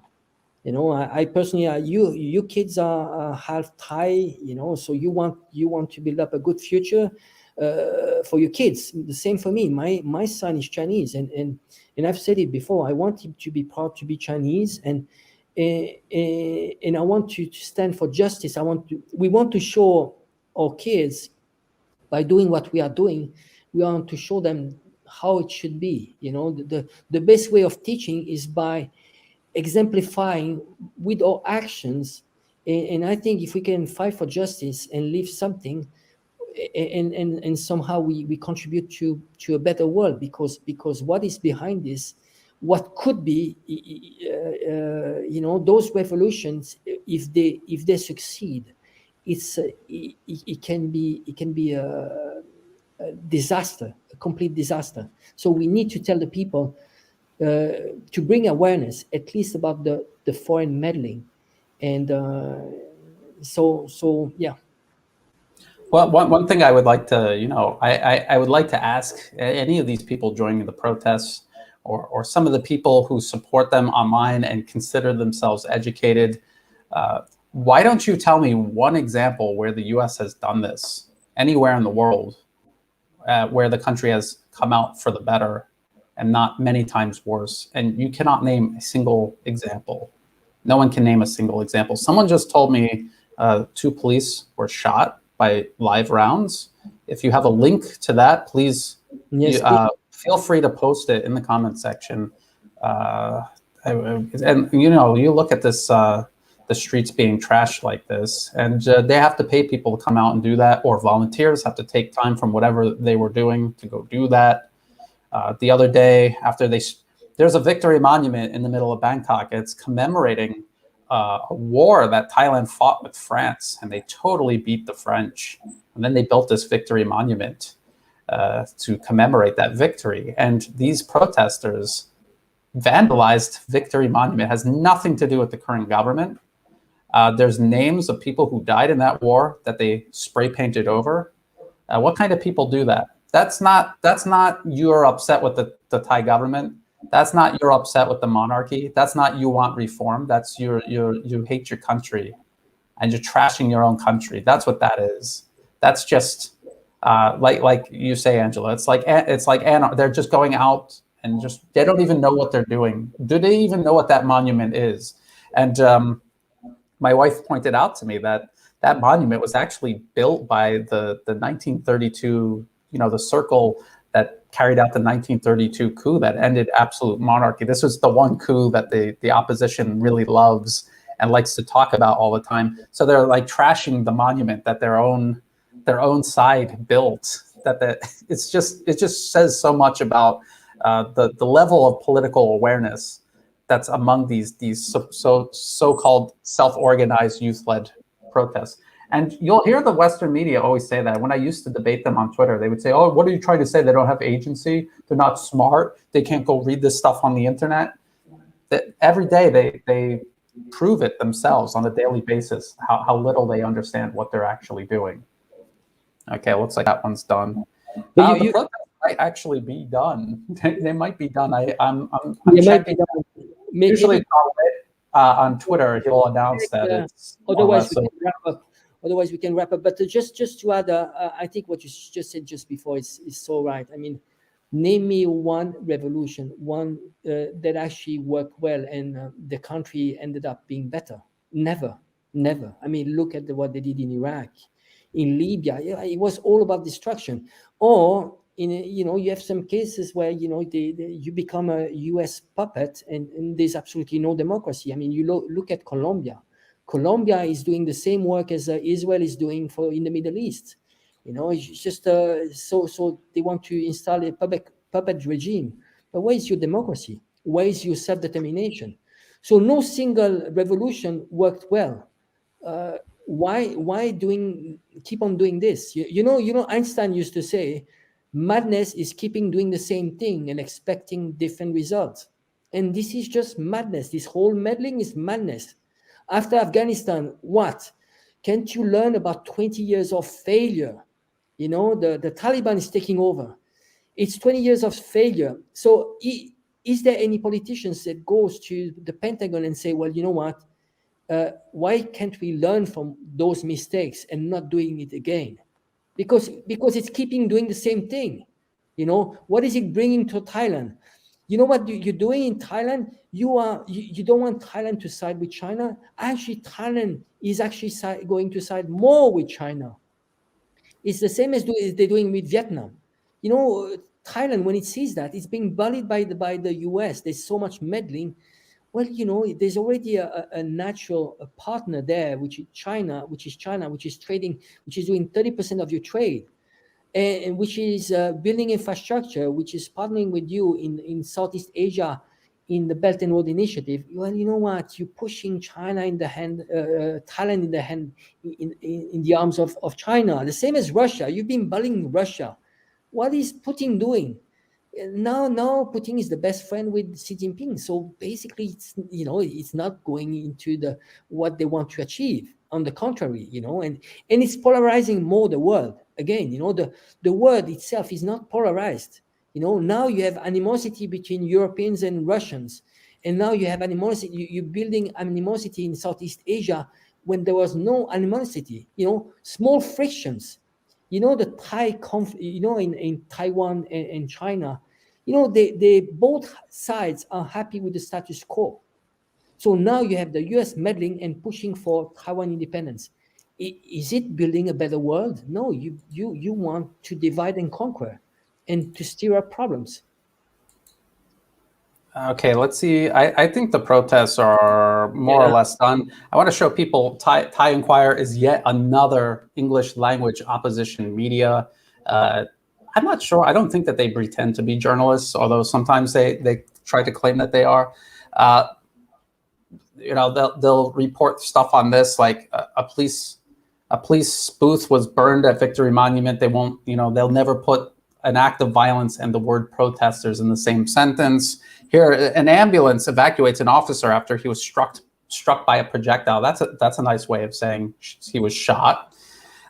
I personally, you kids are half Thai, so you want to build up a good future for your kids. The same for me. My son is Chinese, and I've said it before. I want him to be proud to be Chinese, and I want to stand for justice. We want to show our kids, by doing what we are doing, we want to show them how it should be. The best way of teaching is by exemplifying with our actions. And I think if we can fight for justice and leave something, and somehow we contribute to a better world, because what is behind this, what could be, those revolutions, if they succeed, it can be a disaster, a complete disaster. So we need to tell the people, to bring awareness, at least about the foreign meddling, and so yeah. Well, one thing I would like to, I would like to ask any of these people joining the protests, or some of the people who support them online and consider themselves educated, why don't you tell me one example where the U.S. has done this anywhere in the world, where the country has come out for the better and not many times worse? And you cannot name a single example. No one can name a single example. Someone just told me 2 police were shot by live rounds. If you have a link to that, please, Yes, feel free to post it in the comment section. And you look at this, the streets being trashed like this, and they have to pay people to come out and do that, or volunteers have to take time from whatever they were doing to go do that. The other day, there's a victory monument in the middle of Bangkok. It's commemorating a war that Thailand fought with France, and they totally beat the French. And then they built this victory monument to commemorate that victory. And these protesters vandalized victory monument. It has nothing to do with the current government. There's names of people who died in that war that they spray painted over. What kind of people do that? That's not you're upset with the Thai government. That's not you're upset with the monarchy. That's not you want reform. That's you hate your country, and you're trashing your own country. That's what that is. That's just like you say, Angela. It's like they're just going out and they don't even know what they're doing. Do they even know what that monument is? And my wife pointed out to me that monument was actually built by the 1932, the circle that carried out the 1932 coup that ended absolute monarchy. This was the one coup that the opposition really loves and likes to talk about all the time. So they're like trashing the monument that their own side built. It just says so much about the level of political awareness that's among these so-called self-organized youth-led protests. And you'll hear the Western media always say that. When I used to debate them on Twitter, they would say, "Oh, what are you trying to say? They don't have agency. They're not smart. They can't go read this stuff on the internet." That every day they prove it themselves on a daily basis how little they understand what they're actually doing. Okay, looks like that one's done. But The protest might actually be done. They might be done. I'm checking. Usually on Twitter, he'll announce that it's otherwise we can wrap up. But just to add, I think what you just said just before is so right. I mean, name me one revolution, one that actually worked well and the country ended up being better. Never. I mean, look at what they did in Iraq, in Libya. It was all about destruction. Or you have some cases where you become a U.S. puppet and there's absolutely no democracy. I mean, you look at Colombia. Colombia is doing the same work as Israel is doing in the Middle East. It's just so they want to install a puppet regime. But where is your democracy? Where is your self-determination? So no single revolution worked well. Why keep on doing this? Einstein used to say, madness is keeping doing the same thing and expecting different results. And this is just madness. This whole meddling is madness. After Afghanistan, what? Can't you learn about 20 years of failure? The Taliban is taking over. It's 20 years of failure. So is there any politicians that goes to the Pentagon and say, well, you know what? Why can't we learn from those mistakes and not doing it again? Because it's keeping doing the same thing. What is it bringing to Thailand? You know what you're doing in Thailand? You don't want Thailand to side with China. Actually, Thailand is actually going to side more with China. It's the same as they're doing with Vietnam. Thailand, when it sees that, it's being bullied by the US. There's so much meddling. Well, there's already a natural partner there, which is China, which is trading, which is doing 30% of your trade, and which is building infrastructure, which is partnering with you in Southeast Asia, in the Belt and Road Initiative. Well, you know what? You're pushing China in the hand, Thailand in the hand, in the arms of China. The same as Russia. You've been bullying Russia. What is Putin doing? Now Putin is the best friend with Xi Jinping. So basically, it's not going into what they want to achieve. On the contrary, and it's polarizing more the world. Again, the world itself is not polarized. Now you have animosity between Europeans and Russians, and now you have animosity. You're building animosity in Southeast Asia when there was no animosity. Small frictions. The Thai in Taiwan and China, they both sides are happy with the status quo. So now you have the US meddling and pushing for Taiwan independence. Is it building a better world? No, you want to divide and conquer and to stir up problems. Okay, let's see. I think the protests are more or less done. I want to show people Thai Inquirer is yet another English language opposition media. I'm not sure. I don't think that they pretend to be journalists, although sometimes they try to claim that they are. They'll report stuff on this, like a police booth was burned at Victory Monument. They won't, they'll never put an act of violence and the word protesters in the same sentence. Here, an ambulance evacuates an officer after he was struck by a projectile. That's a nice way of saying he was shot.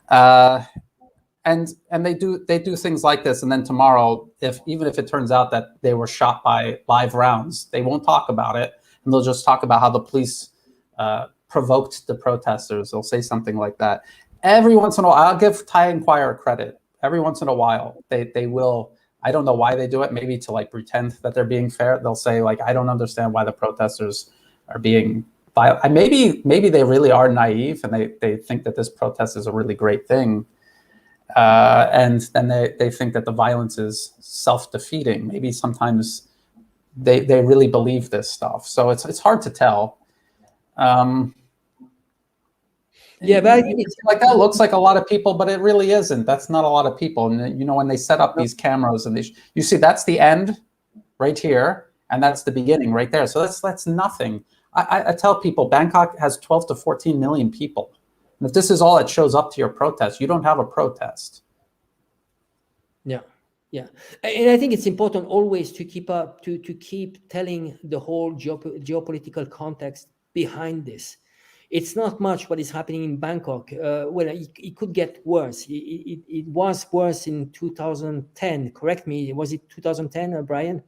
And they do things like this, and then tomorrow, even if it turns out that they were shot by live rounds, they won't talk about it, and they'll just talk about how the police provoked the protesters. They'll say something like that. Every once in a while, I'll give Thai Inquirer credit. Every once in a while, they will. I don't know why they do it. Maybe to pretend that they're being fair. They'll say I don't understand why the protesters are being violent. Maybe they really are naive and they think that this protest is a really great thing. And then they think that the violence is self-defeating. Maybe sometimes they really believe this stuff. So it's hard to tell. Yeah, but I think it's that looks like a lot of people, but it really isn't. That's not a lot of people. And when they set up these cameras and you see that's the end right here, and that's the beginning right there. So that's nothing. I tell people Bangkok has 12 to 14 million people. And if this is all that shows up to your protest, you don't have a protest. Yeah. And I think it's important always to keep up, to keep telling the whole geopolitical context behind this. It's not much what is happening in Bangkok. Well, it could get worse. It was worse in 2010. Correct me. Was it 2010, Brian,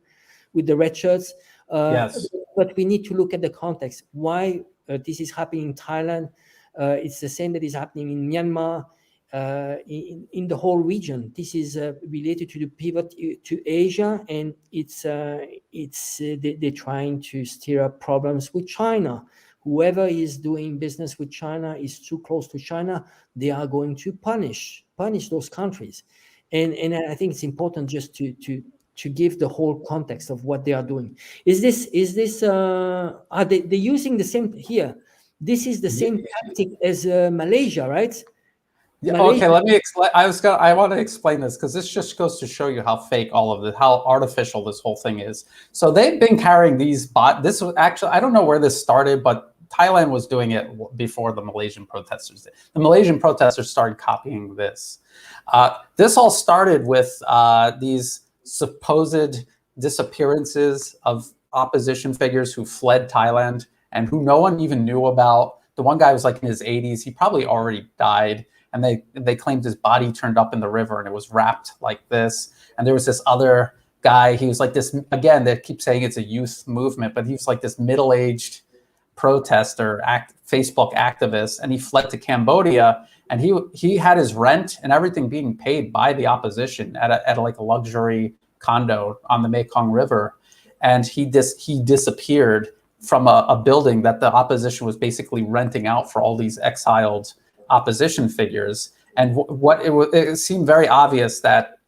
with the red shirts? Yes. But we need to look at the context. Why this is happening in Thailand? It's the same that is happening in Myanmar, in the whole region. This is related to the pivot to Asia, and they're trying to stir up problems with China. Whoever is doing business with China is too close to China. They are going to punish those countries, and I think it's important just to give the whole context of what they are doing. Are they using the same here? This is the same tactic as Malaysia, right? Yeah, okay, let me explain. I want to explain this because this just goes to show you how fake all of this, how artificial this whole thing is. So they've been carrying these this was actually, I don't know where this started, but Thailand was doing it before the Malaysian protesters did. The Malaysian protesters started copying this. This all started with these supposed disappearances of opposition figures who fled Thailand and who no one even knew about. The one guy was in his 80s. He probably already died. And they claimed his body turned up in the river and it was wrapped like this. And there was this other guy. He was like this, again, they keep saying it's a youth movement, but he was like this middle-aged protester, Facebook activist, and he fled to Cambodia. And he had his rent and everything being paid by the opposition at a luxury condo on the Mekong River. And he disappeared from a building that the opposition was basically renting out for all these exiled opposition figures. And it seemed very obvious that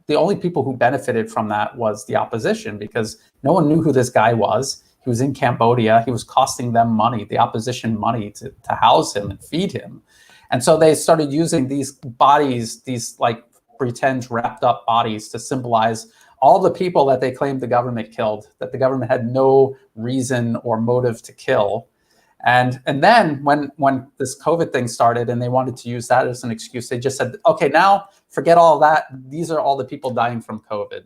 the only people who benefited from that was the opposition, because no one knew who this guy was. He was in Cambodia. He was costing them money, the opposition money, to house him and feed him. And so they started using these bodies, these like pretend wrapped up bodies, to symbolize all the people that they claimed the government killed, that the government had no reason or motive to kill. And then when this COVID thing started and they wanted to use that as an excuse, they just said, okay, now forget all that. These are all the people dying from COVID.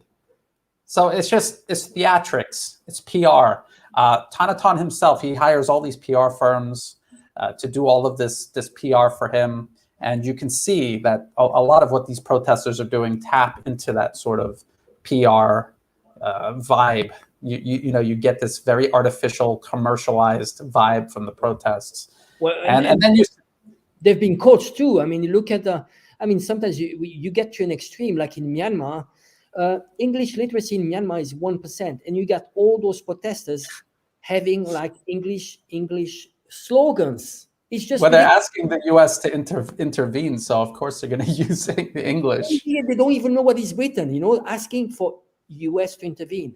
So it's theatrics, it's PR. Tanaton himself, he hires all these PR firms to do all of this PR for him. And you can see that a lot of what these protesters are doing tap into that sort of PR vibe. You get this very artificial, commercialized vibe from the protests. Well, and then they've been coached too. I mean, you look at sometimes you get to an extreme, like in Myanmar. English literacy in Myanmar is 1%, and you got all those protesters having like English slogans. It's just, well, they're asking the U.S. to intervene, so of course they're going to use English. They don't even know what is written, asking for U.S. to intervene.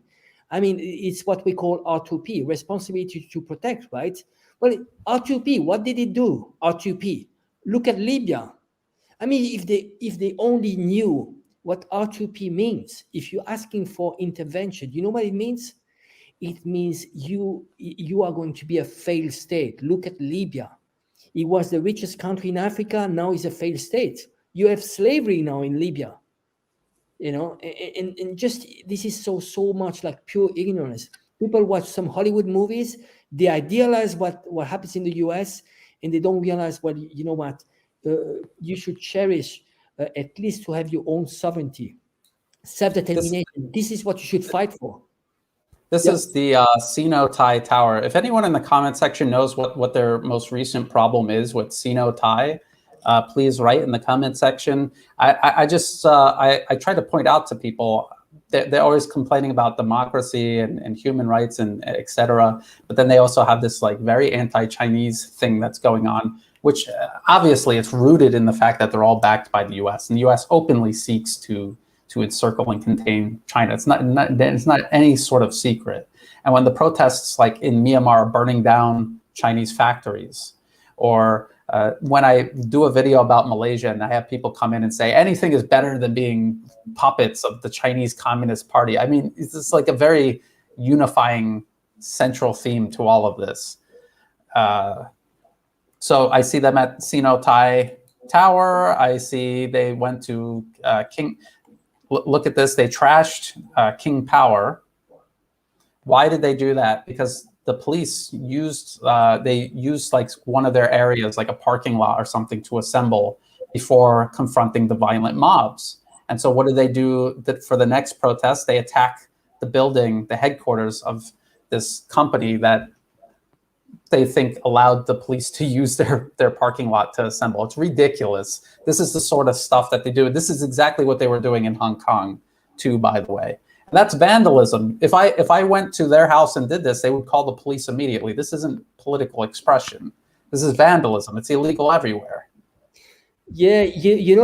I mean, it's what we call R2P, responsibility to protect, right? Well, R2P, what did it do? R2P, look at Libya. I mean, if they only knew what R2P means, if you're asking for intervention, you know what it means? It means you are going to be a failed state. Look at Libya. It was the richest country in Africa. Now it's a failed state. You have slavery now in Libya, and just this is so much like pure ignorance. People watch some Hollywood movies. They idealize what happens in the US, and they don't realize, well, you know what? You should cherish at least to have your own sovereignty, self-determination. This is what you should fight for. This is the Sino Thai Tower. If anyone in the comment section knows what their most recent problem is with Sino Thai, please write in the comment section. I try to point out to people that they're always complaining about democracy and human rights and et cetera, but then they also have this like very anti-Chinese thing that's going on, which obviously it's rooted in the fact that they're all backed by the U.S. and the U.S. openly seeks to encircle and contain China. It's not any sort of secret. And when the protests like in Myanmar are burning down Chinese factories, or when I do a video about Malaysia and I have people come in and say anything is better than being puppets of the Chinese Communist Party, I mean, it's just like a very unifying central theme to all of this. So I see them at Sino Thai Tower. I see they went to King. Look at this. They trashed King Power. Why did they do that? Because the police used like one of their areas, like a parking lot or something, to assemble before confronting the violent mobs. And so what do they do for the next protest? They attack the building, the headquarters of this company that they think allowed the police to use their parking lot to assemble. It's ridiculous. This is the sort of stuff that they do. This is exactly what they were doing in Hong Kong too, by the way. And that's vandalism. If I went to their house and did this, they would call the police immediately. This isn't political expression. This is vandalism. It's illegal everywhere. Yeah,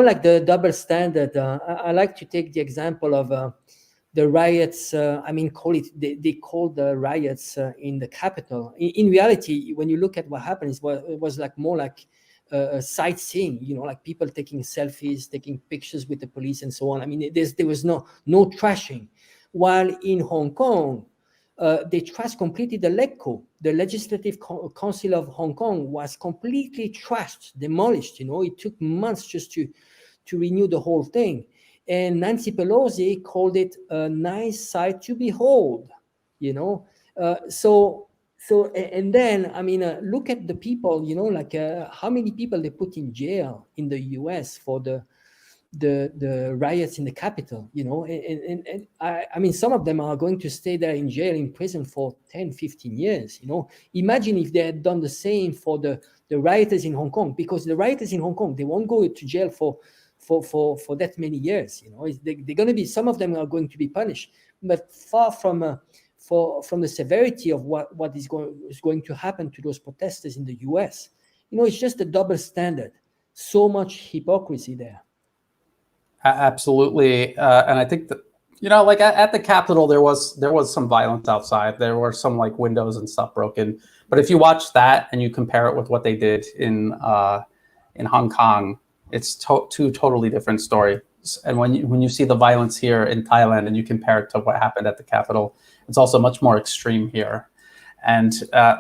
like the double standard. I like to take the example of the riots. They call the riots in the capital. In reality, when you look at what happened, it was like more like sightseeing, like people taking selfies, taking pictures with the police and so on. I mean, there was no trashing. While in Hong Kong, they trashed completely the LegCo. The Legislative Council of Hong Kong was completely trashed, demolished. It took months just to renew the whole thing. And Nancy Pelosi called it a nice sight to behold, So, and then, look at the people, how many people they put in jail in the U.S. for the riots in the Capitol, and some of them are going to stay there in jail, in prison for 10, 15 years, Imagine if they had done the same for the rioters in Hong Kong, because the rioters in Hong Kong, they won't go to jail for that many years, they're going to be, some of them are going to be punished, but far from the severity of what is going to happen to those protesters in the US. It's just a double standard, so much hypocrisy there. Absolutely, and I think that Like at the Capitol, there was some violence outside. There were some like windows and stuff broken. But if you watch that and you compare it with what they did in Hong Kong, it's two totally different stories. And when you see the violence here in Thailand and you compare it to what happened at the Capitol, it's also much more extreme here. And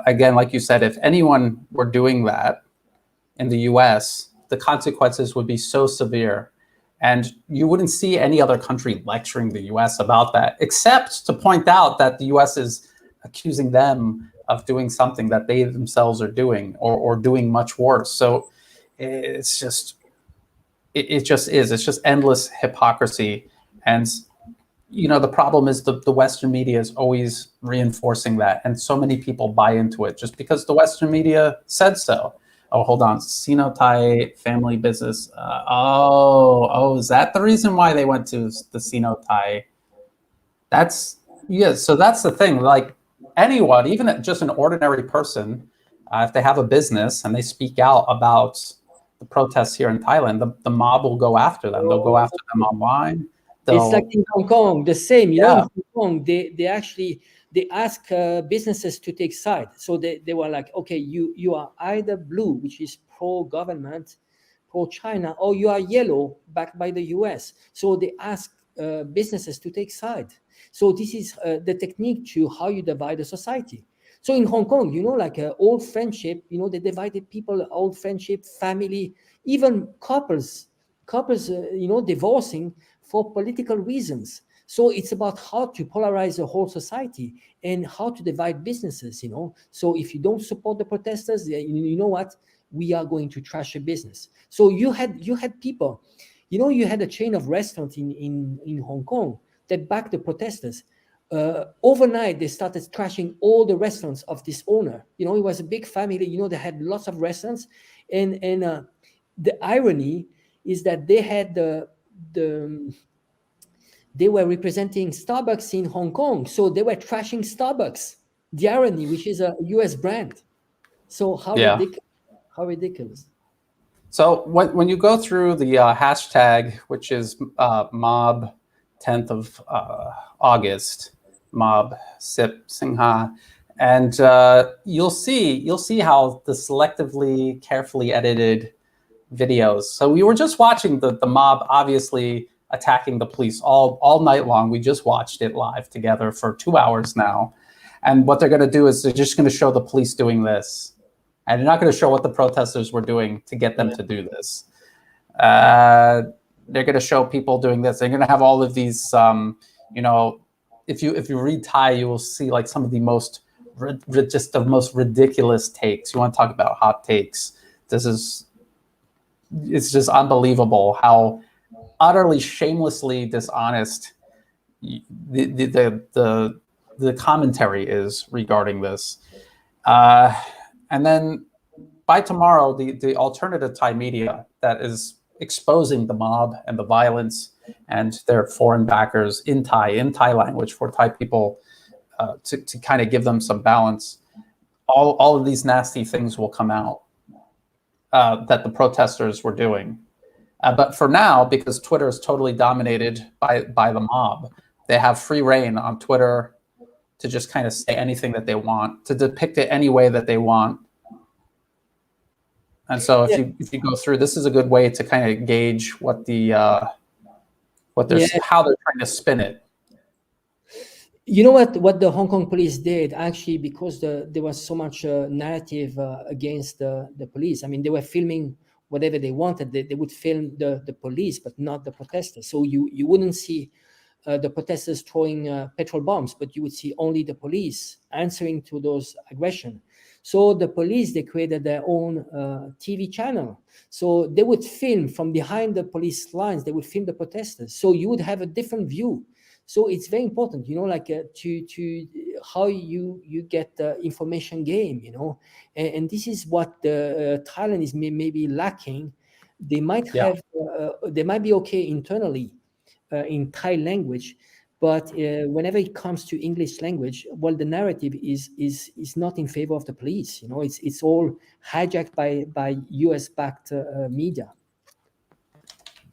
again, like you said, if anyone were doing that in the U.S., the consequences would be so severe. And you wouldn't see any other country lecturing the US about that, except to point out that the US is accusing them of doing something that they themselves are doing or doing much worse. So it's just, it just is. It's just endless hypocrisy. And, the problem is the Western media is always reinforcing that. And so many people buy into it just because the Western media said so. Oh, hold on. Sino-Thai family business. Is that the reason why they went to the Sino-Thai? So that's the thing. Like anyone, even just an ordinary person, if they have a business and they speak out about the protests here in Thailand, the mob will go after them. They'll go after them online. It's like in Hong Kong, the same. In Hong Kong, they actually ask businesses to take side. So they were like, okay, you are either blue, which is pro-government, pro-China, or you are yellow, backed by the US. So they ask businesses to take side. So this is the technique to how you divide a society. So in Hong Kong, like old friendship, they divided people, old friendship, family, even couples, divorcing for political reasons. So it's about how to polarize the whole society and how to divide businesses, So if you don't support the protesters, you know what? We are going to trash a business. So you had people, you had a chain of restaurants in Hong Kong that backed the protesters. Overnight, they started trashing all the restaurants of this owner. It was a big family. They had lots of restaurants, and the irony is that they had they were representing Starbucks in Hong Kong, so they were trashing Starbucks. The irony, which is a US brand. So how ridiculous. So when you go through the hashtag, which is mob 10th of August, mob Sip Singha, and you'll see how the selectively, carefully edited videos. So we were just watching the mob obviously attacking the police all night long. We just watched it live together for 2 hours now. And what they're going to do is they're just going to show the police doing this. And they're not going to show what the protesters were doing to get them to do this. They're going to show people doing this. They're going to have all of these, if you read Thai, you will see like some of the most ridiculous takes. You want to talk about hot takes? It's just unbelievable how utterly shamelessly dishonest the commentary is regarding this. And then by tomorrow, the alternative Thai media that is exposing the mob and the violence and their foreign backers in Thai language for Thai people to kind of give them some balance. All of these nasty things will come out that the protesters were doing. But for now, because Twitter is totally dominated by the mob, they have free reign on Twitter to just kind of say anything that they want, to depict it any way that they want. And so if you go through, this is a good way to kind of gauge what how they're trying to spin it. You know what the Hong Kong police did, actually, because there was so much narrative against the police. I mean, they were filming whatever they wanted. They would film the police, but not the protesters. So you wouldn't see the protesters throwing petrol bombs, but you would see only the police answering to those aggression. So the police, they created their own TV channel. So they would film from behind the police lines. They would film the protesters. So you would have a different view. So it's very important, like to how you get the information game, and this is what Thailand is maybe lacking. They might have, they might be okay internally in Thai language, but whenever it comes to English language, well, the narrative is not in favor of the police. It's all hijacked by US backed media.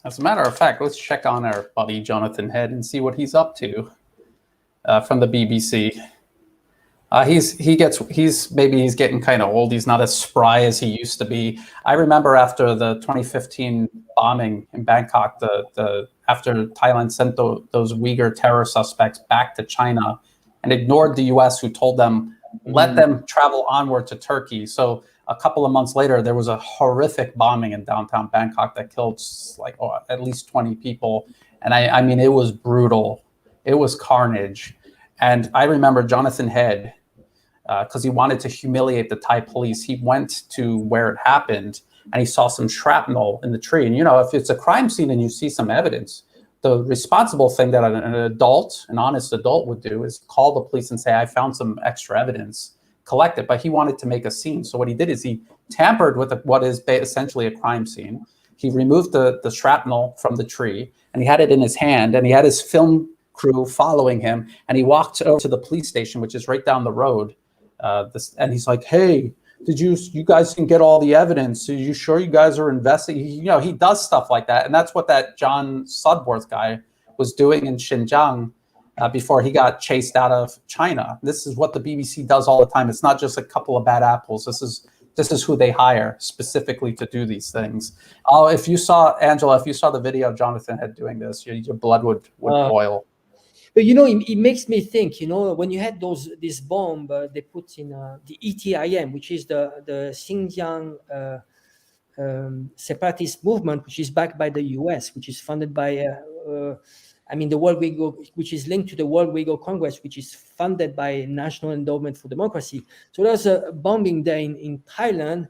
As a matter of fact, let's check on our buddy Jonathan Head and see what he's up to from the BBC. He's getting kind of old. He's not as spry as he used to be. I remember after the 2015 bombing in Bangkok, after Thailand sent those Uyghur terror suspects back to China and ignored the U.S., who told them let them travel onward to Turkey. So a couple of months later, there was a horrific bombing in downtown Bangkok that killed at least 20 people. And I mean, it was brutal. It was carnage. And I remember Jonathan Head, because he wanted to humiliate the Thai police. He went to where it happened and he saw some shrapnel in the tree. And, if it's a crime scene and you see some evidence, the responsible thing that an honest adult would do is call the police and say, I found some extra evidence, collect it. But he wanted to make a scene. So what he did is he tampered with what is essentially a crime scene. He removed the shrapnel from the tree and he had it in his hand, and he had his film crew following him, and he walked over to the police station, which is right down the road. And he's like, hey, you guys can get all the evidence? Are you sure you guys are investigating? He does stuff like that. And that's what that John Sudworth guy was doing in Xinjiang before he got chased out of China. This is what the BBC does all the time. It's not just a couple of bad apples. This is who they hire specifically to do these things. Oh, Angela, if you saw the video of Jonathan Head doing this, your blood would boil. But it makes me think. When you had this bomb they put in the ETIM, which is the Xinjiang separatist movement, which is backed by the U.S., which is funded by the World Uyghur, which is linked to the World Uyghur Congress, which is funded by National Endowment for Democracy. So there's a bombing there in Thailand,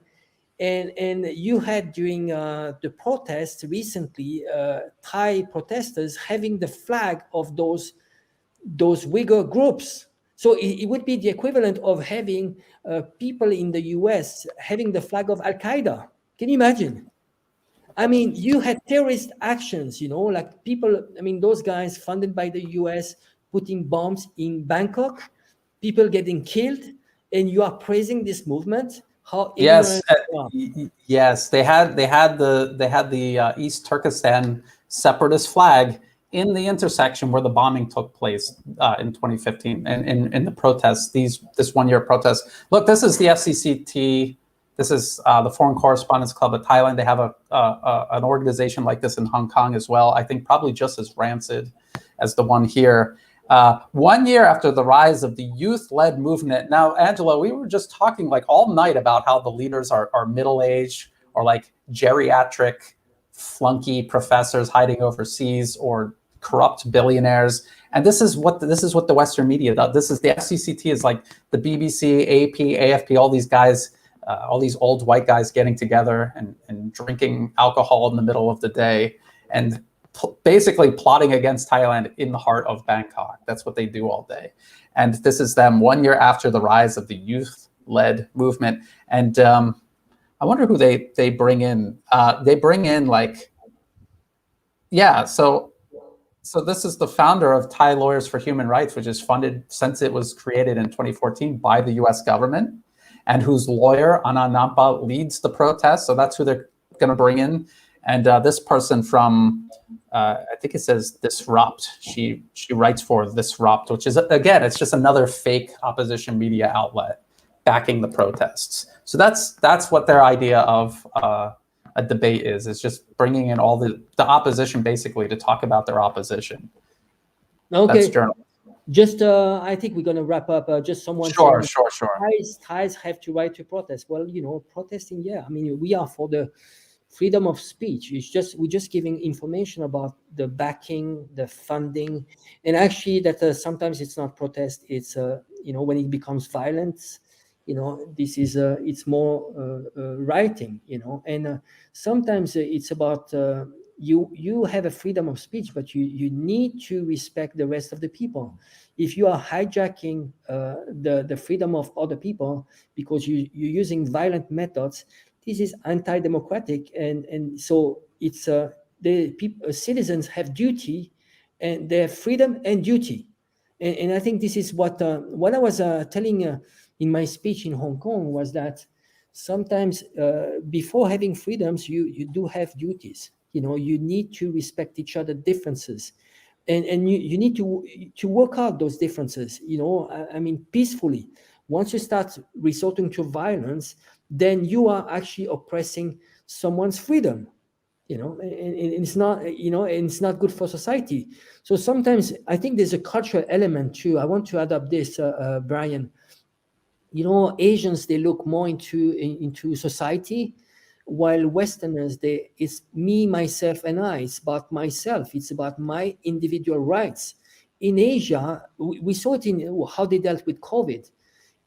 and you had during the protests recently, Thai protesters having the flag of those Uyghur groups. So it would be the equivalent of having people in the US having the flag of Al Qaeda. Can you imagine? I mean, you had terrorist actions, like people, those guys funded by the US putting bombs in Bangkok, people getting killed, and you are praising this movement. How yes, yes, they had the East Turkestan separatist flag in the intersection where the bombing took place in 2015, and in the protests, this 1 year protest. Look, this is the FCCT. This is the Foreign Correspondents Club of Thailand. They have an organization like this in Hong Kong as well. I think probably just as rancid as the one here. 1 year after the rise of the youth-led movement. Now, Angela, we were just talking like all night about how the leaders are middle-aged or like geriatric flunky professors hiding overseas or corrupt billionaires. And this is what the Western media does. This is the FCCT is like the BBC, AP, AFP, all these guys, all these old white guys getting together and drinking alcohol in the middle of the day and basically plotting against Thailand in the heart of Bangkok. That's what they do all day. And this is them 1 year after the rise of the youth-led movement. And I wonder who they bring in. They bring in so this is the founder of Thai Lawyers for Human Rights, which is funded since it was created in 2014 by the US government, and whose lawyer, Anna Nampa, leads the protest. So that's who they're going to bring in. And this person from, I think it says Disrupt. She writes for Disrupt, which is, again, it's just another fake opposition media outlet backing the protests. So that's what their idea of a debate is. It's just bringing in all the opposition basically to talk about their opposition. Okay. That's journalism. Just, I think we're going to wrap up. Just someone. Sure. Thais have to right to protest. Well, protesting. Yeah, we are for the freedom of speech. We're just giving information about the backing, the funding, and actually that sometimes it's not protest. It's when it becomes violence. This is it's more writing. And sometimes it's about you have a freedom of speech, but you need to respect the rest of the people. If you are hijacking the freedom of other people because you're using violent methods, this is anti-democratic, and so it's citizens have duty, and they have freedom and duty, and I think this is what I was telling in my speech in Hong Kong was that sometimes before having freedoms, you do have duties. You need to respect each other's differences, and you need to work out those differences. I mean, peacefully. Once you start resorting to violence, then you are actually oppressing someone's freedom. And it's not, and it's not good for society. So sometimes I think there's a cultural element too. I want to add up this, Brian. Asians, they look more into society, while Westerners, it's me, myself, and I. It's about myself. It's about my individual rights. In Asia, we saw it in how they dealt with COVID.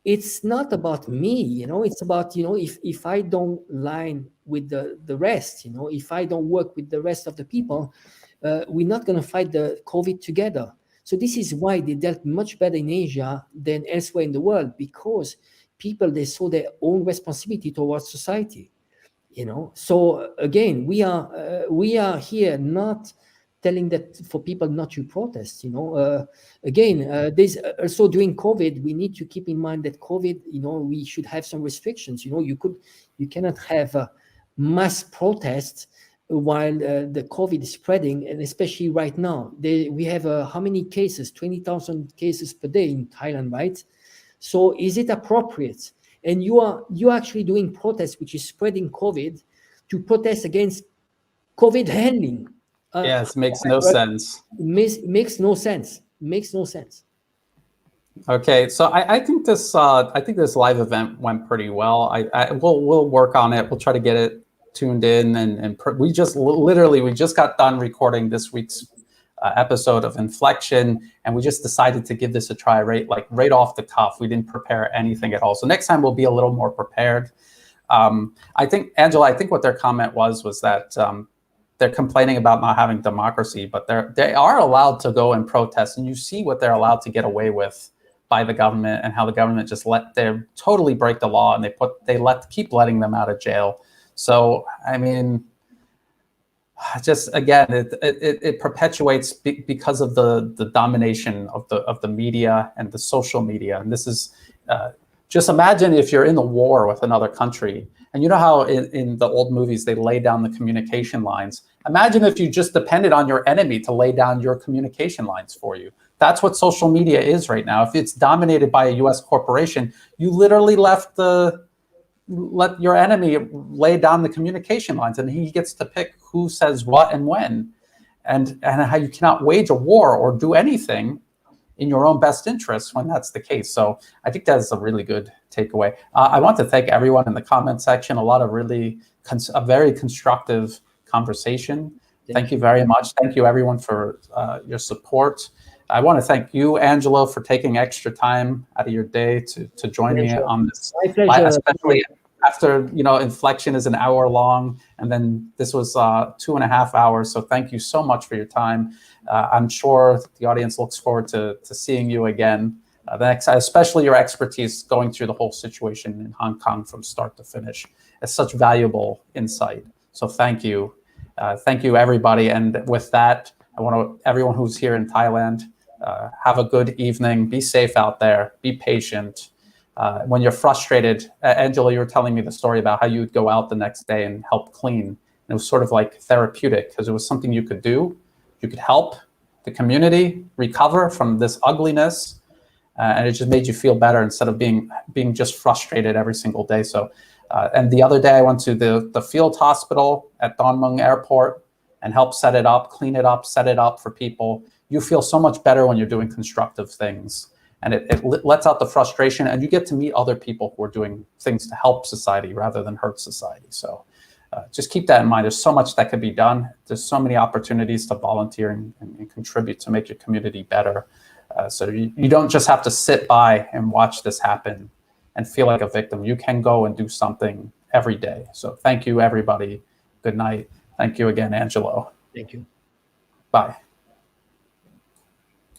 It's not about me, it's about, if I don't line with the rest, if I don't work with the rest of the people, we're not going to fight the COVID together. So this is why they dealt much better in Asia than elsewhere in the world, because people, they saw their own responsibility towards society. So again, we are here not telling that for people not to protest. Again, there's also during COVID, we need to keep in mind that COVID, we should have some restrictions. You cannot have mass protests while the COVID is spreading, and especially right now. We have how many cases? 20,000 cases per day in Thailand, right? So is it appropriate? And you're actually doing protests, which is spreading COVID, to protest against COVID handling. Yes, makes no sense. Makes no sense. Makes no sense. Okay, so I think this live event went pretty well. We'll work on it. We'll try to get it tuned in, and we just got done recording this week's episode of Inflection, and we just decided to give this a try right off the cuff. We didn't prepare anything at all. So next time we'll be a little more prepared. I think, Angela, what their comment was that they're complaining about not having democracy, but they are allowed to go and protest, and you see what they're allowed to get away with by the government, and how the government just they totally break the law, and they keep letting them out of jail. So I mean, just again, it perpetuates because of the domination of the media and the social media. And this is just imagine if you're in the war with another country, and you know how in the old movies they lay down the communication lines. Imagine if you just depended on your enemy to lay down your communication lines for you. That's what social media is right now. If it's dominated by a U.S. corporation, you literally let your enemy lay down the communication lines, and he gets to pick who says what and when, and how you cannot wage a war or do anything in your own best interest when that's the case. So I think that's a really good takeaway. I want to thank everyone in the comment section. A lot of a very constructive conversation. Thank you very much. Thank you everyone for your support. I want to thank you, Angelo, for taking extra time out of your day to join me on this. My pleasure. Especially after, Inflection is an hour long, and then this was 2.5 hours. So thank you so much for your time. I'm sure the audience looks forward to seeing you again. Especially your expertise going through the whole situation in Hong Kong from start to finish. It's such valuable insight. So thank you. Thank you, everybody. And with that, I want everyone who's here in Thailand, have a good evening. Be safe out there. Be patient. When you're frustrated, Angela, you were telling me the story about how you would go out the next day and help clean. And it was sort of like therapeutic because it was something you could do. You could help the community recover from this ugliness, and it just made you feel better instead of being just frustrated every single day. So, and the other day I went to the field hospital at Don Mueang Airport and helped set it up, clean it up, set it up for people. You feel so much better when you're doing constructive things, and it lets out the frustration, and you get to meet other people who are doing things to help society rather than hurt society. So just keep that in mind. There's so much that could be done. There's so many opportunities to volunteer and contribute to make your community better. So you don't just have to sit by and watch this happen and feel like a victim. You can go and do something every day. So thank you, everybody. Good night. Thank you again, Angelo. Thank you. Bye.